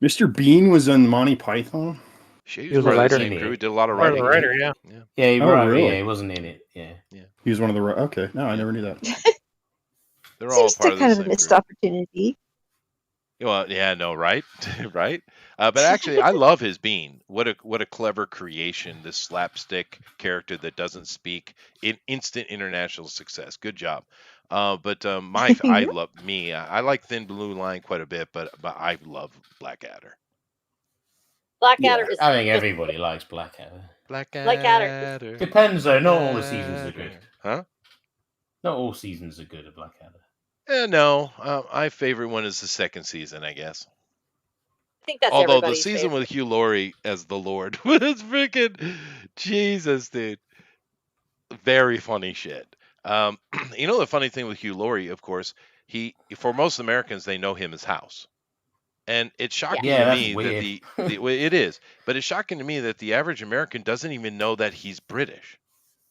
Mr. Bean was on Monty Python. He was part of the same crew. He did a lot of writing. Writer, yeah. Yeah, he Oh, wrote, really? yeah, he wasn't in it. Yeah. He was one of the. Okay, no, I never knew that. They're all Seems part to of kind the of a same missed group. opportunity. Well, yeah, no, right, right. But actually, I love his Bean. What a clever creation! This slapstick character that doesn't speak, instant international success. Good job. But I like Thin Blue Line quite a bit, but I love Blackadder. Blackadder is. I think everybody likes Blackadder. Blackadder. Depends though. Not all the seasons are good. Huh? Not all seasons are good at Blackadder. No, my favorite one is the second season, I guess. I think that's Although the everybody's season favorite. with Hugh Laurie as the Lord was freaking Jesus, dude. Very funny shit. The funny thing with Hugh Laurie, of course, for most Americans they know him as House. And it's shocking to me that it is, but it's shocking to me that the average American doesn't even know that he's British,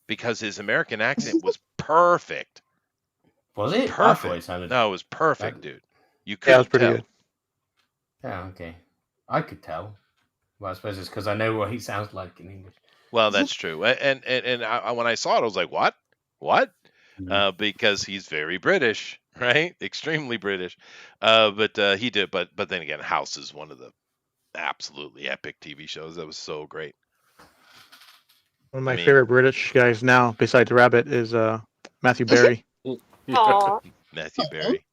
because his American accent was perfect. Was it? Perfect? No, it was perfect, dude. You couldn't Yeah, it was pretty tell. good. Yeah, okay. I could tell. Well, I suppose it's because I know what he sounds like in English. Well, that's true. And when I saw it, I was like, what? Because he's very British. right? Extremely British. But he did. But then again, House is one of the absolutely epic TV shows. That was so great. One of my favorite British guys now, besides Rabbit, is Matthew Berry. Matthew Berry.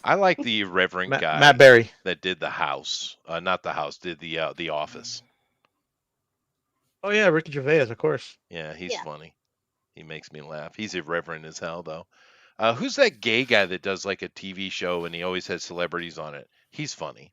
I like the irreverent guy, Matt Berry, that did the House. Not the House, did the Office. Oh yeah, Ricky Gervais, of course. Yeah, he's funny. He makes me laugh. He's irreverent as hell, though. Who's that gay guy that does like a TV show and he always has celebrities on it? He's funny.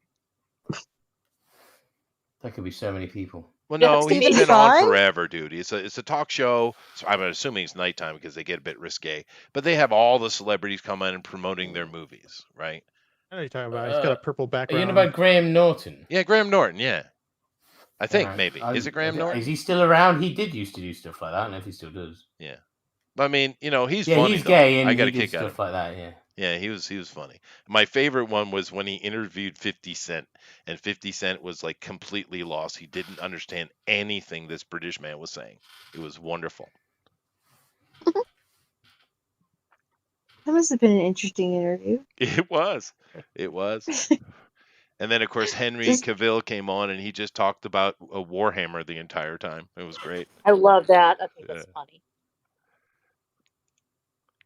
That could be so many people. Well, no, he's been on forever, dude. It's a talk show. So I'm assuming it's nighttime because they get a bit risque. But they have all the celebrities come in and promoting their movies, right? I know what you're talking about. He's got a purple Are background. you about Graham Norton? Yeah, Graham Norton. Yeah, I think maybe. Is it Graham Norton? Is he still around? He did used to do stuff like that. I don't know if he still does. Yeah, I mean, he's Yeah, funny. he's gay, and I got a he did kick out of stuff like that. Yeah. Yeah, he was funny. My favorite one was when he interviewed 50 Cent, and 50 Cent was like completely lost. He didn't understand anything this British man was saying. It was wonderful. That must have been an interesting interview. It was. And then, of course, Henry Cavill came on, and he just talked about a Warhammer the entire time. It was great. I love that. I think that's funny.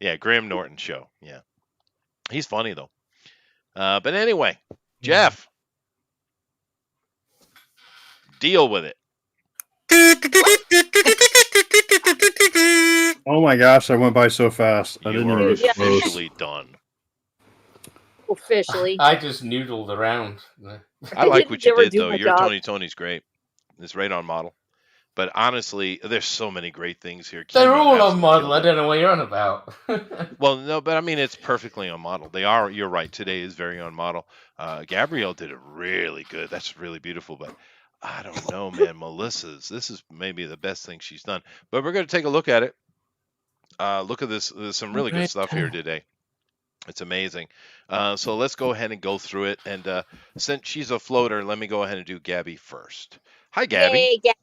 Yeah, Graham Norton show. Yeah. He's funny, though. But anyway, Jeff, deal with it. Oh my gosh, I went by so fast. I didn't even get close. Officially done. Officially. I just noodled around. I like what you never did, do though. my Your job. Tony's great. It's right on model. But honestly, there's so many great things here. They're Kima all on absolutely model. killed I it. don't know what you're on about. Well, no, but I mean, it's perfectly on model. They are. You're right. Today is very on model. Gabrielle did it really good. That's really beautiful. But I don't know, man. Melissa's. This is maybe the best thing she's done. But we're going to take a look at it. Look at this. There's some really good stuff here today. It's amazing. So let's go ahead and go through it. And since she's a floater, let me go ahead and do Gabby first. Hi, Gabby. Yay,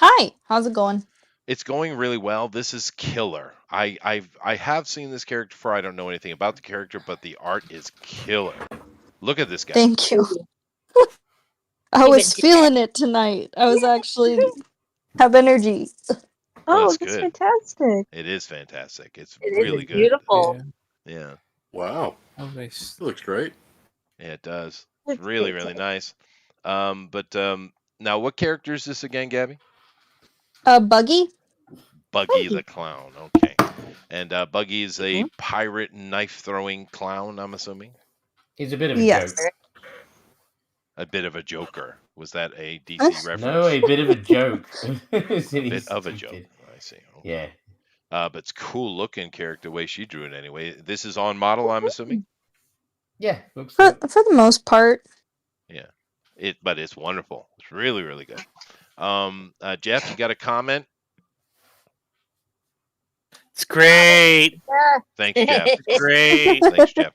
Hi, how's it going? It's going really well. This is killer. I have seen this character before. I don't know anything about the character, but the art is killer. Look at this guy. Thank you. I was feeling it tonight. I was actually have energy. Oh, that's that's good. fantastic. It is fantastic. It's It is really good. beautiful. Yeah. Wow. Oh, nice. It looks great. Yeah, it does. That's It's really, great. really nice. But now what character is this again, Gabby? Buggy? Buggy the clown. Okay. And Buggy is a pirate knife throwing clown, I'm assuming. He's a bit of a Yes. joke. A bit of a joker. Was that a DC reference? No, a bit of a joke. Bit of a joke. I see. Okay. Yeah. But it's cool looking character way she drew it anyway. This is on model, I'm assuming. Yeah. Looks For the most part. Yeah. But it's wonderful. It's really, really good. Jeff, you got a comment? It's great. Thanks, Jeff. It's great. Thanks, Jeff.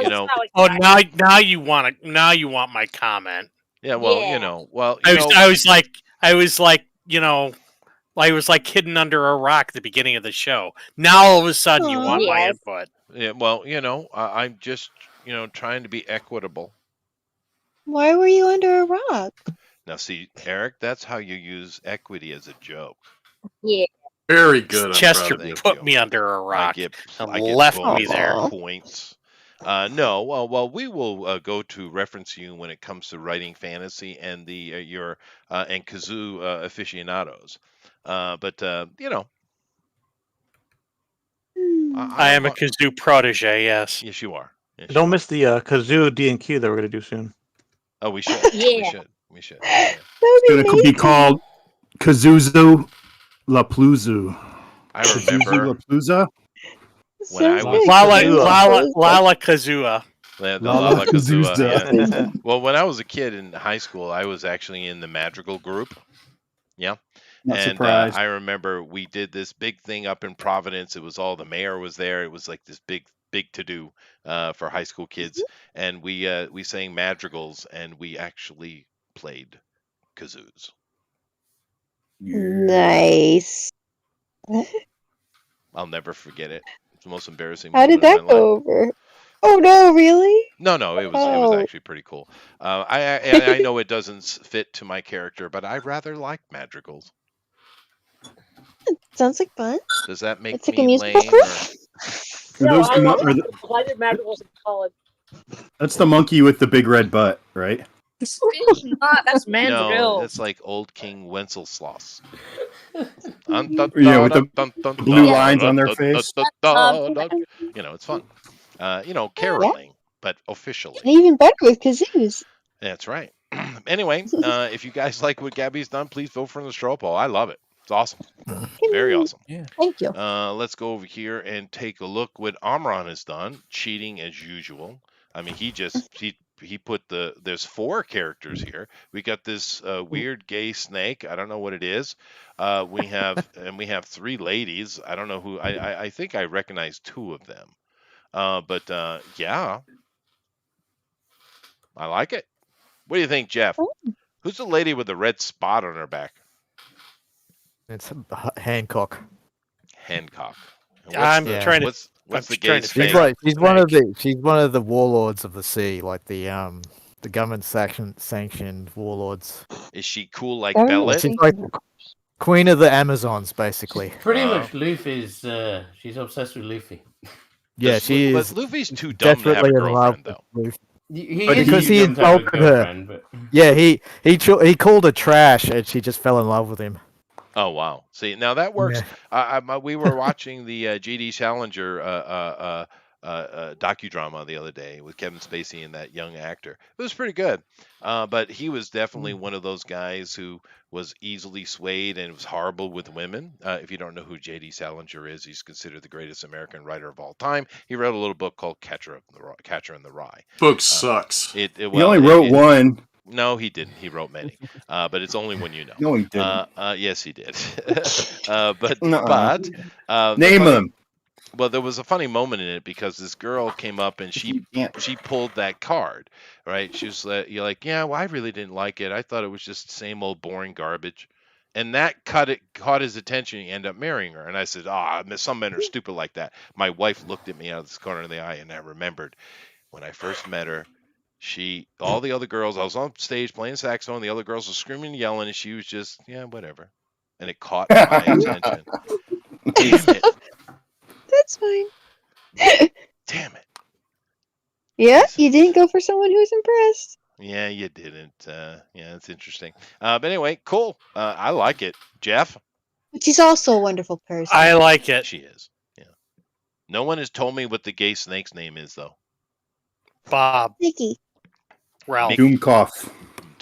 You know, Oh, now you want my comment. yeah, well, you know, well, I you was know, I was like, I was like hidden under a rock at the beginning of the show. Now all of a sudden you want my Yes. input. yeah, well, you know, I'm just, trying to be equitable. Why were you under a rock? Now, see, Eric, that's how you use equity as a joke. Yeah. Very good. I'm Chester proud of you. put me under a rock I and get left me bonus there. points. No, well, we will go to reference you when it comes to writing fantasy and your and kazoo aficionados. But I am a kazoo protege. Yes. Yes, you are. Yes, Don't miss the kazoo D&Q that we're gonna do soon. Oh, we should. We Yeah. should. We should. Yeah. It's going to be called Kazuzu La Pluzu. I Kazuzu remember La Pluza? when I was Lala Kazua. the Lala Kazua, Kazooza. yeah. Well, when I was a kid in high school, I was actually in the Madrigal group. Yeah. Not And surprised. I remember we did this big thing up in Providence. It was all the mayor was there. It was like this big to do for high school kids, and we sang madrigals and we actually played kazoos. Nice. I'll never forget it. It's the most embarrassing. How did that go over? Oh no, really? No, it was actually pretty cool. I know it doesn't fit to my character, but I rather like madrigals. Sounds like fun. Does that make it's like me a musical lame? No, I did madrigals in college. That's the monkey with the big red butt, right? That's mandrill. No, that's like old King Wenceslas. Yeah, with the blue lines on their face. You know, it's fun. Caroling, but officially. And even better with kazoos. That's right. Anyway, if you guys like what Gabby's done, please vote for the straw poll. I love it. It's awesome. Very awesome. Yeah. Thank you. Let's go over here and take a look what Amron has done. Cheating as usual. I mean, he put there's 4 characters here. We got this weird gay snake. I don't know what it is. We have 3 ladies. I don't know who. I think I recognize 2 of them. But yeah, I like it. What do you think, Jeff? Who's the lady with the red spot on her back? It's Hancock. Hancock. I'm trying to. What's the gay She's one of the warlords of the sea, like the government sanctioned warlords. Is she cool like Bellet? She's like queen of the Amazons, basically. Pretty much, Luffy's. She's obsessed with Luffy. Yeah, she is. But Luffy's too dumb to have a girlfriend, though. Because he insulted her. But... Yeah, he called her trash, and she just fell in love with him. Oh wow! See, now that works. We were watching the J.D. Salinger docudrama the other day with Kevin Spacey and that young actor. It was pretty good, but he was definitely one of those guys who was easily swayed and was horrible with women. If you don't know who J.D. Salinger is, he's considered the greatest American writer of all time. He wrote a little book called Catcher in the Rye. Book sucks. He only wrote one. No, he didn't. He wrote many, but it's only one you know. No, he didn't. Yes, he did. Name them. Well, there was a funny moment in it because this girl came up and she pulled that card, right? She was you're like, yeah, well, I really didn't like it. I thought it was just same old boring garbage, and that caught his attention. He ended up marrying her, and I said, some men are stupid like that. My wife looked at me out of the corner of the eye, and I remembered when I first met her. All the other girls, I was on stage playing saxophone, the other girls were screaming and yelling, and she was just, yeah, whatever. And it caught my attention. Damn it. That's fine. Damn it. Yeah, you didn't go for someone who's impressed. Yeah, you didn't. Yeah, it's interesting. But anyway, cool. I like it. Jeff? But she's also a wonderful person. I like it. She is. Yeah. No one has told me what the gay snake's name is, though. Bob. Mickey. Ralph. Doomcough.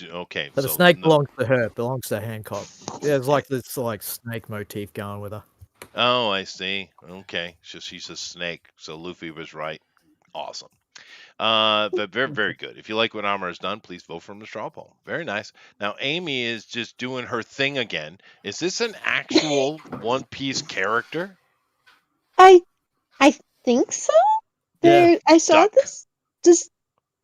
Okay. But the snake belongs to her. Belongs to Hancock. Yeah, it's like this snake motif going with her. Oh, I see. Okay. So she's a snake. So Luffy was right. Awesome. But very, very good. If you like what Armor has done, please vote for him to straw poll. Very nice. Now, Amy is just doing her thing again. Is this an actual One Piece character? I think so. Yeah. I saw this.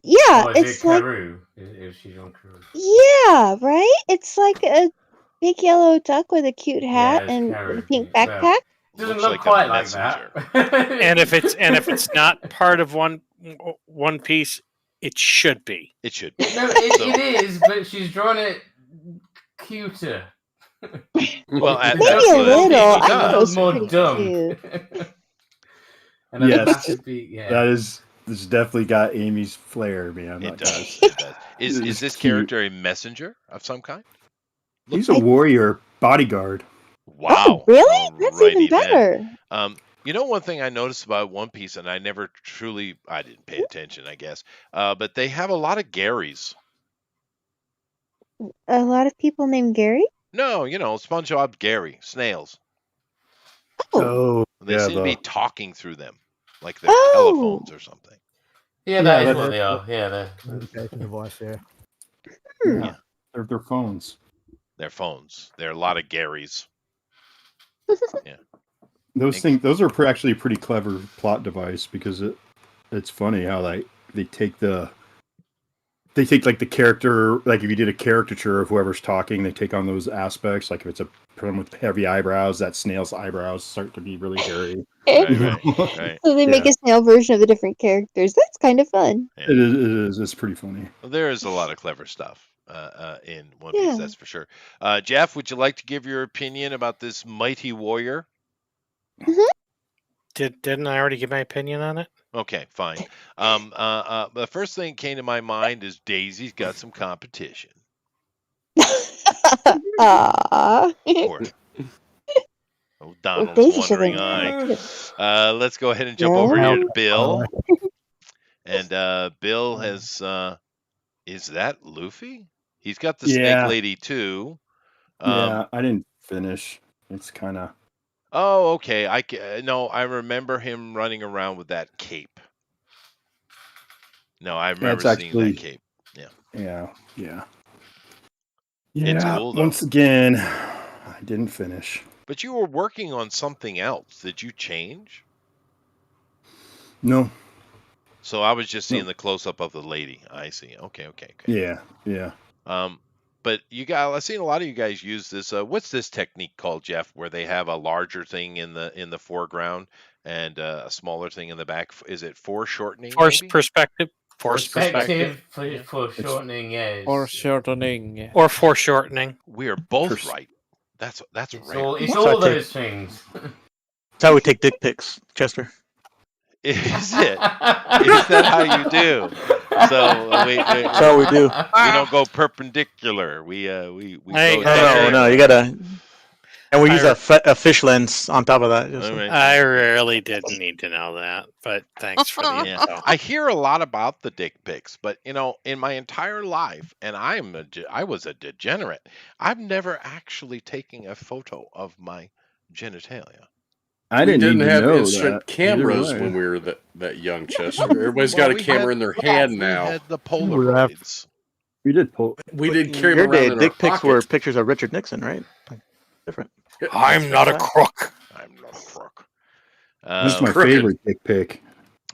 Yeah, it's like Karoo. Is she on Karoo? Yeah, right. It's like a big yellow duck with a cute hat and a pink backpack. Doesn't look quite like that. And if it's not part of One Piece, it should be. It should be. No, it is, but she's drawn it cuter. Well, maybe a little. I thought it was more pretty dumb. cute. And Yes, yeah. that is. This definitely got Amy's flair, man. It does. It does. Is this character a messenger of some kind? He's a warrior bodyguard. Wow. Oh, really? That's even better. You know, one thing I noticed about One Piece, and I didn't pay attention, I guess, but they have a lot of Garys. A lot of people named Gary? No, SpongeBob Gary, snails. Oh, They seem to be talking through them, like they're Oh. telephones or something. Yeah, that is what they are. Yeah, they're communication device. Yeah. Yeah, they're their phones. They're phones. There are a lot of Garys. Yeah. Those are actually a pretty clever plot device because it's funny how they take like the character, like if you did a caricature of whoever's talking, they take on those aspects. Like if it's a put him with heavy eyebrows. That snail's eyebrows start to be really hairy. Right. So they make a snail version of the different characters. That's kind of fun. Yeah. It is. It's pretty funny. Well, there is a lot of clever stuff in One Piece, that's for sure. Jeff, would you like to give your opinion about this mighty warrior? Didn't I already give my opinion on it? Okay, fine. The first thing that came to my mind is Daisy's got some competition. Aww. Oh, Donald's wondering eye. Let's go ahead and jump over here to Bill. And Bill has is that Luffy? He's got the Snake Lady too. Yeah, I didn't finish. It's kind of. Oh, okay. I remember him running around with that cape. No, I remember seeing that cape. Yeah. It's cool, though. Once again, I didn't finish. But you were working on something else. Did you change? No. So I was just seeing the close up of the lady. I see. Okay. Yeah. But I've seen a lot of you guys use this. What's this technique called, Jeff? Where they have a larger thing in the foreground and a smaller thing in the back. Is it foreshortening? Perspective. Perspective. Foreshortening, yes. Foreshortening. Or foreshortening. We are both right. That's It's rare. all those things. That's how we take dick pics, Chester. Is it? Is that how you do? So That's how we do. We don't go perpendicular. We go. No, you gotta. And we use a fish lens on top of that. I really didn't need to know that, but thanks for the info. I hear a lot about the dick pics, but in my entire life, and I was a degenerate. I've never actually taken a photo of my genitalia. We didn't have instant cameras when we were that young, Chester. Everybody's got a camera in their hand now. We had the Polaroids. We did We did carry Your them around day, in dick our pics were pockets. pictures of Richard Nixon, right? Different. I'm not a crook. I'm not a crook. This is my favorite dick pic.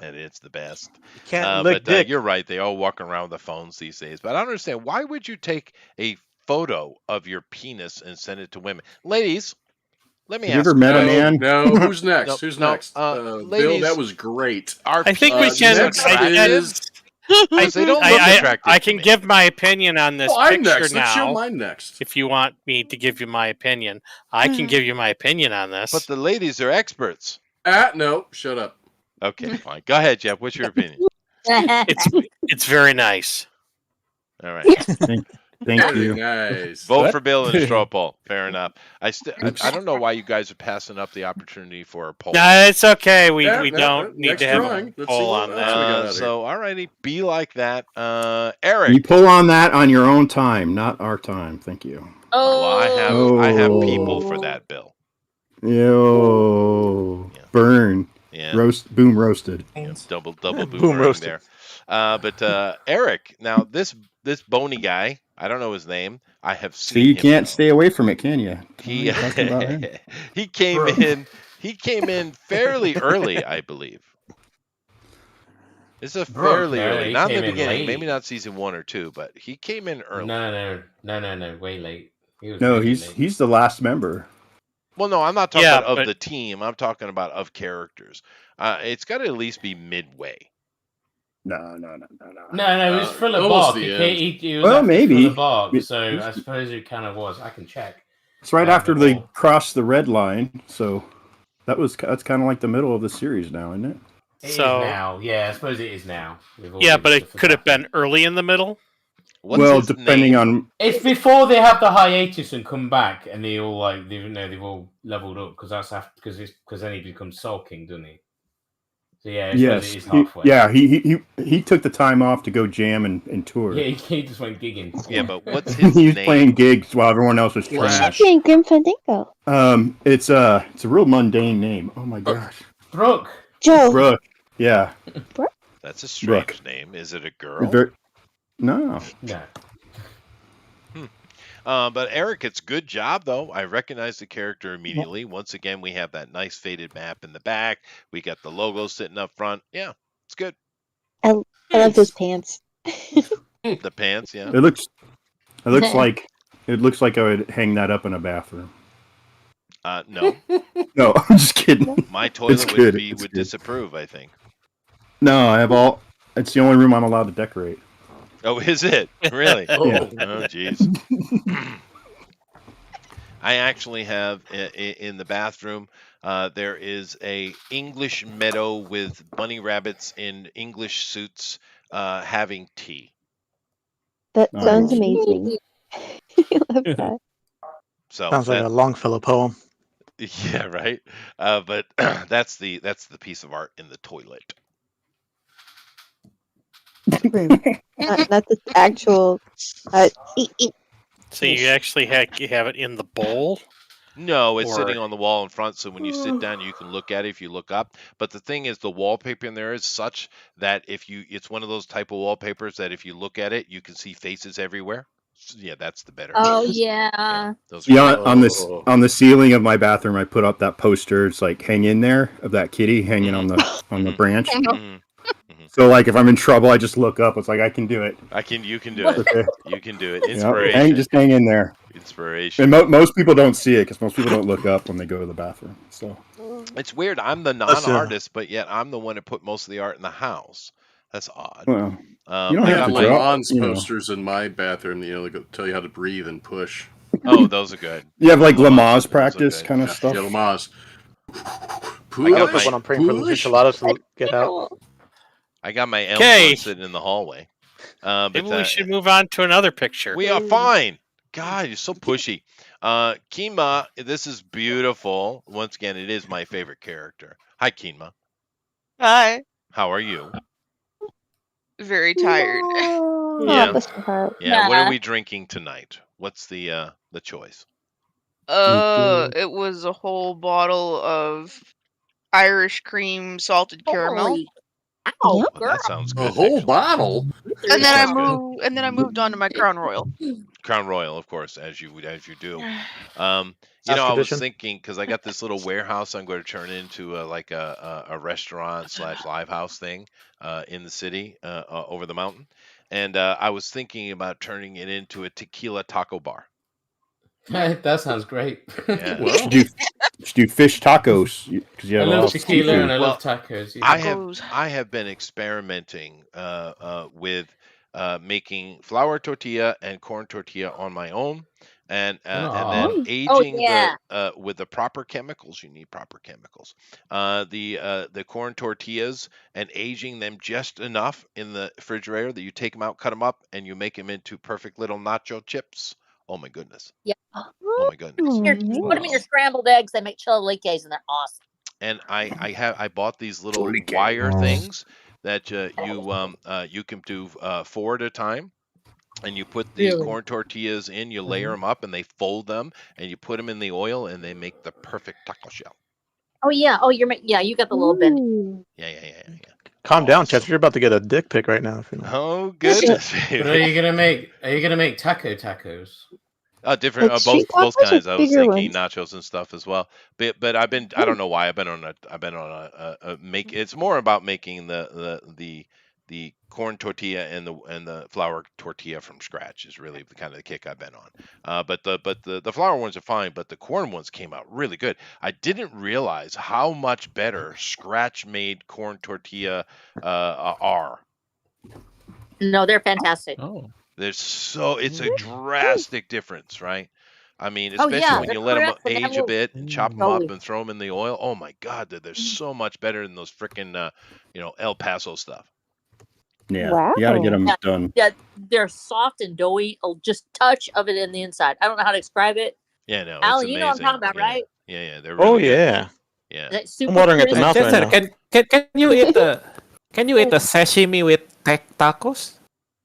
And it's the best. Can't lick dick. You're right. They all walk around with the phones these days. But I don't understand. Why would you take a photo of your penis and send it to women? Ladies, let me ask. Have you ever met a man? No, who's next? Who's next? ladies, Bill, that was great. I think we can. I can give my opinion on this I'm picture next. Let's show now. mine next. If you want me to give you my opinion, I can give you my opinion on this. But the ladies are experts. No, shut up. Okay, fine. Go ahead, Jeff. What's your opinion? It's very nice. All right. Thank you. Nice. Vote for Bill in a straw poll. Fair enough. I don't know why you guys are passing up the opportunity for a poll. No, it's okay. We don't need to have drawing. a poll on that. So, alrighty, be like that. Eric. You pull on that on your own time, not our time. Thank you. Well, I have people for that, Bill. Burn. Yeah. Boom roasted. Yeah, double boom roasted there. But Eric, now this bony guy, I don't know his name. I have seen. So you him can't stay away from it, can you? He came in fairly early, I believe. It's a fairly early, not in the beginning, maybe not season 1 or 2, but he came in early. No, way late. He's the last member. Well, no, I'm not talking about of the team. I'm talking about of characters. It's got to at least be midway. No, it was full of bark. He was maybe. full of bark, so I suppose it kind of was. I can check. It's right after they crossed the red line, so that's kind of like the middle of the series now, isn't it? It is now. Yeah, I suppose it is now. Yeah, but it could have been early in the middle. Depending on. It's before they have the hiatus and come back, and they all they've all leveled up because that's after because then he becomes sulking, doesn't he? So yeah, yes, it is halfway. He took the time off to go jam and tour. Yeah, he just went gigging. Yeah, but what's his he was name? playing gigs while everyone else was trash. Grim Fandango. It's a real mundane name. Oh my gosh. Brooke. Joe. Brooke. Yeah. That's a strange name. Is it a girl? No. But Eric, it's good job though. I recognize the character immediately. Once again, we have that nice faded map in the back. We got the logo sitting up front. Yeah, it's good. I love those pants. The pants, yeah. It looks like I would hang that up in a bathroom. No. No, I'm just kidding. My toilet would disapprove, I think. No, I have all. It's the only room I'm allowed to decorate. Oh, is it? Really? Yeah. Oh, jeez. I actually have in the bathroom. There is a English meadow with bunny rabbits in English suits having tea. That sounds amazing. I love that. So Sounds like a Longfellow poem. Yeah, right. But that's the piece of art in the toilet. Not the actual. So you actually have it in the bowl? No, it's Or- sitting on the wall in front, so when you sit down, you can look at it if you look up. But the thing is, the wallpaper in there is such that it's one of those type of wallpapers that if you look at it, you can see faces everywhere. So, yeah, that's the better. Oh yeah. Those are Yeah, good. on the ceiling of my bathroom, I put up that poster. It's like hang in there of that kitty hanging on the branch. So like if I'm in trouble, I just look up. It's like I can do it. You can do it. Okay. You can do it. Yep, Inspiration. just hang in there. Inspiration. And most people don't see it because most people don't look up when they go to the bathroom. So It's weird. I'm the non-artist, but yet I'm the one that put most of the art in the house. That's odd. Well, I got my Bonds posters in my bathroom. They tell you how to breathe and push. Oh, those are good. you have like Lamaze practice kind of stuff. Yeah, Lamaze. I got Also, when I'm praying for those enchiladas to get out. I got my elm Okay. one sitting in the hallway. But Maybe we should move on to another picture. we are fine. God, you're so pushy. Kima, this is beautiful. Once again, it is my favorite character. Hi, Kima. Hi. How are you? Very tired. Yeah. bless your heart. Yeah. What are we drinking tonight? What's the choice? It was a whole bottle of Irish cream salted caramel. Holy ow, Well, girl. that sounds good. A whole actually. bottle. And then That's good. I moved on to my Crown Royal. Crown Royal, of course, as you do. You That's know, I was tradition. thinking because I got this little warehouse I'm going to turn into a restaurant / live house thing in the city over the mountain, and I was thinking about turning it into a tequila taco bar. That sounds great. Yeah. You should do fish tacos because you I have a lot love of tequila seafood. and I love tacos. Yeah. I have been experimenting with making flour tortilla and corn tortilla on my own, and then aging with the proper chemicals. You need proper chemicals. The corn tortillas and aging them just enough in the refrigerator that you take them out, cut them up, and you make them into perfect little nacho chips. Oh my goodness. Yeah. Oh my goodness. Here, you put them in your scrambled eggs. They make chilaquiles, and they're awesome. And I bought these little wire things that you can do 4 at a time, and you put these Really? corn tortillas in, you layer them up, and they fold them, and you put them in the oil, and they make the perfect taco shell. Oh yeah. Oh, you got the little bend. Yeah. Calm down, Chester. You're about to get a dick pic right now. If you know. Oh goodness. But are you gonna make taco tacos? Different, Like both street tacos or kinds. I was bigger thinking ones? nachos and stuff as well. But I don't know why I've been on a make. It's more about making the corn tortilla and the flour tortilla from scratch is really the kind of the kick I've been on. But the flour ones are fine, but the corn ones came out really good. I didn't realize how much better scratch made corn tortilla are. No, they're fantastic. Oh. It's a drastic difference, right? I mean, Oh, especially yeah, when you they're let them correct, and that age a will- bit and chop them up Totally. and throw them in the oil. Oh my God, they're so much better than those frickin' El Paso stuff. Yeah, you gotta get them Yeah, done. Yeah, they're soft and doughy. Just touch of it in the inside. I don't know how to describe it. Yeah, no, Alan, it's you know what I'm talking about, amazing. right? Yeah, they're Oh really good. yeah. Yeah. That's super I'm watering at the crisp. mouth right Chester, now. can you eat a sashimi with tacos?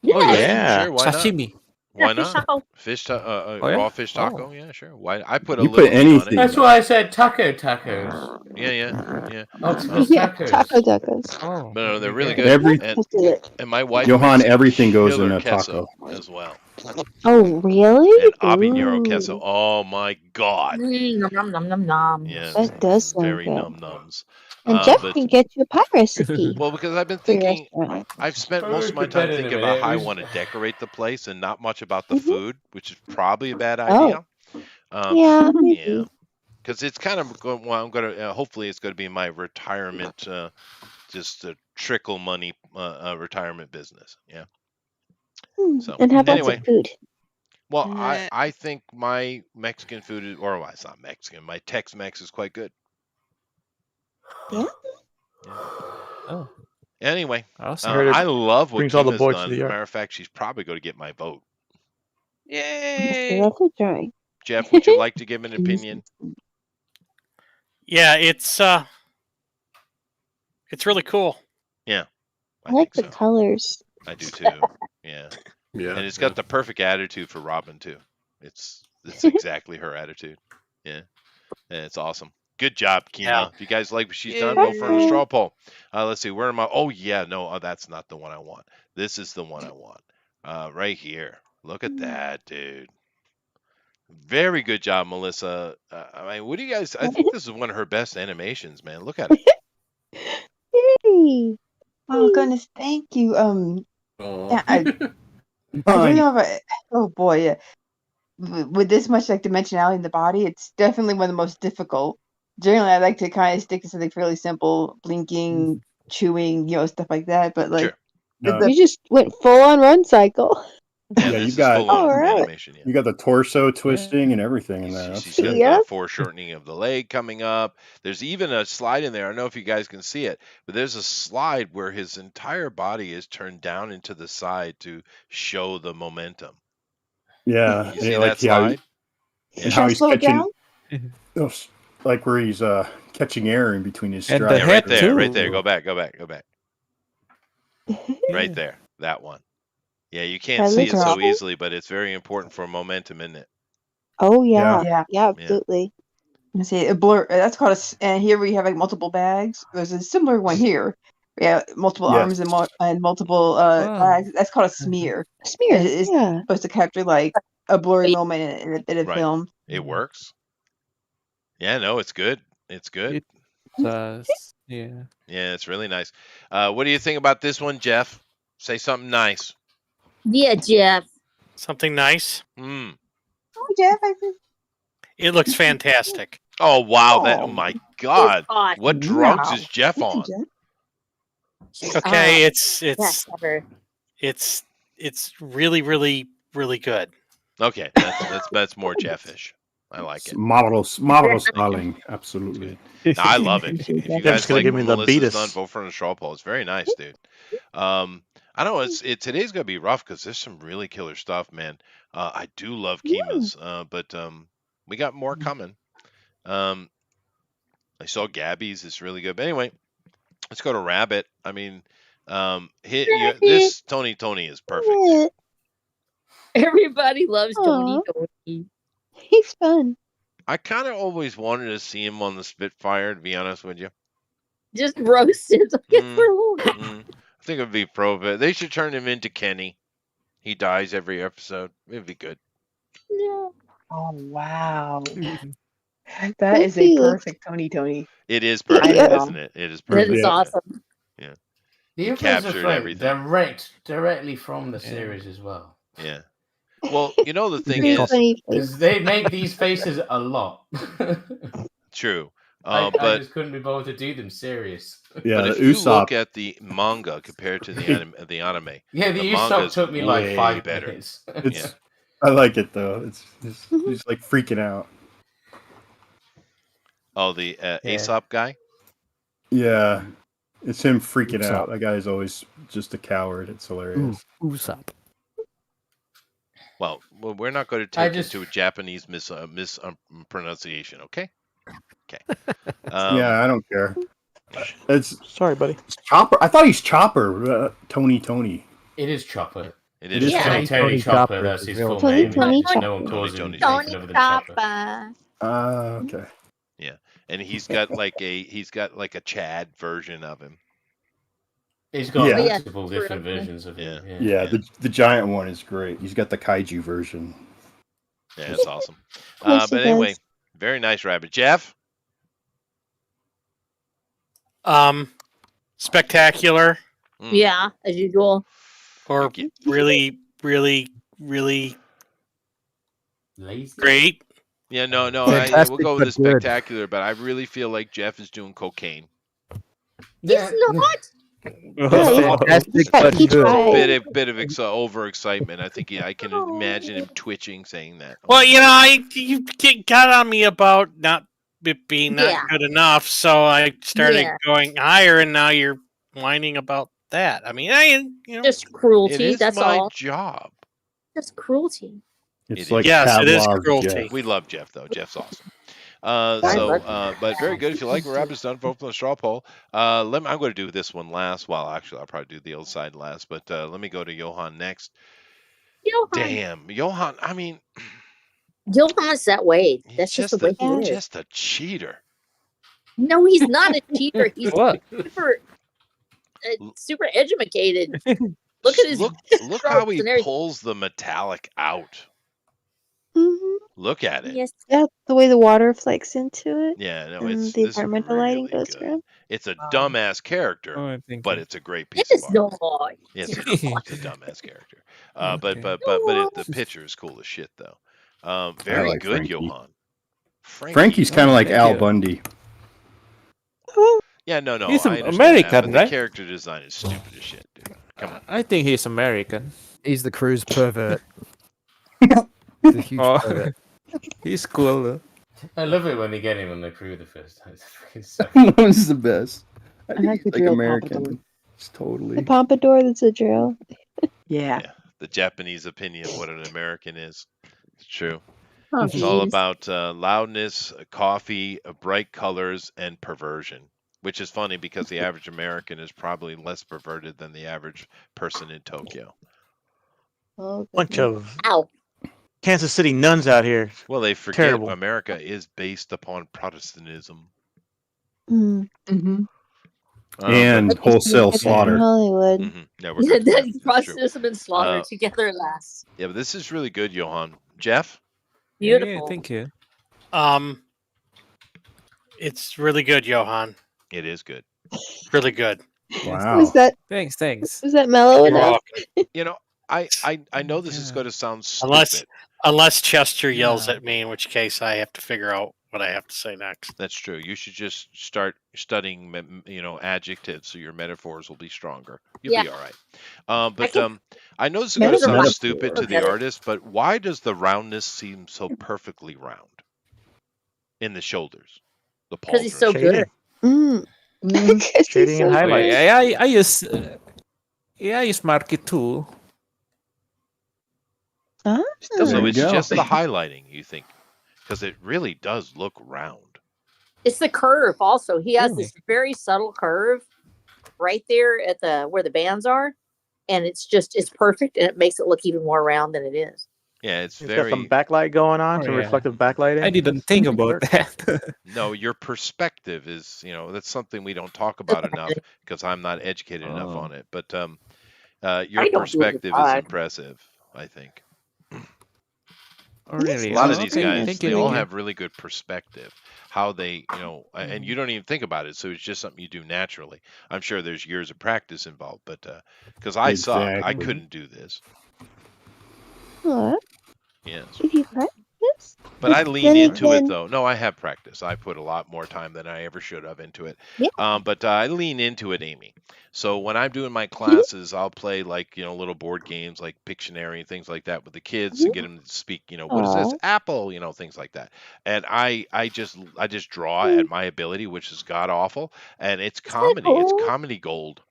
Oh yeah, Yeah. sure. Why not? Sashimi. Why fish not? taco. yeah? Raw fish Oh. taco. Yeah, sure. Why? I put a You little put meat on anything. it. That's why I said tacos. Yeah. Octopus Yeah, tacos. taco tacos. Oh. But no, they're really Okay. good. Every- And my wife Johan, makes everything goes in killer a queso taco. as well. Oh, really? And habanero Ooh, queso. Oh my God. Nom nom nom nom. Yes. That does sound Very good. num-nums. And Jeff But can get you a pie recipe well, because I've been for your thinking, restaurant. I've spent Oh, most we of my put that time in a thinking about minute. how I We- want to decorate the place and not much about the Mhm. food, which is probably a bad Oh. idea. Yeah, Yeah. maybe. because it's kind of going. Well, I'm gonna hopefully it's going to be my retirement, just a trickle money retirement business. Yeah. So And how about anyway, the food? well, I think my Mexican food is, or well, it's not Mexican. My Tex-Mex is quite good. Yeah. Oh. Anyway, Awesome. I love what brings all the Kima's boys to done. the As a yard. matter of fact, she's probably going to get my vote. Yay! That's a drawing. Jeff, would you like to give an opinion? Yeah, it's really cool. Yeah, I like the colors. I do too. Yeah, Yeah. and it's got the perfect attitude for Robin too. It's exactly her attitude. Yeah, and it's awesome. Good job, Kima. Yeah. If you guys like what she's done, vote for her in a straw poll. Let's see, where am I? Oh yeah, no, that's not the one I want. This is the one I want. Right here. Look at that, dude. Very good job, Melissa. I mean, what do you guys? I think this is one of her best animations, man. Look at it. Yay! Oh goodness, thank you. Yeah, I don't know if oh boy, yeah. With this much like dimensionality in the body, it's definitely one of the most difficult. Generally, I like to kind of stick to something fairly simple, blinking, chewing, stuff like that. But like, You just went full on run cycle. Yeah, you this got is full on animation. Yeah. You got the torso twisting and everything in there. She's got the foreshortening of the leg coming up. There's even a slide in there. I don't know if you guys can see it, but there's a slide where his entire body is turned down into the side to show the momentum. Yeah, You see and that slide? And how he's catching, like where he's catching air in between his strides. Yeah, right there, right there. Go back. Right there, that one. Yeah, you can't see it so easily, but it's very important for momentum, isn't it? Oh yeah, Yeah. absolutely. Let's see, a blur. That's called and here we have like multiple bags. There's a similar one here. Yeah, multiple arms and multiple bags. That's called a smear. A smear. It's supposed to capture like a blurry moment in a bit of film. It works. Yeah, no, it's good. It's good. Yeah. Yeah, it's really nice. What do you think about this one, Jeff? Say something nice. Yeah, Jeff. Something nice. Oh, Jeff, It looks fantastic. Oh wow! Oh my God! awesome. What drugs is Jeff on? Okay, it's really, really, really good. Okay, that's more Jeffish. I like it. Marvelous styling, absolutely. No, I love it. If you guys gonna like give me the Melissa's Beatus. done, vote for a straw poll. It's very nice, dude. I know today's gonna be rough because there's some really killer stuff, man. I do love Kima's, but we got more coming. I saw Gabby's is really good. But anyway, let's go to Rabbit. I mean, this Tony is perfect. Everybody loves Tony. He's fun. I kind of always wanted to see him on the Spitfire, to be honest with you. Just roasted. I think it would be but they should turn him into Kenny. He dies every episode. It'd be good. Yeah. Oh wow, that is a perfect Tony. It is perfect, isn't it? It is perfect. It's awesome. Yeah. The He influence captured are everything. directly from the series as well. Yeah. Well, you know the thing Very is, funny. Because they make these faces a lot. true. I But just couldn't be bothered to do them serious. Yeah, but the if you Usopp. look at the manga compared to the anime, Yeah, the manga Usopp is took me like way 5 better. minutes. It's, I like it though. It's he's like freaking out. Oh, the Aesop guy. Yeah, it's him freaking Usopp. out. That guy's always just a coward. It's hilarious. Usopp. Well, we're not going to take into a Japanese mispronunciation, okay? Okay. Yeah, I don't care. It's sorry, buddy. It's Chopper. I thought he's Chopper. Tony. It is Chopper. It is Tony Chopper. That's his full name. No one calls him anything other than Chopper. Okay. Yeah, and he's got like a Chad version of him. He's got Yeah. multiple different versions of him. Yeah, the giant one is great. He's got the kaiju version. Yeah, it's awesome. Yes, But he anyway, does. very nice, Rabbit. Jeff. Spectacular. Yeah, as usual. Or really, really, really Lazy. great. Yeah, no, we'll Fantastic, go with but the good. spectacular, but I really feel like Jeff is doing cocaine. He's not. Fantastic, but good. Bit of overexcitement. I think I can imagine him twitching saying that. Well, you got on me about not it being not good enough, so I started going higher, and now you're whining about that. I mean, just cruelty. It is that's my all. job. Just cruelty. It's like yes, it is Pavlov cruelty. Jeff. We love Jeff though. Jeff's awesome. But very good. If you like, Rabbit's done vote for the straw poll. I'm going to do this one last. Well, actually, I'll probably do the old side last. But let me go to Johan next. Damn, Johan. I mean, Johan's that way. That's just the way he is. Just a cheater. No, he's not a cheater. He's What? super educated. Look at his look how he pulls the metallic out. Mm-hmm. Look at it. Yes, yeah, the way the water flakes into it. Yeah, no, and the environmental lighting goes around. It's a dumbass character, but it's a great piece of art. No. It's a dumbass character. But the picture is cool as shit though. Very like good, Frankie. Johan. Frankie's kind of like Al Bundy. Yeah, no. He's I understand American, that, but right? The character design is stupid as shit, dude. Come on. I think he's American. He's the cruise pervert. He's a huge pervert. He's cool. Though. I love it when they get him on the crew the first time. This is the best. I think like he's the like drill American. pompadour. It's totally. The pompadour that's a drill. Yeah. The Japanese opinion of what an American is. It's true. Oh, It's all geez. about loudness, coffee, bright colors, and perversion. Which is funny because the average American is probably less perverted than the average person in Tokyo. Oh, Bunch of Ow. Kansas City nuns out here. Well, they forget Terrible. America is based upon Protestantism. Mm-hmm. And wholesale slaughter. Hollywood. Yeah, we're good for that. Protestantism and slaughter together at last. Yeah, but this is really good, Johan. Jeff? Beautiful. Yeah, thank you. It's really good, Johan. It is good. Really good. Wow. Was that Thanks. was that mellow enough? You know, I know this is going to sound stupid. Unless Chester yells at me, in which case I have to figure out what I have to say next. That's true. You should just start studying, adjectives so your metaphors will be stronger. You'll be all right. But I know this is going to sound stupid to the artist, but why does the roundness seem so perfectly round in the shoulders? The Because he's so good. Shading and highlight. I use Marquee tool. Ah. So it's just the highlighting, you think? Because it really does look round. It's the curve also. He has this very subtle curve right there at where the bands are. And it's perfect and it makes it look even more round than it is. Yeah, it's He's very. got some backlight going on, some reflective backlighting. I didn't think about that. No, your perspective is, that's something we don't talk about enough because I'm not educated enough on it. But your perspective is impressive, I think. Oh, really? A lot of these guys, they all have really good perspective. How they, and you don't even think about it, so it's just something you do naturally. I'm sure there's years of practice involved, but because I suck, I couldn't do this. What? Yes. Did you practice? But I lean into it though. No, I have practice. I put a lot more time than I ever should have into it. Yeah. But I lean into it, Amy. So when I'm doing my classes, I'll play little board games like Pictionary and things like that with the kids to get them to speak. What is this? Apple. Things like that. And I just draw at my ability, which is god awful, and it's comedy. It's comedy gold.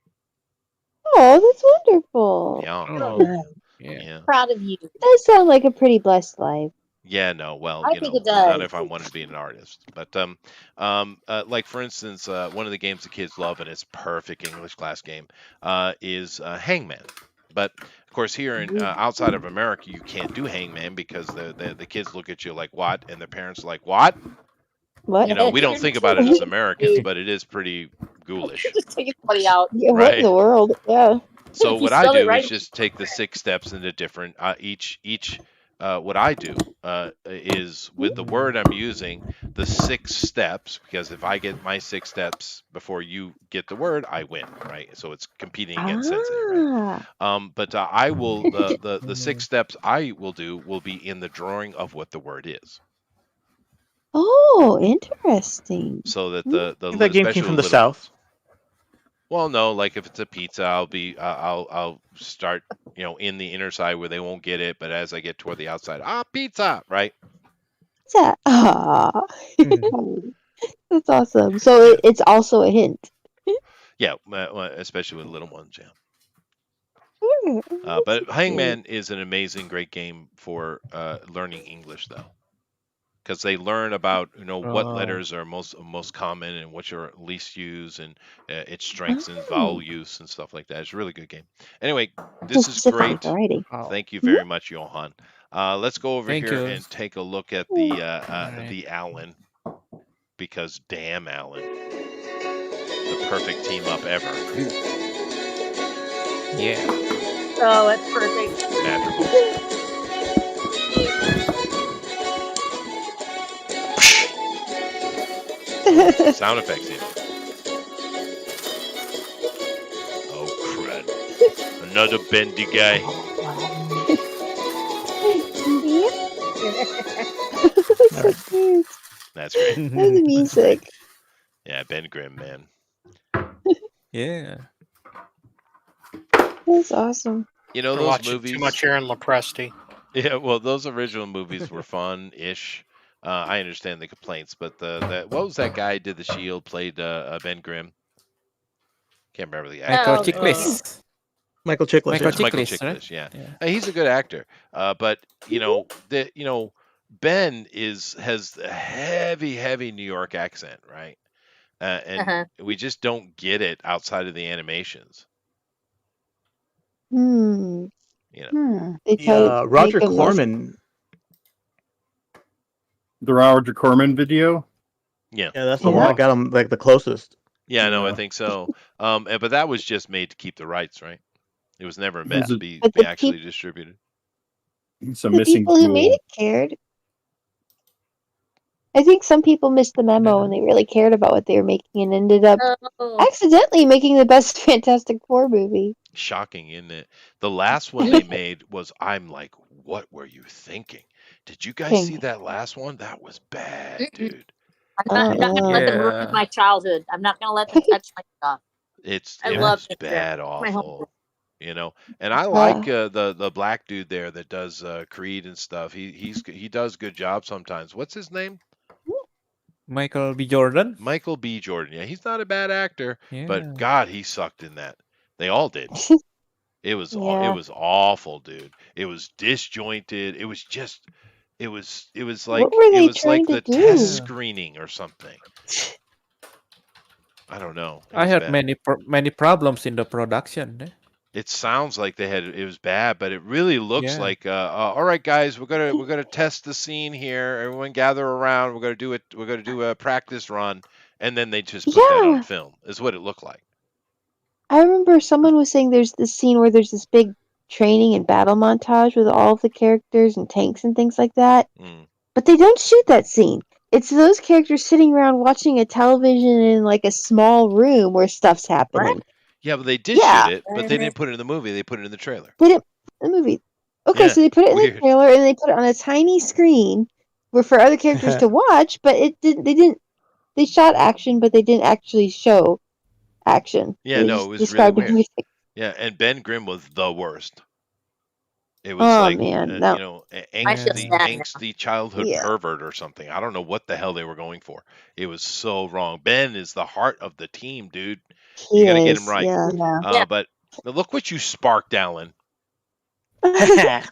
Oh, that's wonderful. Yeah. Yeah. Proud of you. It does sound like a pretty blessed life. Yeah, no, well, I think it not does. if I wanted to be an artist. But like for instance, one of the games the kids love, and it's perfect English class game, is Hangman. But of course, here in outside of America, you can't do Hangman because the kids look at you like what, and their parents are like what. What? We don't think about it as Americans, but it is pretty ghoulish. Just take somebody out. Yeah, what in the world? Yeah. So If what you I spell it do right- is just take the 6 steps into different each. What I do is with the word I'm using, the 6 steps, because if I get my 6 steps before you get the word, I win, right? So it's competing against sensitive, right? But I will the 6 steps I will do will be in the drawing of what the word is. Oh, interesting. So that the that game came from the South. Well, no, like if it's a pizza, I'll start, in the inner side where they won't get it, but as I get toward the outside, pizza, right? Pizza. Ah, that's awesome. So it's also a hint. Yeah, especially with little ones, yeah. But Hangman is an amazing, great game for learning English, though, because they learn about what letters are most common and which are least used, and its strengths and vowel use and stuff like that. It's a really good game. Anyway, this is great. Thank you very much, Johan. Let's go over here and take a look at the Alan, because damn Alan, the perfect team up ever. Yeah. Oh, that's perfect. Magical. Sound effects even. Oh crud! Another bendy guy. So cute. That's great. That's the music. Yeah, Ben Grimm, man. Yeah. That's awesome. Those watching movies. Too much Aaron Lopresti. Yeah, well, those original movies were fun-ish. I understand the complaints, but what was that guy who did the Shield, played Ben Grimm? Can't remember the actor. Michael Chiklis. Michael Chiklis. Michael Chiklis, right? yeah. He's a good actor. But Ben has a heavy New York accent, right? And we just don't get it outside of the animations. They Roger Corman. The Roger Corman video. Yeah, that's the one that got him like the closest. Yeah, no, I think so. But that was just made to keep the rights, right? It was never meant to be actually distributed. Some the missing people who made it cared. I think some people missed the memo and they really cared about what they were making and ended up accidentally making the best Fantastic Four movie. Shocking, isn't it? The last one they made was, I'm like, what were you thinking? Did you guys see that last one? That was bad, dude. I'm not going to let them ruin my childhood. I'm not going to let them touch my stuff. It was bad, awful. And I like the black dude there that does Creed and stuff. He does good job sometimes. What's his name? Michael B. Jordan. Michael B. Jordan. Yeah, he's not a bad actor, Yeah. but God, he sucked in that. They all did. It was awful, dude. It was disjointed. It was just it was like the test screening or something. I don't know. I had many problems in the production. It sounds like it was bad, but it really looks like all right, guys, we're gonna test the scene here. Everyone gather around. We're gonna do a practice run, and then they just put that on film. Is what it looked like. I remember someone was saying there's this scene where there's this big training and battle montage with all of the characters and tanks and things like that. But they don't shoot that scene. It's those characters sitting around watching a television in like a small room where stuff's happening. What? Yeah, but they did shoot it, but they didn't put it in the movie. They put it in the trailer. They didn't put it in the movie. Okay, so they put it in the trailer and they put it on a tiny screen where for other characters to watch, but they shot action, but they didn't actually show action. Yeah, They no, just it was described really weird. everything. Yeah, and Ben Grimm was the worst. It was Oh, like man, I feel sad now. angsty childhood Yeah. pervert or something. I don't know what the hell they were going for. It was so wrong. Ben is the heart of the team, dude. He You gotta get is, him right. yeah. But look what you sparked, Alan. It's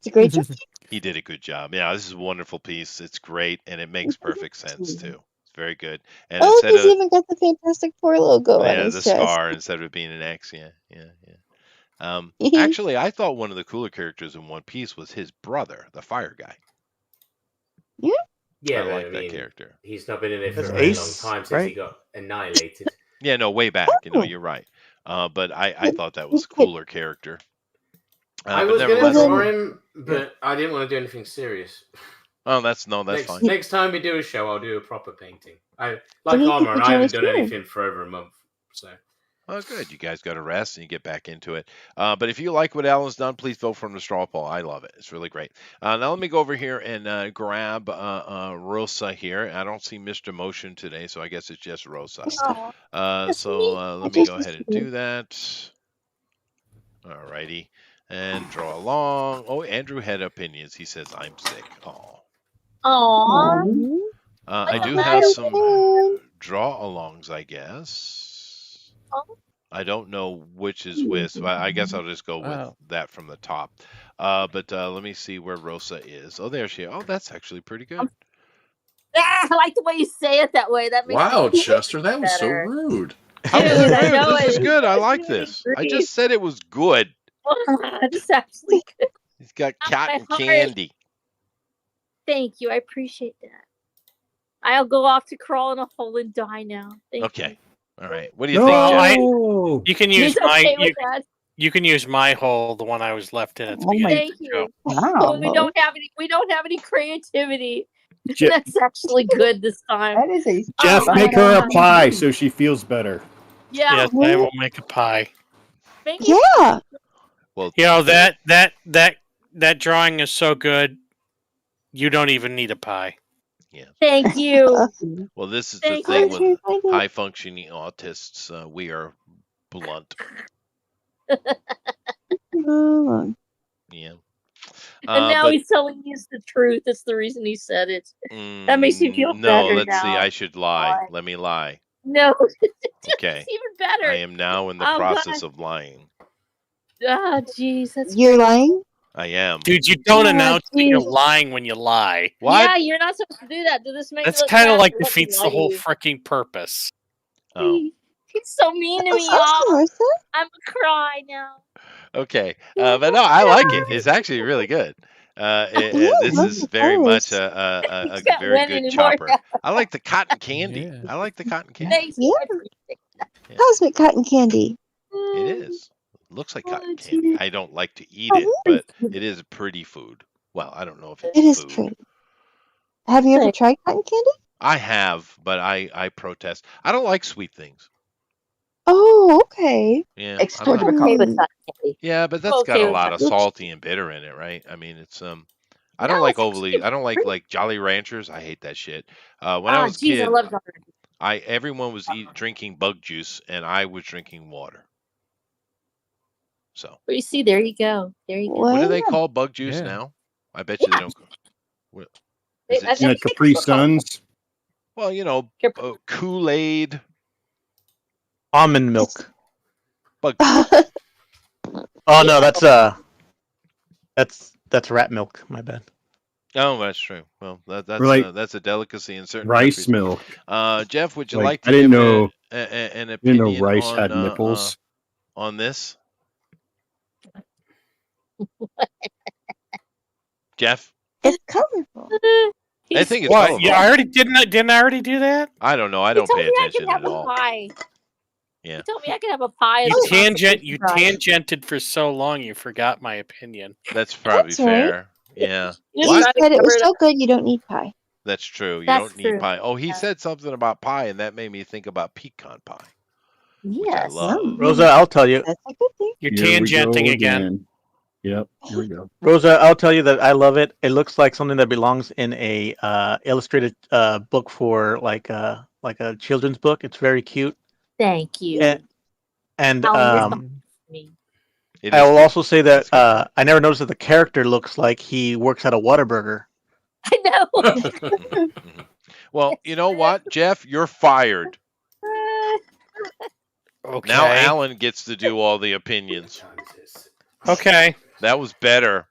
a great job. He did a good job. Yeah, this is a wonderful piece. It's great, and it makes perfect sense too. It's very good. And Oh, look, instead he's of even got the Fantastic Four logo on the his chest. scar instead of it being an X, yeah. Actually, I thought one of the cooler characters in One Piece was his brother, the fire guy. Yeah, I but like I that mean, character. he's not been in it for That's a very Ace, long time since he right? got annihilated. Yeah, no, way back. You're right. But I thought that was a cooler character. I But was going to nevertheless, draw him, but I didn't want to do anything serious. oh, that's fine. Next time we do a show, I'll do a proper painting. Like Then he Armor, could and I haven't join done us here. anything for over a month. So Oh, good. You guys got to rest and you get back into it. But if you like what Alan's done, please vote from the straw poll. I love it. It's really great. Now let me go over here and grab Rosa here. I don't see Mr. Motion today, so I guess it's just Rosa. Let me go ahead and do that. All righty. And draw along. Oh, Andrew had opinions. He says, I'm sick. Aww. I do have some draw-alongs, I guess. I don't know which is which, but I guess I'll just go with that from the top. But let me see where Rosa is. Oh, there she is. Oh, that's actually pretty good. I like the way you say it that way. That makes Wow, it Chester, that was so better. rude. This is good. I like this. I just said it was good. It's actually good. He's got cotton heart. candy. Thank you. I appreciate that. I'll go off to crawl in a hole and die now. Thank you. All right. What do you think, Jeff? You can use He's okay with my that. you can use my hole, the one I was left in at the beginning. Thank you. Well, we don't have any creativity. That's actually good this time. That is a Jeff, make her a pie so she feels better. Yeah. Yes, I will make a pie. Thank you. Yeah. Well, You know that drawing is so good. You don't even need a pie. Thank you. Well, this is Thank the thing you. with high-functioning autists. We are blunt. Yeah. And now but- he's telling you the truth. That's the reason he said it. That makes me feel better No, let's now. see. I should lie. Let me lie. No, Okay. it's even better. I am now in the Oh, process God. of lying. Ah, jeez, that's You're lying? I am. Dude, you don't Oh, announce that you're geez. lying when you lie. Yeah, you're not supposed to do that. Does this make That's you look kind of bad? like Let me defeats lie the to whole you. freaking purpose. Oh. He's so mean to me, y'all. I'm gonna cry now. Okay. But no, I like it. It's actually really good. This is very much a He's got very win good anymore chopper. now. I like the cotton candy. I like the cotton candy. Thanks. Yeah. I appreciate that. Cosmic cotton candy. It is. Looks like cotton candy. I don't like to eat it, but it is a pretty food. Well, I don't know if it's It is food. pretty. Have you ever tried cotton candy? I have, but I protest. I don't like sweet things. Oh, okay. Yeah. Explode I'm the not- cotton. Yeah, but that's got Okay a with lot that. of salty and bitter in it, right? I mean, it's I don't No, like it's overly. I don't like Jolly Ranchers. I hate that shit. When I Ah, was a jeez, I kid, love Jolly everyone was drinking bug juice, and I was drinking water. So But you see, there you go. There you go. what do they call bug juice Yeah. now? I bet you they don't. What, is I it, think Capri Suns. well, Kool-Aid, Almond milk. bug. Oh no, that's rat milk. My bad. Oh, that's true. Well, Or like that's a delicacy in certain rice countries. milk. Jeff, would you Like, like to I didn't give know- an I didn't know opinion rice on, had nipples. on this? Jeff, It's colorful. I think it's What? colorful. Yeah, I already didn't I already do that? I don't know. I He don't told pay me I attention could have at a all. pie. Yeah. He told me I could have a pie. You as a tangented for so long you forgot my opinion. That's probably That's right. fair. Yeah. You He tried to said it get was rid so of- good you don't need pie. That's true. You That's don't need true. pie. Oh, he Yeah. said something about pie, and that made me think about pecan pie, which I Yes. love. Rosa, I'll tell you. That's a good thing. You're Here we tangenting go again. Yep. Here we go. Rosa, I'll tell you that I love it. It looks like something that belongs in a illustrated book for like a children's book. It's very cute. Thank you. And I'll miss me. It I is will good. also say that That's I never noticed that the character looks like he works at a Whataburger. I know. Well, you know what, Jeff? You're fired. Okay. Now Alan gets to do all the opinions. Okay. That was better.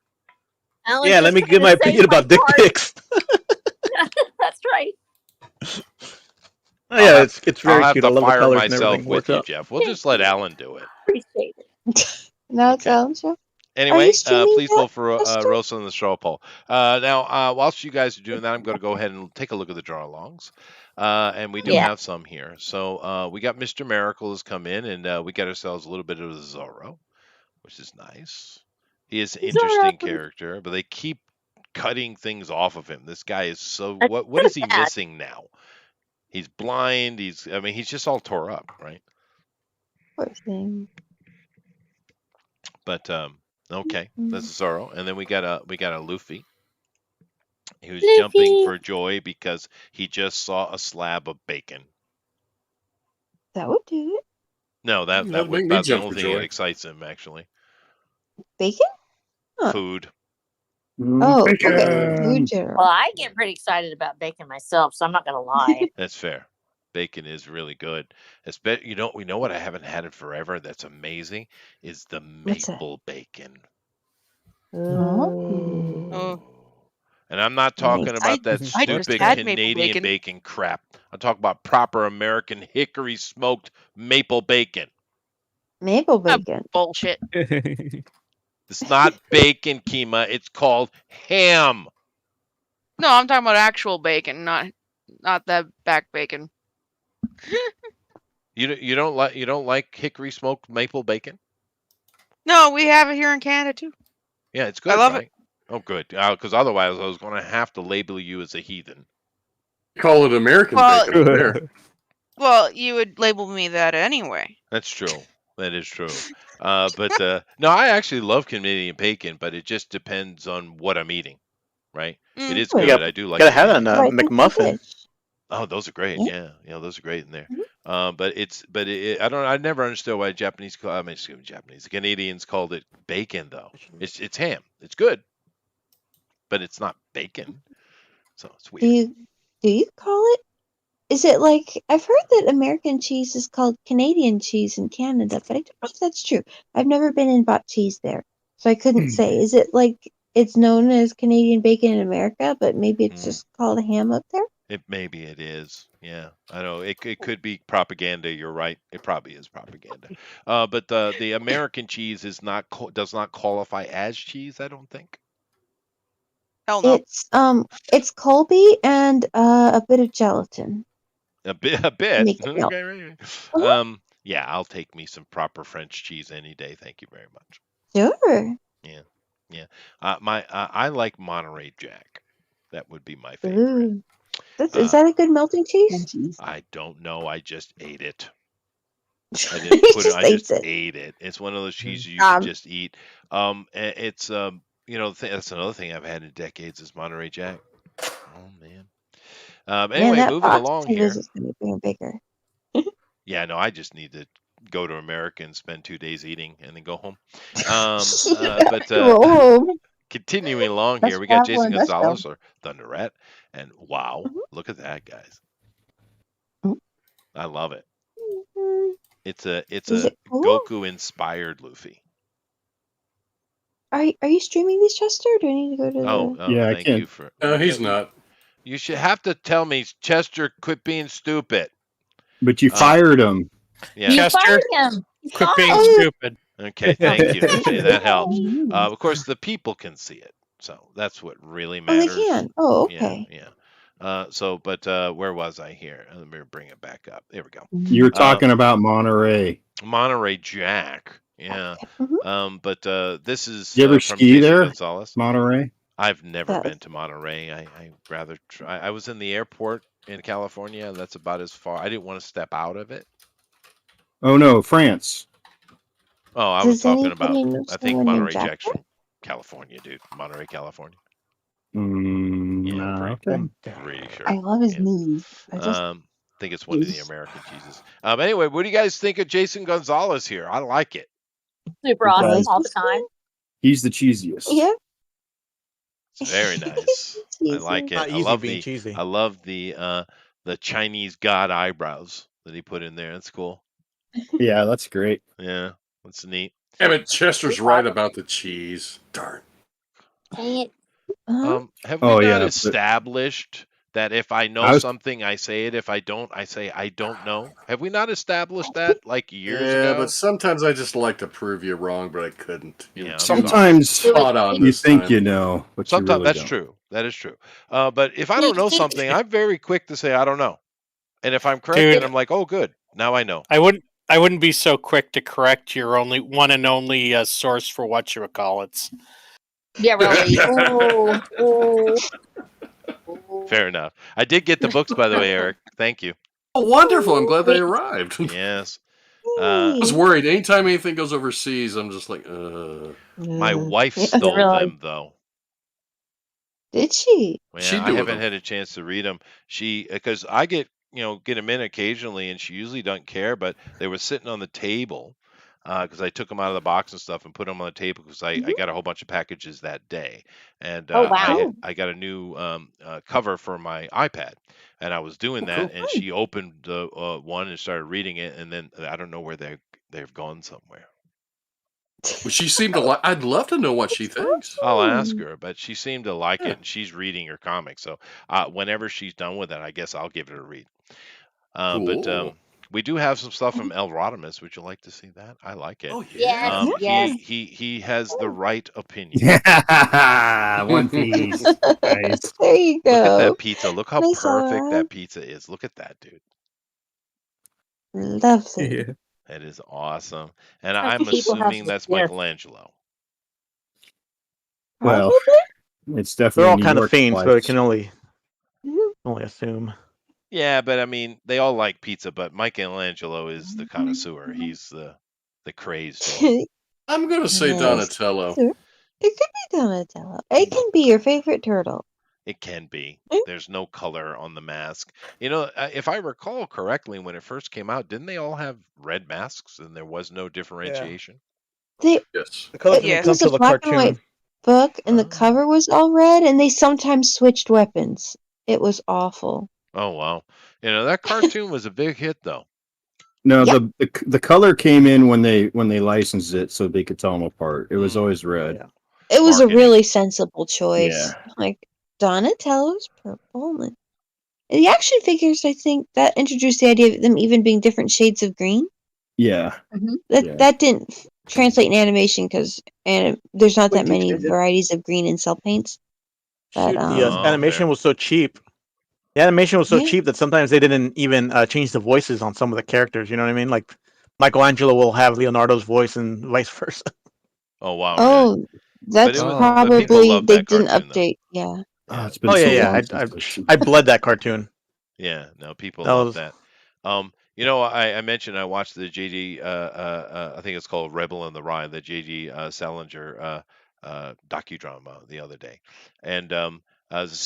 Alan Yeah, just let me tried give to my save opinion about dick heart. pics. That's right. Oh, yeah, I'll it's I'll very have cute. to I love the fire colors and myself everything. with Works you, out. Jeff. We'll just let Alan do it. Appreciate it. Now it's Okay. Alan's show. Anyway, streaming please that, vote for Esther? Rosa on the straw poll. Now, whilst you guys are doing that, I'm going to go ahead and take a look at the draw-alongs. And we do Yeah. have some here. So we got Mr. Miracle has come in, and we got ourselves a little bit of Zorro, which is nice. He is an interesting character, but they keep cutting things off of him. This guy is so... That's What is he bad. missing now? He's blind. He's just all tore up, right? Poor thing. But okay, that's Zoro, and then we got a Luffy. He was jumping for joy because he just saw a slab of bacon. That would do it. No, that's the only thing that excites him, actually. Bacon? Huh. Food. Oh, okay. Food general. Well, I get pretty excited about bacon myself, so I'm not gonna lie. That's fair. Bacon is really good. We know what I haven't had in forever. That's amazing. Is the maple bacon. Oh. And I'm not talking about that stupid Canadian bacon crap. I'm talking about proper American hickory smoked maple bacon. Maple bacon. Bullshit. It's not bacon, Kima. It's called ham. No, I'm talking about actual bacon, not that back bacon. You don't like hickory smoked maple bacon? No, we have it here in Canada too. Yeah, it's good. I love right? it. Oh, good. Because otherwise, I was going to have to label you as a heathen. Call it American bacon there. Well, you would label me that anyway. That's true. That is true. But no, I actually love Canadian bacon, but it just depends on what I'm eating, right? It is good. I do like. Gotta have it on a McMuffin. Oh, those are great. Yeah, those are great in there. I never understood why the Canadians called it bacon though. It's ham. It's good, but it's not bacon. So it's weird. Do you call it? Is it like I've heard that American cheese is called Canadian cheese in Canada, but I don't know if that's true. I've never been and bought cheese there, so I couldn't say. Is it like it's known as Canadian bacon in America, but maybe it's just called ham up there? Maybe it is. Yeah, I know it could be propaganda. You're right. It probably is propaganda. But the American cheese does not qualify as cheese. I don't think. Hell no. It's Colby and a bit of gelatin. A bit. Okay, right. Yeah, I'll take me some proper French cheese any day. Thank you very much. Sure. Yeah. I like Monterey Jack. That would be my favorite. Ooh. Is that a good melting cheese? I don't know. I just ate it. I didn't put it. I just ate it. It's one of those cheeses you can just eat. It's that's another thing I've had in decades is Monterey Jack. Oh man. Anyway, moving along here. Bigger. Yeah, no, I just need to go to America and spend 2 days eating and then go home. Continuing along here, we got Jason Gonzalez or Thunder Rat, and wow, look at that, guys! I love it. It's a Goku inspired Luffy. Are you streaming these, Chester? Or do I need to go to? Yeah, thank you for. No, he's not. You should have to tell me, Chester, quit being stupid. But you fired him. Yeah, Chester, quit being stupid. Okay, thank you. That helps. Of course, the people can see it, so that's what really matters. Oh, they can. Oh, okay. Yeah. Where was I here? Let me bring it back up. There we go. You were talking about Monterey. Monterey Jack. Yeah. This is. You ever from ski Jason there? Gonzalez. Monterey. I've never been to Monterey. I rather try. I was in the airport in California, and that's about as far. I didn't want to step out of it. Oh no, France. Oh, I was talking about. I think Monterey Jack's from California, dude. Monterey, California. Pretty sure. I love his knees. I think it's one of the American cheeses. Anyway, what do you guys think of Jason Gonzalez here? I like it. Super awesome all the time. He's the cheesiest. Yeah. It's very nice. I like it. I love the Chinese god eyebrows that he put in there. That's cool. Yeah, that's great. Yeah, that's neat. Yeah, but Chester's right about the cheese. Darn. Dang it. Have we not established that if I know something, I say it. If I don't, I say I don't know. Have we not established that like years ago? Yeah, but sometimes I just like to prove you wrong, but I couldn't. Sometimes you think you know, but sometimes you really that's don't. true. That is true. But if I don't know something, I'm very quick to say I don't know. And if I'm correct, then I'm like, oh, good, now I know. I wouldn't be so quick to correct your only one and only source for whatchamacallits. Yeah, really. Ooh. Fair enough. I did get the books, by the way, Eric. Thank you. Oh, wonderful! I'm glad they arrived. Yes. I was worried. Anytime anything goes overseas, I'm just like, My wife stole them, though. Did she? Yeah, I haven't had a chance to read them. Because I get them in occasionally, and she usually doesn't care. But they were sitting on the table because I took them out of the box and stuff and put them on the table because I got a whole bunch of packages that day, and I got a new cover for my iPad, and I was doing that, and she opened the one and started reading it, and then I don't know where they've gone somewhere. Well, she seemed to like. I'd love to know what she thinks. I'll ask her, but she seemed to like it, and she's reading her comics. So whenever she's done with it, I guess I'll give it a read. But we do have some stuff from El Rodimus. Would you like to see that? I like it. Oh yeah. Yes. He has the right opinion. Yeah, One Piece. Nice. There you go. Look at that pizza. Look how Nice perfect eye. that pizza is. Look at that, dude. Lovely. Yeah. That is awesome. And I I'm think people have assuming to that's share. Michelangelo. Well, it's definitely They're all New kind of York themed, so slice. it can only assume. Yeah, but I mean, they all like pizza, but Michelangelo is the connoisseur. He's the crazed one. I'm gonna say Donatello. It could be Donatello. It can be your favorite turtle. It can be. There's no color on the mask. If I recall correctly, when it first came out, didn't they all have red masks and there was no differentiation? Yes. The color It didn't come was a till the black and white cartoon. book, and the cover was all red, and they sometimes switched weapons. It was awful. Oh wow! That cartoon was a big hit, though. No, the color came in when they licensed it, so they could tell them apart. It was always red. Yeah. It was Marketing. a really sensible choice. Yeah. Like Donatello's purple. And the action figures, I think, that introduced the idea of them even being different shades of green. Yeah. That didn't translate in animation because there's not that many varieties of green in cell paints. But The animation was so cheap. The animation was so Yeah. cheap that sometimes they didn't even change the voices on some of the characters. You know what I mean? Like Michelangelo will have Leonardo's voice and vice versa. Oh wow! Oh, really? that's But people probably love they that didn't cartoon, though. update. Yeah. Oh, it's been Oh so yeah, long yeah. since I bled that cartoon. Yeah, no, people That love was- that. I mentioned I watched the JD. I think it's called Rebel in the Rhine, the JD Salinger docudrama the other day, and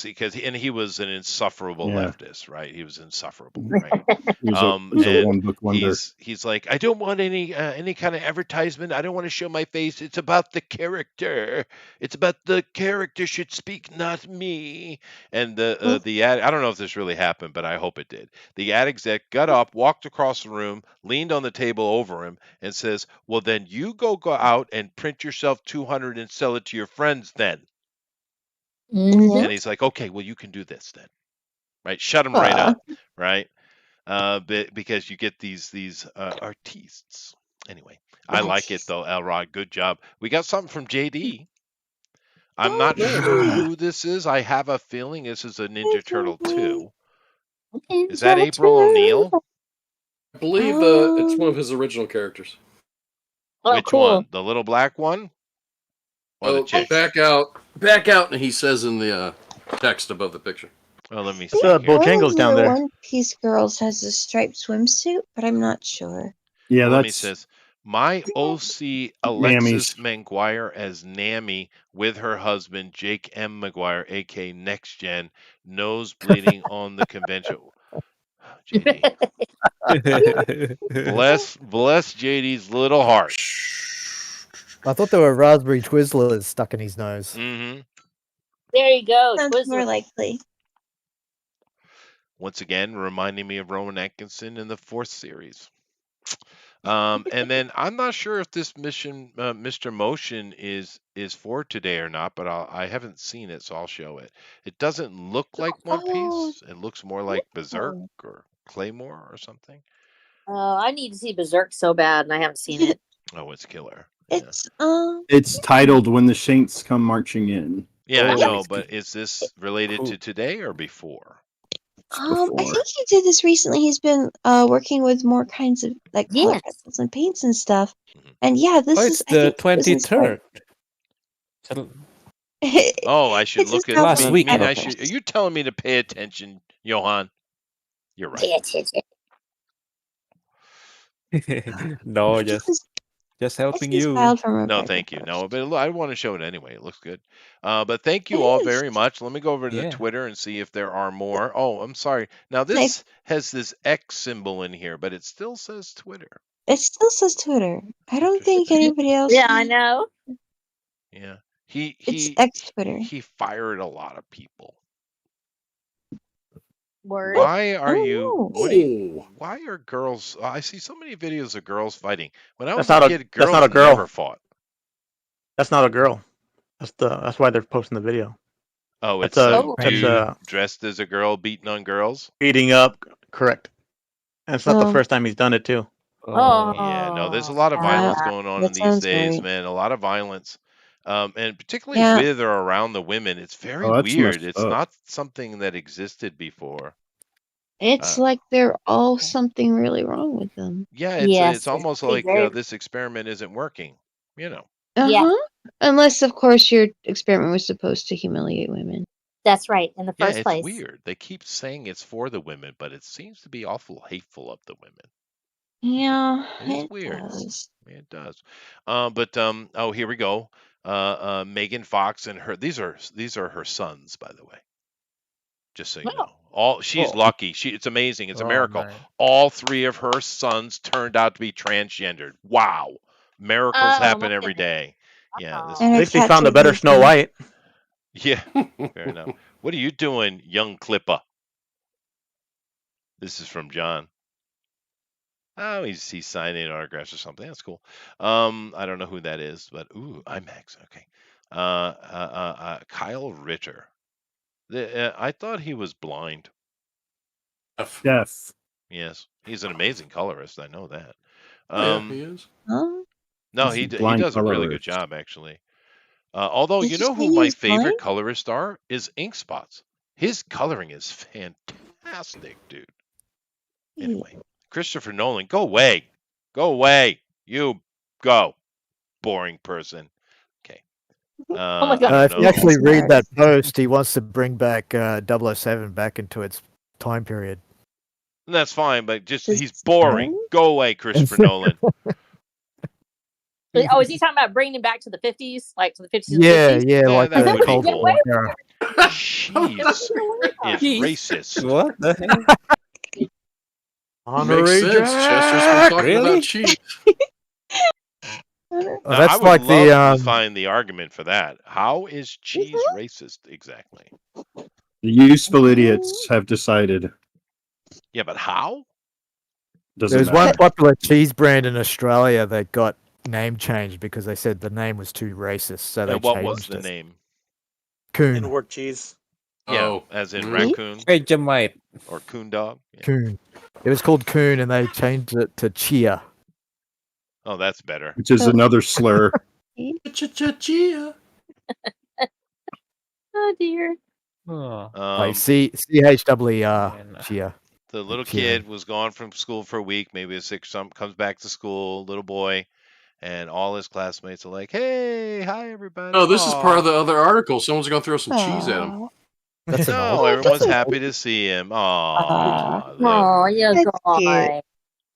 because he was an insufferable Yeah. leftist, right? He was insufferable, right? It was a And one-book wonder. he's like, I don't want any kind of advertisement. I don't want to show my face. It's about the character. It's about the character should speak, not me. And the ad, I don't know if this really happened, but I hope it did. The ad exec got up, walked across the room, leaned on the table over him, and says, "Well, then you go out and print yourself 200 and sell it to your friends then." Mhm. And he's like, "Okay, well, you can do this then." Right? Shut him right up. Right? Because you get these artistes. Anyway, I like it though, Elrod. Good job. We got something from JD. I'm not sure who this is. I have a feeling this is a Ninja Turtle 2. Is that April O'Neil? I believe it's one of his original characters. Oh, Which cool. one? The little black one? Or the chick? Back out, and he says in the text above the picture. Oh, let me see. Bojangles down there. One Piece Girls has a striped swimsuit, but I'm not sure. Yeah, Let me that's says my OC Alexis McGuire as Nammy with her husband Jake M. McGuire, aka Next Gen, nose bleeding on the convention. JD. bless JD's little heart. I thought there were raspberry Twizzlers stuck in his nose. Mm-hmm. There you go. Sounds more likely. Once again, reminding me of Rowan Atkinson in the 4th series. And then I'm not sure if this mission, Mr. Motion, is for today or not, but I haven't seen it, so I'll show it. It doesn't look like One Piece. It looks more like Berserk or Claymore or something. I need to see Berserk so bad, and I haven't seen it. Oh, it's killer. it's titled "When the Saints Come Marching In." Yeah, I know, but is this related to today or before? I think he did this recently. He's been working with more kinds of like color pencils and paints and stuff. And yeah, this it's is the I think this is 23rd. Oh, I should It's look his at last week. Are you telling me to pay attention, Johan? You're right. Pay attention. No, This just is helping this is you. wild from No, Rebecca. thank you. No, but I want to show it anyway. It looks good. But thank It you all is. very much. Let me go over to Yeah. Twitter and see if there are more. Oh, I'm sorry. Now Nice. this has this X symbol in here, but it still says Twitter. It still says Twitter. I don't think Interesting. anybody else. Yeah, I know. Yeah. It's X Twitter. He fired a lot of people. Word. Why are Oh, you? no. What do you? Why are girls? I see so many videos of girls fighting. When I was That's a not kid, a girls that's not a girl. never fought. That's not a girl. That's why they're posting the video. Oh, That's it's a some that's dude a dressed as a girl beating on girls. beating up. Correct. And it's not the Oh, first time he's done it too. Yeah, no, there's a lot of violence that going on in these sounds days, right. man. A lot of violence, and particularly Yeah. with or around the women. It's very Oh, that's weird. messed It's up. not something that existed before. It's like they're all something really wrong with them. Yeah, Yes, it's almost pretty like very. this experiment isn't working. You know. Yeah, Unless, of course, your experiment was supposed to humiliate women. that's right. In the Yeah, first it's place. weird. They keep saying it's for the women, but it seems to be awful hateful of the women. Yeah, It is it weird. does. It does. Oh, here we go. Megan Fox and her. These are her sons, by the way. Just so you know. She's lucky. It's amazing. It's a miracle. man. All three of her sons turned out to be transgendered. Wow. Miracles Oh, happen my every goodness. day. Yeah. Uh-oh. And At her least they cats found are a better Snow beautiful. White. Yeah. Fair enough. What are you doing, young Clipper? This is from John. Oh, he's signing autographs or something. That's cool. I don't know who that is, but IMAX. Okay. Kyle Ritter. I thought he was blind. Deaf. Yes, he's an amazing colorist. I know that. Oh, yeah, he is. Huh? No, He's he a he blind does a really good colorist. job, actually. Although Did you you know say who my he's favorite blind? colorist are is Ink Spots. His coloring is fantastic, dude. Anyway, Christopher Nolan, go away. Go away. You go. Boring person. Okay. Oh my I God. don't If you know. actually read that post, he wants to bring back 007 back into its time period. That's fine, but just Just he's boring. saying. Go away, Christopher Nolan. Oh, is he talking about bringing him back to the 50s? Like to the 50s and Yeah, 60s? yeah, Yeah, like that the would be Cold cool. War era. Cheese is racist. What the hell? Makes sense. Chester's been talking Really? about cheese. Oh, Now, that's I would like love the to find the argument for that. How is cheese racist exactly? The useful idiots have decided. Yeah, but how? Doesn't there's one matter. popular cheese brand in Australia that got name changed because they said the name was too racist, so they And what changed was the it. name? Coon. Inward cheese. Yeah, Oh. as in Mhm. raccoon Vegemite. or coon dog. Yeah. Coon. It was called Coon, and they changed it to Chia. Oh, that's better. Which is another slur. Chia. Oh dear. Oh. Like CHWER. Man. Chia. The little Chia. kid was gone from school for a week, maybe a sick some comes back to school, little boy, and all his classmates are like, "Hey, hi everybody." Oh, this is part of Aw. the other article. Someone's gonna throw some cheese at him. Aw. That's an No, old. everyone's happy to see him. Aw, Oh, you That's cute. guy.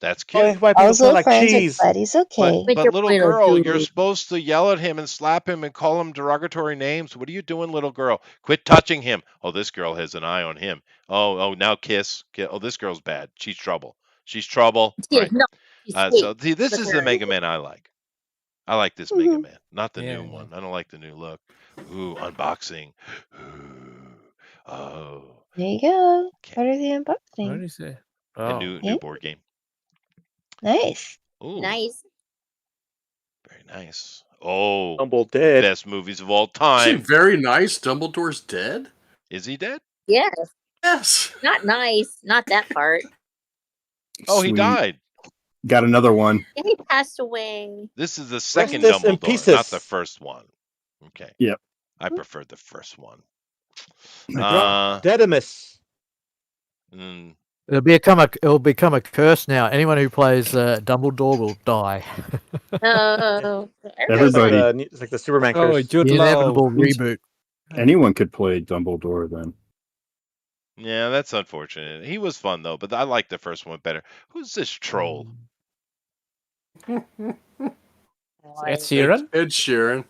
that's Oh, cute. that's why All people his smell little like friends are cheese. glad he's okay. With But your little little girl, you're dude. supposed to yell at him and slap him and call him derogatory names. What are you doing, little girl? Quit touching him. Oh, this girl has an eye on him. Oh, now kiss. Oh, this girl's bad. She's trouble. She's trouble. All Yeah, right. no, he's So sweet. see, this Look is at the her. Mega Man I like. I like this Mega Mhm. Man, not the Yeah, new yeah. one. I don't like the new look. Ooh, unboxing. Ooh, oh, There you go. okay. Part of the What unboxing. is it? A Oh. new Yeah. board game. Nice. Ooh, Nice. very nice. Oh, Dumble dead. best movies of all Say time. very nice. Dumbledore's dead. Is he dead? Yes. Yes. Not nice. Not that part. Oh, he Sweet. died. Got another one. And he passed away. This is the second this in Dumbledore, not pieces. the first one. Okay. Yep. I preferred the first one. Dedimus. Mm, It'll become a curse now. Anyone who plays Dumbledore will die. Oh. Everybody. It's like the Superman Oh, curse. Jude The Law. inevitable reboot. Anyone could play Dumbledore then. yeah, that's unfortunate. He was fun though, but I like the first one better. Who's this troll? Ed Sheeran? Ed Sheeran.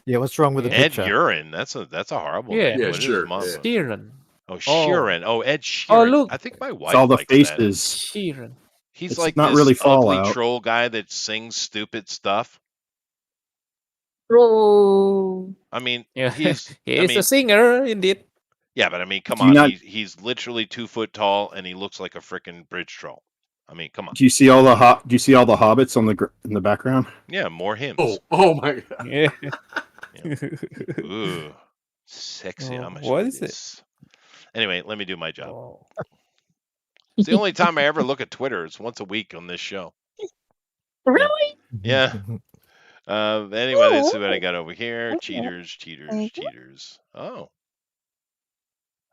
Yeah, what's wrong with the Ed picture? Sheeran. That's a horrible Yeah. name. Yeah, What is sure. mama? Yeah. Sheeran. Oh, Sheeran. Oh, Ed Sheeran. Oh, look. I think my It's wife all the likes that. faces. Sheeran. He's It's like not this really ugly Fallout. troll guy that sings stupid stuff. Oh. I mean, Yeah. he's. He I is a mean, singer, indeed. yeah, but I mean, come Do you on. not- He's literally 2 foot tall, and he looks like a freaking bridge troll. I mean, come on. Do you see all the hobbits on in the background? Yeah, more hymns. Oh my god. Yeah. Ooh, sexy. Oh, I'm gonna what show is it? this. Anyway, let me do my job. Oh. It's the only time I ever look at Twitter. It's once a week on this show. Really? Yeah. Anyway, let's see what I got over here. Cheaters. Oh.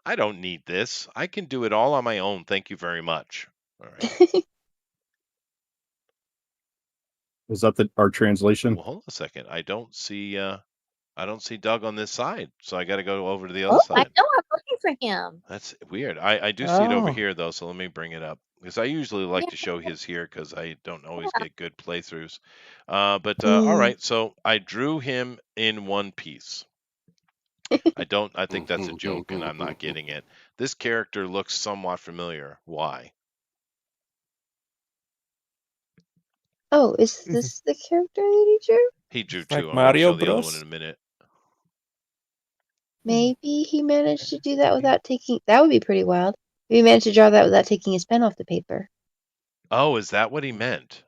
I don't need this. I can do it all on my own. Thank you very much. All right. Is that our translation? Well, hold on a second. I don't see Doug on this side, so I got to go over to the other I side. know. I'm looking for him. That's weird. I do see it over Oh. here though, so let me bring it up because I usually like to show his here because I don't always get good playthroughs. But all right, so I drew him in One Piece. I think that's a joke, and I'm not getting it. This character looks somewhat familiar. Why? Oh, is this the character that he drew? He drew Like two. I'm Mario gonna show the other one Bros? in a minute. Maybe he managed to do that without taking. That would be pretty wild. If he managed to draw that without taking his pen off the paper. Oh, is that what he meant?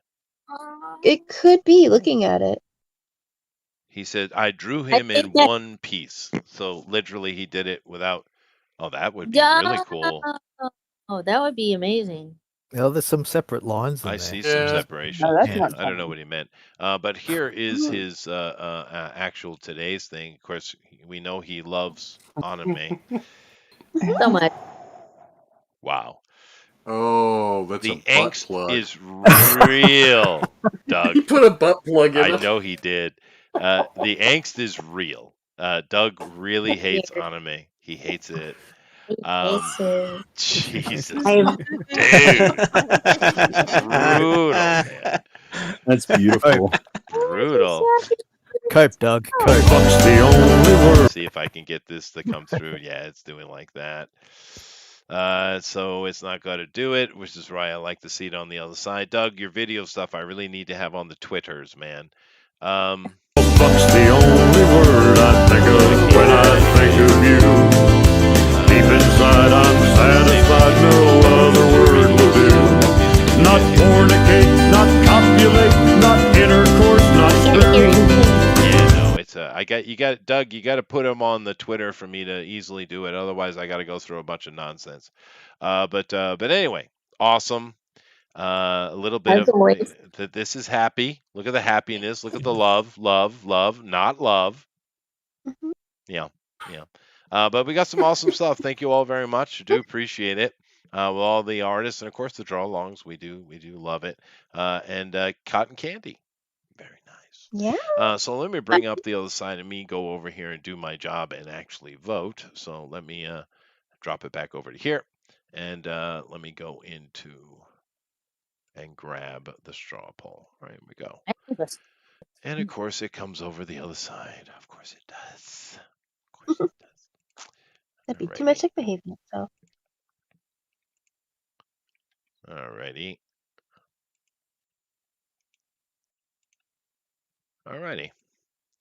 It could be, looking at it. He said, I drew him in one piece. So literally he did it without. Oh, that would be really cool. Oh, that would be amazing. Oh, there's some separate lines in I there. see some separation. No, that's Yeah, not I don't know what he meant. But here is his actual today's thing. Of course, we know he loves anime. So much. Wow. Oh, that's The a butt angst plug. is real, Doug. You put a butt plug in I it. know he did. The angst is real. Doug really hates anime. He hates it. Jesus, dude, brutal, man. That's beautiful. Brutal. Cope, Doug. Cope. That's the only word. See if I can get this to come through. Yeah, it's doing like that. So it's not going to do it, which is why I like to see it on the other side. Doug, your video stuff I really need to have on the Twitters, man. Fuck's the only word I think of when I think of you. Deep inside I'm satisfied, no other word will do. Not fornicate, not copulate, not intercourse, not screw. Yeah, no, it's you got Doug, you got to put him on the Twitter for me to easily do it. Otherwise, I got to go through a bunch of nonsense. But anyway, awesome. A little bit of this is happy. Look at the happiness. Look at the love, not love. Yeah. But we got some awesome stuff. Thank you all very much. I do appreciate it. With all the artists and of course the draw alongs, we do love it. And cotton candy. Very nice. Yeah. So let me bring up the other side of me, go over here and do my job and actually vote. So let me drop it back over to here. And let me go into and grab the straw poll. Right, here we go. And of course it comes over the other side. Of course it does. That'd be too much like behaving itself. Alrighty.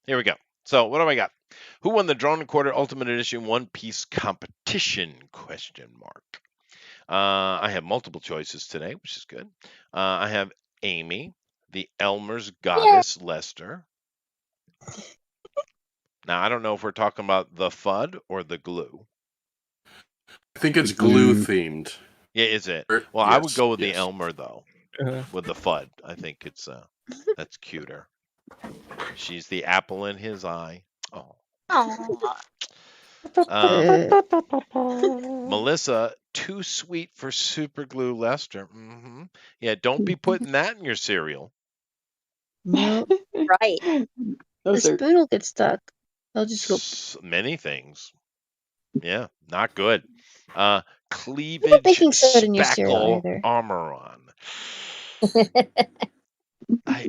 Here we go. So what do I got? Who won the Drawn and Quarter Ultimate Edition One Piece competition? ? I have multiple choices today, which is good. I have Amy, the Elmer's Goddess Lester. Now, I don't know if we're talking about the FUD or the glue. I think it's glue themed. Yeah, is it? Well, I would go with the Elmer, though, with the FUD. I think it's that's cuter. She's the apple in his eye. Oh. Melissa, too sweet for super glue Lester. Yeah, don't be putting that in your cereal. No. Right. The spoon will get stuck. They'll just go. Many things. Yeah, not good. Cleavage baking soda in your cereal spackle either. armoron. I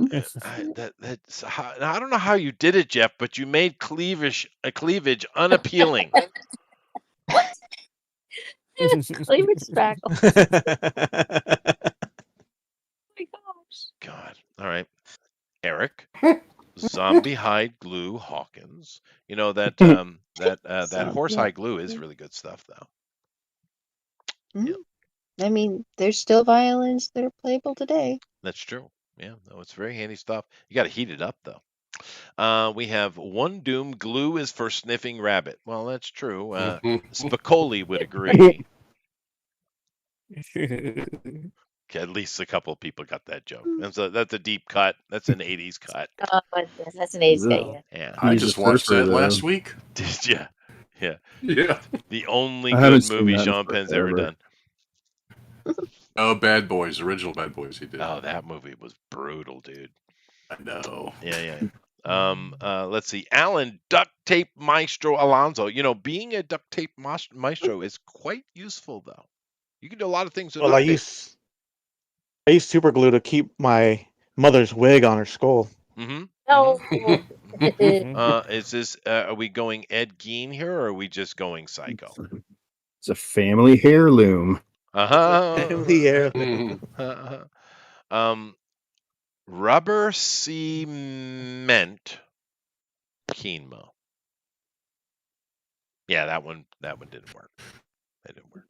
don't know how you did it, Jeff, but you made cleavage unappealing. Cleavage spackle. God. All right. Eric. Zombie hide glue Hawkins. You know that that horsehide glue is really good stuff though. I mean, there's still violins that are playable today. That's true. Yeah, no, it's very handy stuff. You got to heat it up though. We have one doom glue is for sniffing rabbit. Well, that's true. Spicoli would agree. At least a couple of people got that joke. That's a deep cut. That's an 80s cut. Oh, that's an 80s cut, Yeah. I just watched that last week. Did you? Yeah. Yeah. The only I haven't good seen movie that Sean in Penn's ever forever. done. Oh, Bad Boys, original Bad Boys he did. Oh, that movie was brutal, dude. I know. Yeah. Let's see. Alan, duct tape maestro Alonso. You know, being a duct tape maestro is quite useful, though. You can do a lot of things with Well, duct tape. I use super glue to keep my mother's wig on her skull. Mm-hmm. No. Is this? Are we going Ed Gein here, or are we just going psycho? It's a family heirloom. Family heirloom. Rubber cement quinoa. Yeah, that one didn't work. That didn't work.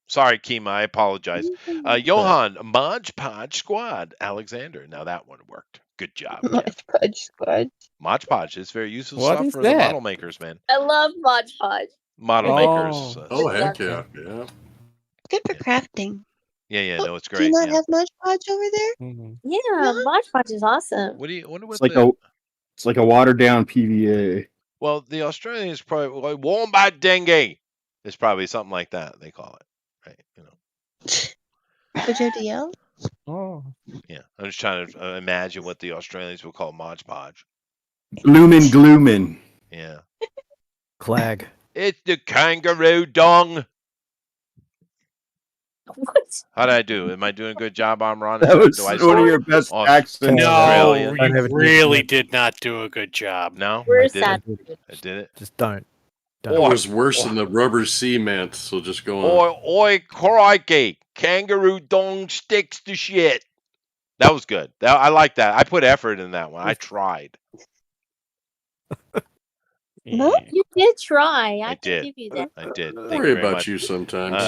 Sorry, Kima, I apologize. Johan, Mod Podge Squad, Alexander. Now that one worked. Good job. Mod Podge Squad. Mod Podge is very useful What stuff is for the that? model makers, man. I love Mod Podge. Model makers. Oh, heck yeah. Yeah. Good for crafting. Yeah, no, it's Do great. you not Yeah. have Mod Podge over there? Yeah, Mod Podge is awesome. What do you wonder what It's like a watered down PVA. Well, the Australians probably like wombat dengue. It's probably something like that they call it, right? You know. For JDL? Oh. Yeah, I'm just trying to imagine what the Australians would call Mod Podge. Bloomin' gloomin'. Yeah. Clag. It's the kangaroo dong. What? How did I do? Am I doing a good job, Ron? That was Do I one of sound your best accents. No, Australian? you really did not do a good job. No, We're I did sad. it. I did it. Just don't. It was worse than the rubber cement, so just go on. Oi, crikey! Kangaroo dong sticks to shit. That was good. I like that. I put effort in that one. I tried. No, you did try. I can did. give you that. I did. Don't Thank worry you very about much. you sometimes.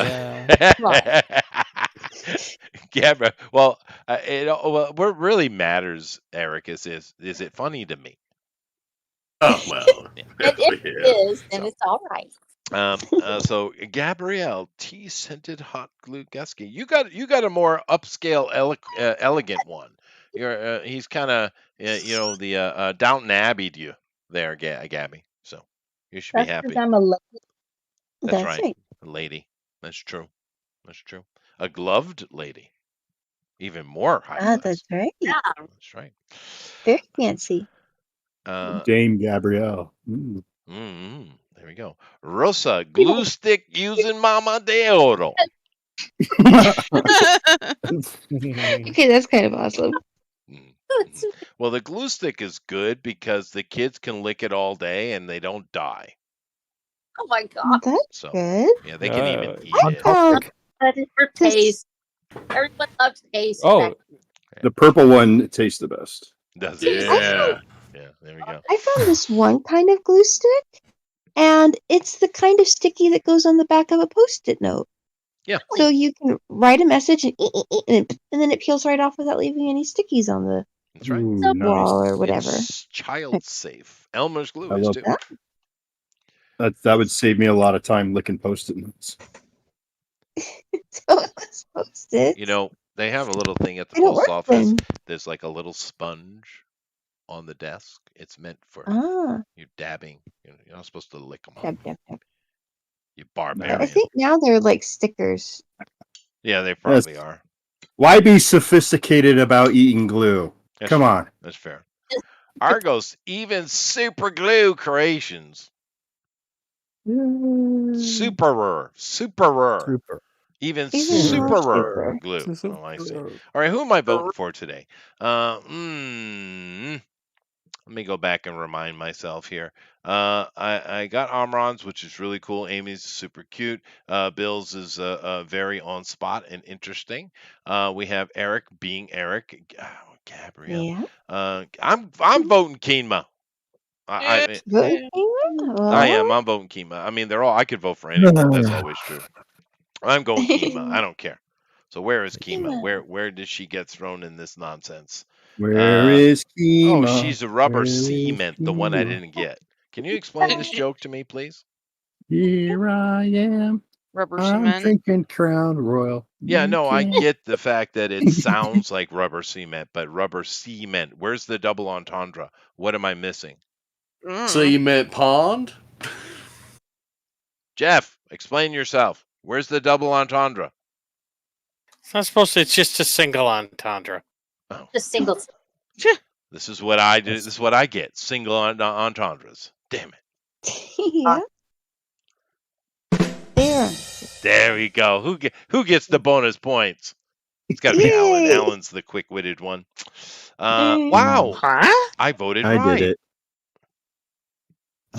Gabra, well, what really matters, Eric, is it funny to me? Oh well, It is, and it's all right. So Gabrielle T scented hot glue Gusky. You got a more upscale, elegant one. He's kind of the Downton Abbey to you there, Gabby. So you should be That's happy. because I'm a lady. That's right, a lady. That's true. That's true. A gloved lady, even more high class. That's right. Yeah. That's right. Very fancy. Dame Gabrielle. There we go. Rosa, glue stick using Mama de Oro. Okay, that's kind of awesome. Well, the glue stick is good because the kids can lick it all day and they don't die. Oh my god. That's So, good. Yeah, they can even eat I it. found That is for taste. Everyone loves taste. Oh, the purple one tastes the best. Does it? Yeah. Yeah, there we go. I found this one kind of glue stick, and it's the kind of sticky that goes on the back of a Post-it note. Yeah. So you can write a message and then it peels right off without leaving any stickies on the That's right. wall or whatever. It's child safe. Elmer's glue I is love too. That would save me a lot of time licking Post-it notes. Post-it. You know, they have a little thing at the They don't post work office. then. There's like a little sponge on the desk. It's meant for you dabbing. You're not supposed to lick them off. Dab, dab, dab. You I barbarian. think now they're like stickers. Yeah, they probably are. Why be sophisticated about eating glue? Come on. That's fair. Argos, even super glue creations. Superer. Super. Even Even super super. glue. Oh, I see. All right, who am I voting for today? Let me go back and remind myself here. I got Amron's, which is really cool. Amy's is super cute. Bill's is very on spot and interesting. We have Eric being Eric. Gabrielle. Yeah. I'm voting Keenma. I Voting I am. I'm voting Keenma. I mean, they're all. I could vote for anyone. That's always true. I'm going Keenma. I don't care. So where is Keenma? Where did she get thrown in this nonsense? Where is Kima? Oh, she's a rubber Where is cement, the one I Kima? didn't get. Can you explain this joke to me, please? Here I am. Rubber I'm cement. drinking Crown Royal. Yeah, You no, I can't- get the fact that it sounds like rubber cement, but rubber cement. Where's the double entendre? What am I missing? Cement pond? Jeff, explain yourself. Where's the double entendre? It's not supposed to. It's just a single entendre. The single. This is what I do. This is what I get. Single entendres. Damn it. Yeah. There we go. Who gets the bonus points? It's got to be Alan. Yay. Alan's the quick-witted one. Wow. I voted I right. did it.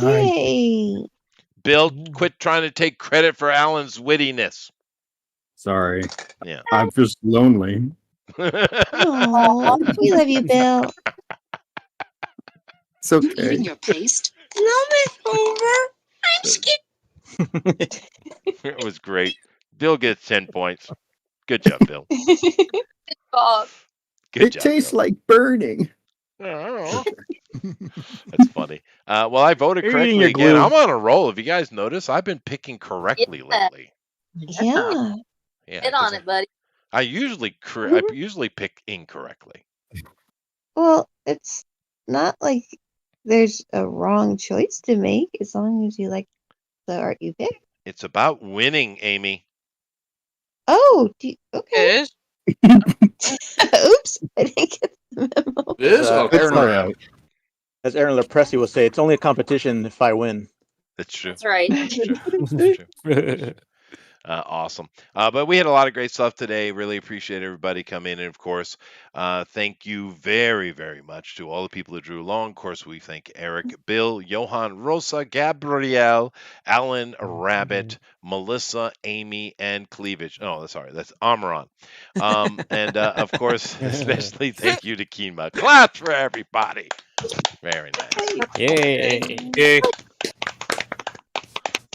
Yay. Bill, quit trying to take credit for Alan's wittiness. Sorry. Yeah. I'm just lonely. Oh, we love you, Bill. It's okay. your paste? No, Miss Hoover. I'm scared. It was great. Bill gets 10 points. Good job, Bill. Good It job. tastes like burning. That's funny. Well, I voted You're eating correctly your again. glue. I'm on a roll. If you guys notice, I've been picking correctly lately. Yeah. Yeah, Get 'cause on it, buddy. I usually pick incorrectly. Well, it's not like there's a wrong choice to make as long as you like the art you pick. It's about winning, Amy. Oh, okay. It is. Oops, I didn't get the memo. It is? Uh, Okay, Aaron, all right. As Aaron Lepresti will say, it's only a competition if I win. That's true. That's right. That's true. Awesome. But we had a lot of great stuff today. Really appreciate everybody coming in. And of course, thank you very, very much to all the people who drew along. Of course, we thank Eric, Bill, Johan, Rosa, Gabrielle, Alan, Rabbit, Melissa, Amy, and Cleavage. Oh, sorry, that's Amaran. And of course, especially thank you to Keenma. Claps for everybody. Very nice. Yay.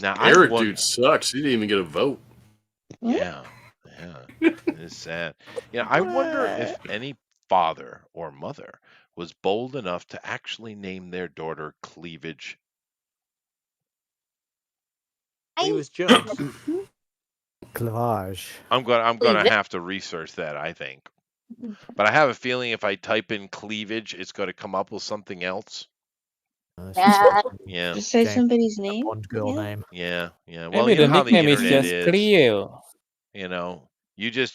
Now, Eric, dude, sucks. He didn't even get a vote. Yeah, it's sad. I wonder if any father or mother was bold enough to actually name their daughter Cleavage. Cleavage Jones. Clavage. I'm gonna have to research that, I think. But I have a feeling if I type in cleavage, it's going to come up with something else. Yeah. Just say somebody's name. Bond girl name. Yeah. Well, Maybe you the know how the nickname is internet just is. Cleo.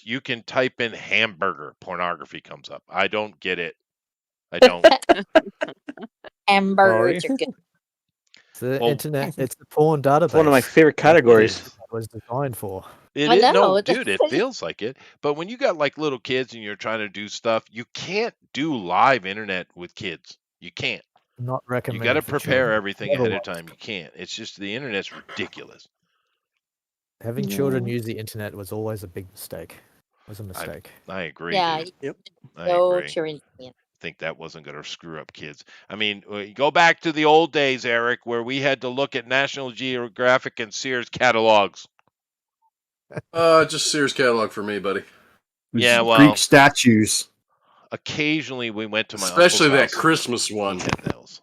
You can type in hamburger, pornography comes up. I don't get it. I don't. Hamburgers are good. It's the internet. It's the porn database. It's one of my favorite categories. It was designed for. It I is, know, no, it's- dude, it feels like it. But when you got like little kids and you're trying to do stuff, you can't do live internet with kids. You can't. Not You recommended. got to for prepare children. everything ahead of Otherwise, time. You can't. It's just the internet's ridiculous. Having children use the internet was always a big mistake. Was a mistake. I agree. Yeah. dude. Yep. I No agree. cheering. Think that wasn't going to screw up kids. I mean, go back to the old days, Eric, where we had to look at National Geographic and Sears catalogs. Just Sears catalog for me, buddy. Yeah, well, Greek statues. occasionally we went to my Especially uncle's that house. Christmas one. Had those.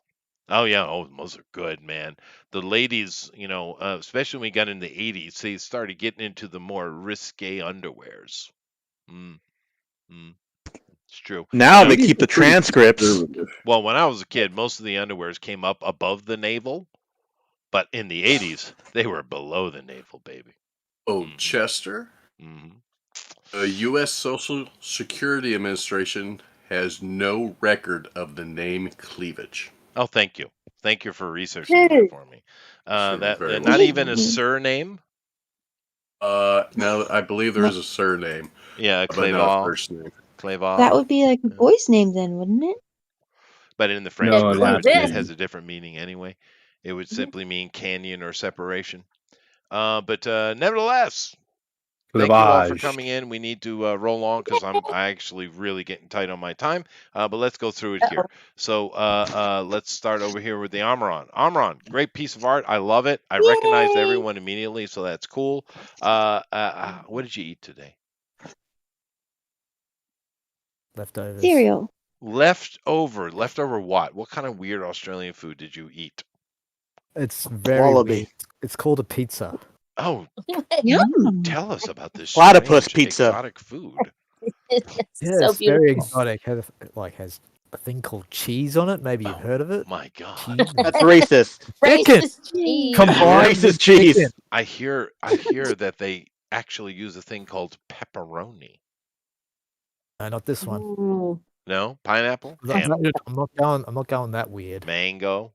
Oh yeah, those are good, man. The ladies, especially when we got in the 80s, they started getting into the more risque underwears. It's true. Now they keep the transcripts. Well, when I was a kid, most of the underwears came up above the navel, but in the 80s, they were below the navel, baby. Oh, Chester? The U.S. Social Security Administration has no record of the name cleavage. Oh, thank you. Thank you for researching that for me. Sure, That very not well. even a surname. Now I believe there is a surname. Yeah, but not a first name. Clayval. That would be like a boy's name then, wouldn't it? But in the French No, language, last it name. has a different meaning anyway. It would Mhm. simply mean canyon or separation. But nevertheless, thank you all for Clavage. coming in. We need to roll on because I actually really getting tight on my time. But let's go through it here. So let's start over here with the Amaran. Amaran, great piece of art. I love it. I recognized everyone immediately, so that's cool. What did you eat today? Leftovers. Cereal. Leftover what? What kind of weird Australian food did you eat? It's very Wallaby. weird. It's called a pizza. Oh, Yum. tell us about this Platypus strange pizza. exotic food. Yeah, So it's very beautiful. exotic. Has a thing called cheese on it. Maybe you've heard of it. My God, Cheese. That's racist. Chicken. Racist cheese. Combined Racist with cheese. chicken. I hear that they actually use a thing called pepperoni. No, not this one. Ooh. No, pineapple, I'm ham, not going that weird. mango.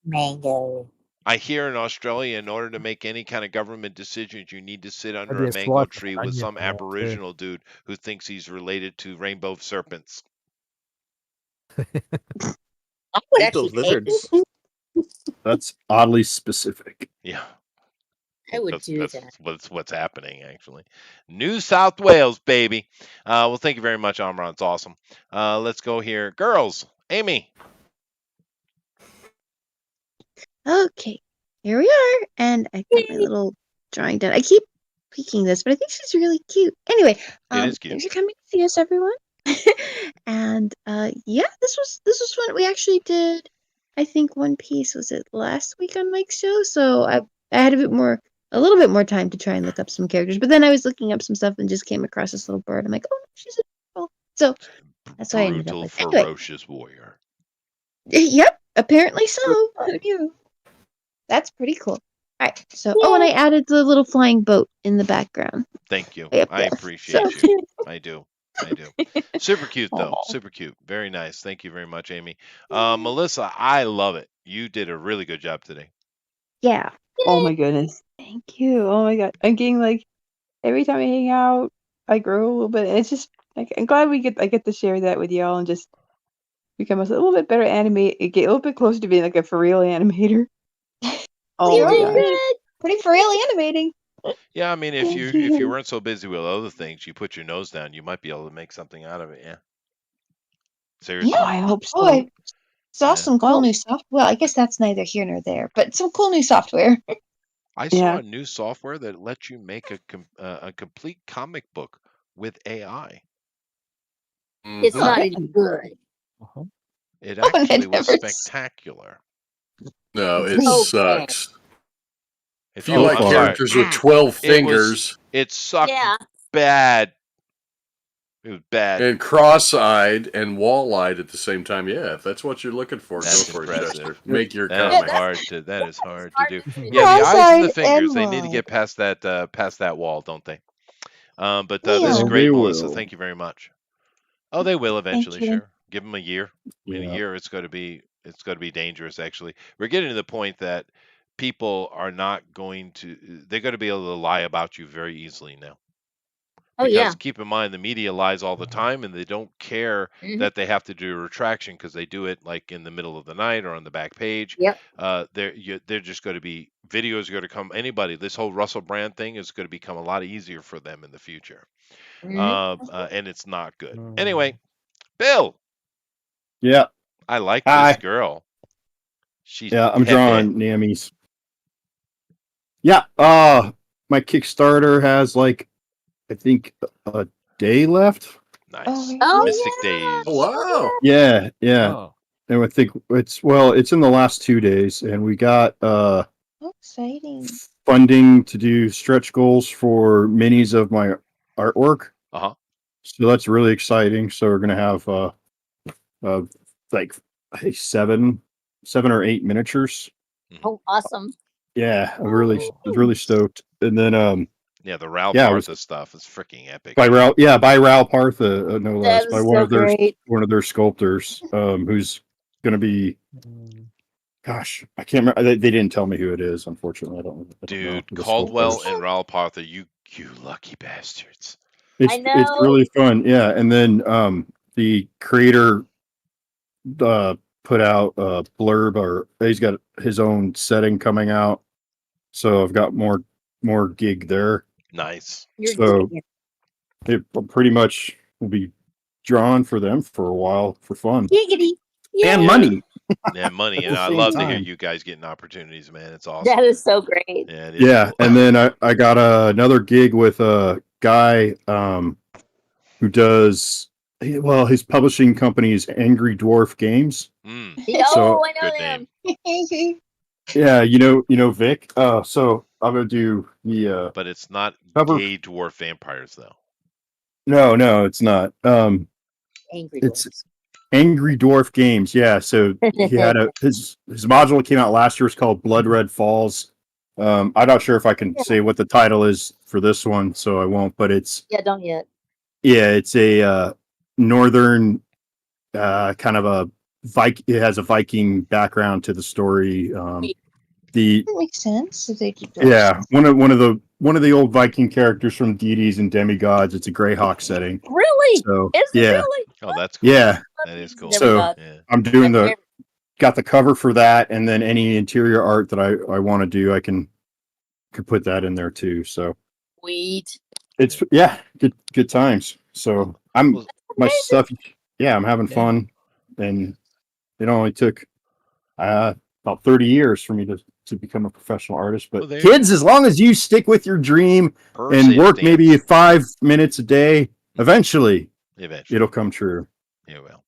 Mango. I hear in Australia, in order to make any kind of government decisions, you need to sit under Maybe a a mango slice of tree with onion some in there, too. Aboriginal dude who thinks he's related to rainbow serpents. I would Eat actually those lizards. That's oddly specific. Yeah. I would do that's that. what's happening actually. New South Wales, baby. Well, thank you very much, Amron. It's awesome. Let's go here, girls. Amy. Okay, here we are, and I got my little drawing done. I keep tweaking this, but I think she's really cute. Anyway, It is cute. thanks for coming to see us, everyone. And yeah, this was fun. We actually did, I think, One Piece. Was it last week on Mike's show? So I had a little bit more time to try and look up some characters. But then I was looking up some stuff and just came across this little bird. I'm like, oh, she's adorable. So that's what I ended up Brutal, with. Anyway, ferocious warrior. yep, apparently so. Who knew? That's pretty cool. All right, so and I added the little flying boat in the background. Thank you. Way up I there. appreciate So- you. I do. Super cute though. Super cute. Very nice. Thank you very much, Amy. Melissa, I love it. You did a really good job today. Yeah. Oh my goodness. Thank you. Oh my god. I'm getting like every time I hang out, I grow a little bit. It's just like I'm glad I get to share that with y'all and just become a little bit better animate, get a little bit closer to being like a for real animator. Oh You're my doing god. good. Pretty for real animating. Yeah, I mean, if Thank you you. weren't so busy with other things, you put your nose down, you might be able to make something out of it. Yeah. Seriously. Oh, I hope so. Oh, I saw Yeah. some cool new software. Well, I guess that's neither here nor there, but some cool new software. I saw Yeah. a new software that lets you make a complete comic book with AI. It's not any good. It Oh, and I actually was never spectacular. No, it Okay. sucks. If If you like characters with 12 fingers it sucked Yeah. bad. It was bad. and cross-eyed and wall-eyed at the same time, yeah, if that's what you're looking for, That's go for it, impressive. Chester. Make your That comic. is hard to do. to do. Yeah, the eyes and the Cross-eyed fingers, and they need to wide. get past that wall, don't they? But Yeah. this is Oh, great, they Melissa. will. Thank you very much. Oh, they will eventually, you. sure. Give them a year. In a Yeah. year, it's going to be dangerous. Actually, we're getting to the point that people are not going to. They're going to be able to lie about you very easily now. Oh Because yeah. keep in mind, the media lies all the time, and they don't care Mhm. that they have to do a retraction because they do it like in the middle of the night or on the back page. Yep. They're just going to be videos are going to come. Anybody, this whole Russell Brand thing is going to become a lot easier for them in the future, Mhm. and it's not good. Anyway, Bill, Yeah. I like Hi. this girl. She's Yeah, I'm pepe. drawing Nammy's. Yeah, my Kickstarter has like I think a day left. Nice. Oh, Mystic Days. Oh, wow. Yeah, yeah. Oh. And I think it's in the last 2 days, and we got Oh, exciting. funding to do stretch goals for minis of my artwork. Uh-huh. So that's really exciting. So we're gonna have like I think 7 or 8 miniatures. Oh, awesome. Yeah, I'm really stoked. And then Yeah, the Ralph Yeah, it Partha was- stuff is freaking epic. by Raul Partha, no less, That by is one so of their great. sculptors, who's gonna be Gosh, I can't remember. They didn't tell me who it is. Unfortunately, I don't know Dude, the Caldwell sculptors. and Raoul Parther, you lucky bastards. It's really fun, yeah. And then the creator put out a blurb, or he's got his own setting coming out, so I've got more gig there. Nice. So it pretty much will be drawn for them for a while for fun Giggity. and money. Yeah, money, and I same love to hear time. you guys getting opportunities, man. It's awesome. That is so great. Yeah, it is Yeah, cool. and then I got another gig with a guy who does his publishing company is Angry Dwarf Games. So I know them. yeah, you know Vic. So I'm gonna do the But it's not cover. gay dwarf vampires, though. No, it's not. Angry It's Angry Dwarf Games. Yeah, so he had his module came out last year. It's called Blood Red Falls. I'm not sure if I can say what the title is for this one, so I won't. But it's don't yet. yeah, it's a northern kind of a It has a Viking background to the story. That makes sense if they do Yeah, one of the old Viking characters from Deities and Demigods. It's a Greyhawk setting. Really? So Is it yeah, really? Oh, that's cool. yeah. That is cool. So I'm doing got the cover for that, and then any interior art that I want to do, I could put that in there too. So Sweet. it's good times. So my stuff. Yeah, I'm having fun, and it only took about 30 years for me to become a professional artist. But kids, as long as you stick with your dream and work maybe 5 minutes a day, eventually it'll come true.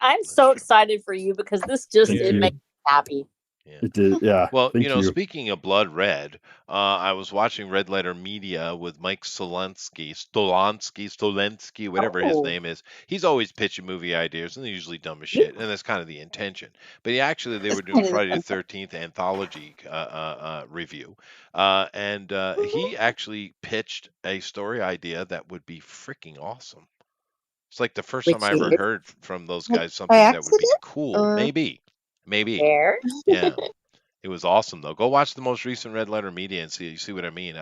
I'm so excited for you because this just Thank it you. makes me happy. It did, yeah. Well, Thank you. speaking of Blood Red, I was watching Red Letter Media with Mike Stolansky, whatever his name is. He's always pitching movie ideas, and they're usually dumb as shit, and that's kind of the intention. But they were doing Friday the 13th anthology review, and he actually pitched a story idea that would be freaking awesome. It's like the first time I ever heard from those guys something that would be cool. or- Maybe. There. Yeah. It was awesome though. Go watch the most recent Red Letter Media and see what I mean.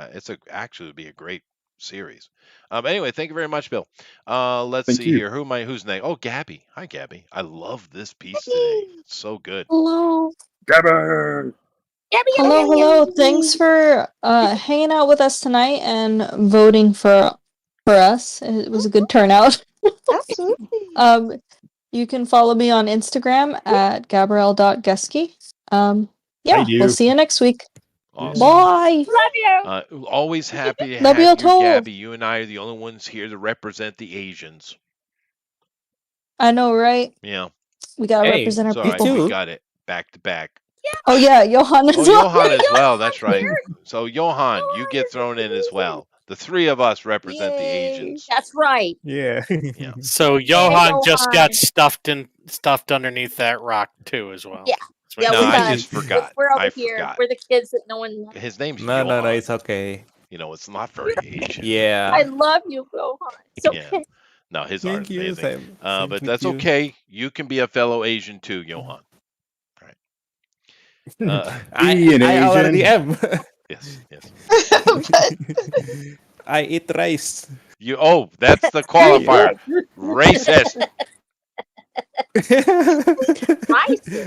Actually would be a great series. Anyway, thank you very much, Bill. Let's Thank see you. here. Who's next? Oh, Gabby. Hi, Gabby. I love this piece today. It's so good. Hello. Gabby. Hello. Thanks for hanging out with us tonight and voting for us. It was a good turnout. Absolutely. You can follow me on Instagram at gabrielle.geske. Yeah, Thank you. we'll see you next week. Awesome. Bye. Love you. Always happy to Love have you you, too. Gabby. You and I are the only ones here to represent the Asians. I know, right? Yeah. We gotta represent our It's all right. people. We got it back to back. Oh yeah, Johan as well. Johan as well. That's right. So Johan, you get thrown in as well. The three of us represent the Asians. That's right. Yeah. Yeah. So Johan just Johan. got stuffed underneath that rock too, as well. Yeah. That's Yeah, what- No, we're I done. just forgot. We're over I here. forgot. We're the kids that no one. His name's No, Johan. it's okay. It's not very Asian. Yeah. I love you, Johan. It's Yeah. okay. No, his Thank art's you, amazing. same But with that's you. okay. You can be a fellow Asian too, Johan. I already am. Yes. I eat rice. That's the qualifier. Racist.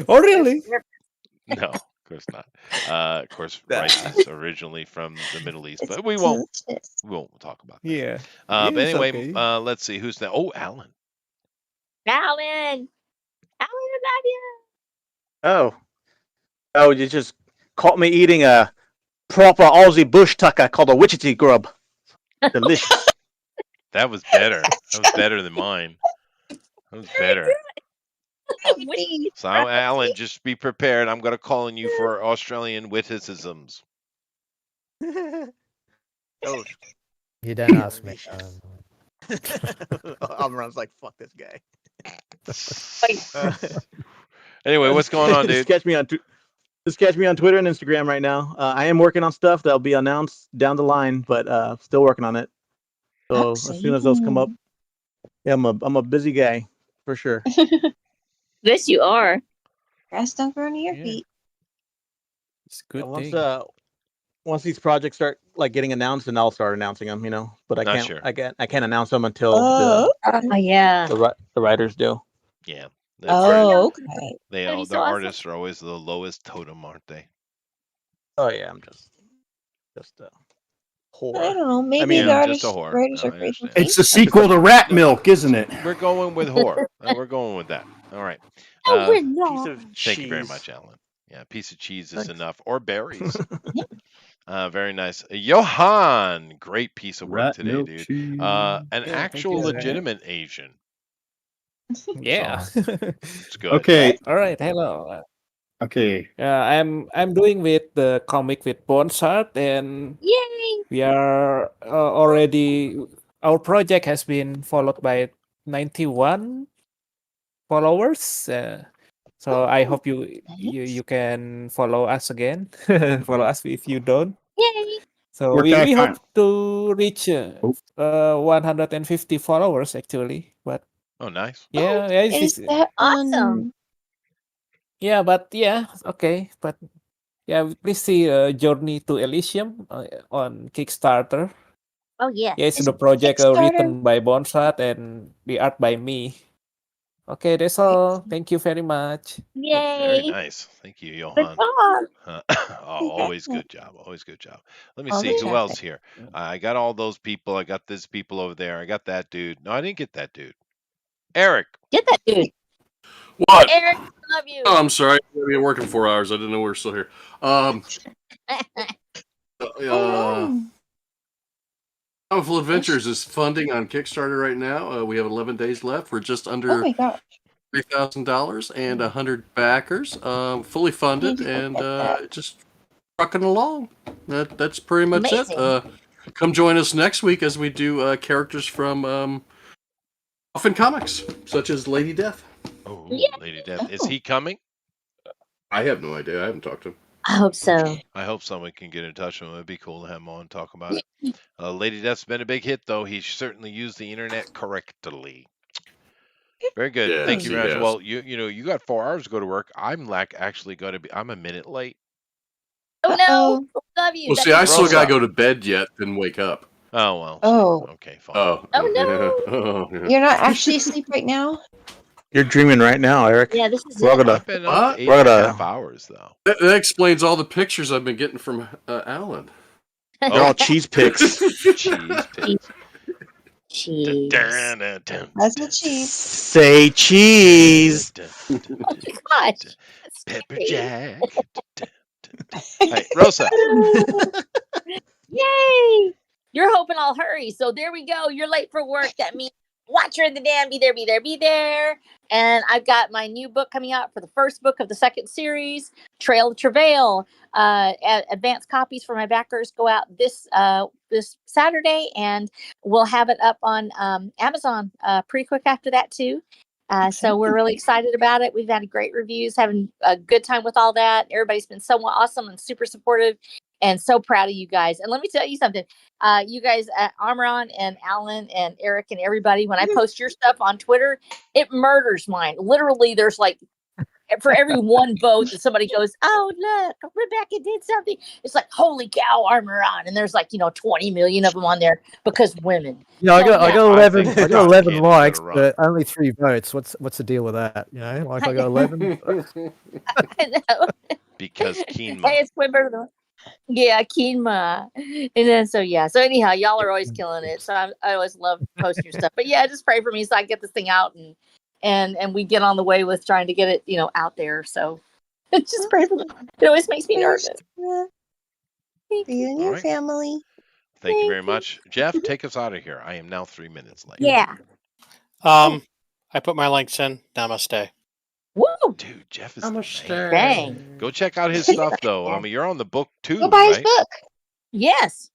Oh, really? No, of course not. Of course, rice is originally from the Middle East, but we won't talk about that. Yeah. But Yeah, it's anyway, okay. let's see who's that. Oh, Alan. Alan, I love you. Oh, you just caught me eating a proper Aussie bush tucker called a Wichita grub. Delicious. That was better. That was better than mine. That was better. So, Alan, just be prepared. I'm going to call on you for Australian witticisms. Oh, You don't ask me. Amran's like, fuck this guy. Anyway, what's going on, Just dude? catch me on Twitter and Instagram right now. I am working on stuff that'll be announced down the line, but still working on it. So as soon as those come up, yeah, I'm a busy guy for sure. Yes, you are. Grass don't grow near your feet. It's a good once thing. once these projects start like getting announced, then I'll start announcing them. But I can't. Sure. I can't announce them until yeah. the writers do. Yeah. Okay. They be so their awesome. artists are always the lowest totem, aren't they? Oh yeah, I'm just a whore. I don't know. Maybe I mean, the just a artists, whore. writers No, are I grateful. understand. It's the sequel to Rat Milk, isn't it? We're going with whore. We're going with that. All right. No, we're piece not. of Thank you very cheese. much, Alan. Yeah, a piece of cheese is Thanks. enough, or berries. Very nice. Johan, great piece of work Rat today, milk dude. cheese. An Yeah, thank actual you. legitimate Asian. Yeah. It's good. Okay. All right. Hello. Okay. I'm doing with the comic with Bonsart, and Yay! we are already. Our project has been followed by 91 followers. So I hope you can follow us again. Follow us if you don't. Yay! So Where can I we find- hope to reach 150 followers actually, but Oh, nice. yeah, Is that Awesome. yeah, but yeah, okay, but yeah, please see Journey to Elysium on Kickstarter. Oh yeah. Yeah, it's Is the project Kickstarter- written by Bonsat and the art by me. Okay, that's all. Thank you very much. Very Yay! nice. Thank you, Good Johan. job. Always good job. Always good job. Let me All see the who traffic. else here. I got all those people. I got this people over there. I got that dude. No, I didn't get that dude. Eric. Get that dude. What? Eric, love you. Oh, I'm sorry. I've been working 4 hours. I didn't know we were still here. Powerful Adventures is funding on Kickstarter right now. We have 11 days left. We're just Oh under my gosh. $3,000 and 100 backers, fully funded, and just trucking along. That's pretty much Amazing. it. Come join us next week as we do characters from Often Comics, such as Lady Death. Oh, Yeah. Lady Death. Is he coming? I have no idea. I haven't talked to him. I hope so. I hope someone can get in touch with him. It'd be cool to have him on and talk about it. Lady Death's been a big hit, though. He certainly used the internet correctly. Very good. Yes, Thank you he very much. has. Well, you got 4 hours to go to work. I'm actually going to be. I'm a minute late. Oh no. Love you. Well, see, I still got to go to bed yet, then wake up. Oh well. Oh. Okay, fine. Oh. Oh, no. Oh, yeah. You're not actually asleep right now? You're dreaming right now, Eric. Yeah, this is We're all it. gonna. I've been up What? 8.5 hours though. That explains all the pictures I've been getting from Alan. They're all cheese picks. Cheese picks. Cheese. That's the cheese. Say cheese. Oh my gosh. Pepper Jack. Hey, Rosa. Yay! You're hoping I'll hurry. So there we go. You're late for work. That means Watcher in the Dam. Be there, be there, be there. And I've got my new book coming out for the first book of the second series, Trail of Travail. Advanced copies for my backers go out this Saturday, and we'll have it up on Amazon pretty quick after that too. So we're really excited about it. We've had great reviews, having a good time with all that. Everybody's been so awesome and super supportive, and so proud of you guys. And let me tell you something, you guys, Amron and Alan and Eric and everybody, when I post your stuff on Twitter, it murders mine. Literally, there's like, for every one vote that somebody goes, oh, look, Rebecca did something. It's like, holy cow, Armoron. And there's like, 20 million of them on there because women. Yeah, I got 11. I got 11 can't likes, let her but only 3 votes. What's the deal with that? Like I got 11. I know. Because Keenma. Hey, it's way better than. Yeah, Keenma. And then so anyhow, y'all are always killing it. So I always love posting your stuff. But yeah, just pray for me so I get this thing out and we get on the way with trying to get it, out there. So just pray for me. It always makes me nervous. You and your right. family. Thank you very much. Jeff, take us out of here. I am now 3 minutes late. Yeah. I put my links in. Namaste. Woo! Dude, Jeff is Namaste. the man. Dang. Go check out his stuff, though. I mean, you're on the book, too, Go buy his right? book. Yes.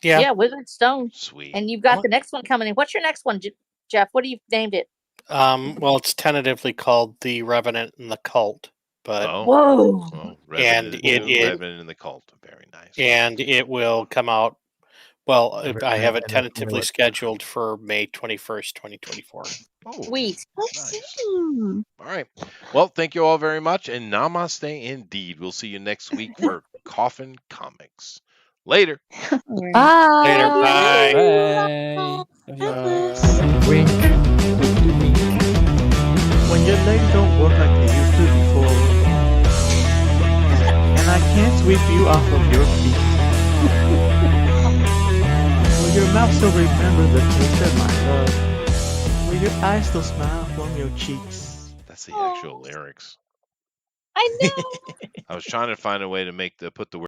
Yeah. Yeah, Withered Stone. Sweet. And you've got the next one coming in. What's your next one, Jeff? What do you named it? Well, it's tentatively called The Revenant and the Cult, but Whoa. Oh, and Revenant and the Cult. Very nice. and it will come out. Well, I have it tentatively scheduled for May 21st, 2024. Oh, Sweet. nice. All right. Well, thank you all very much, and namaste indeed. We'll see you next week for Coffin Comics. Later. Bye. Later. Bye. Wink. When your legs don't work like they used to before, and I can't sweep you off of your feet. Will your mouth still remember the taste of my love? Will your eyes still smile from your cheeks? That's the actual lyrics. I know. I was trying to find a way to put the word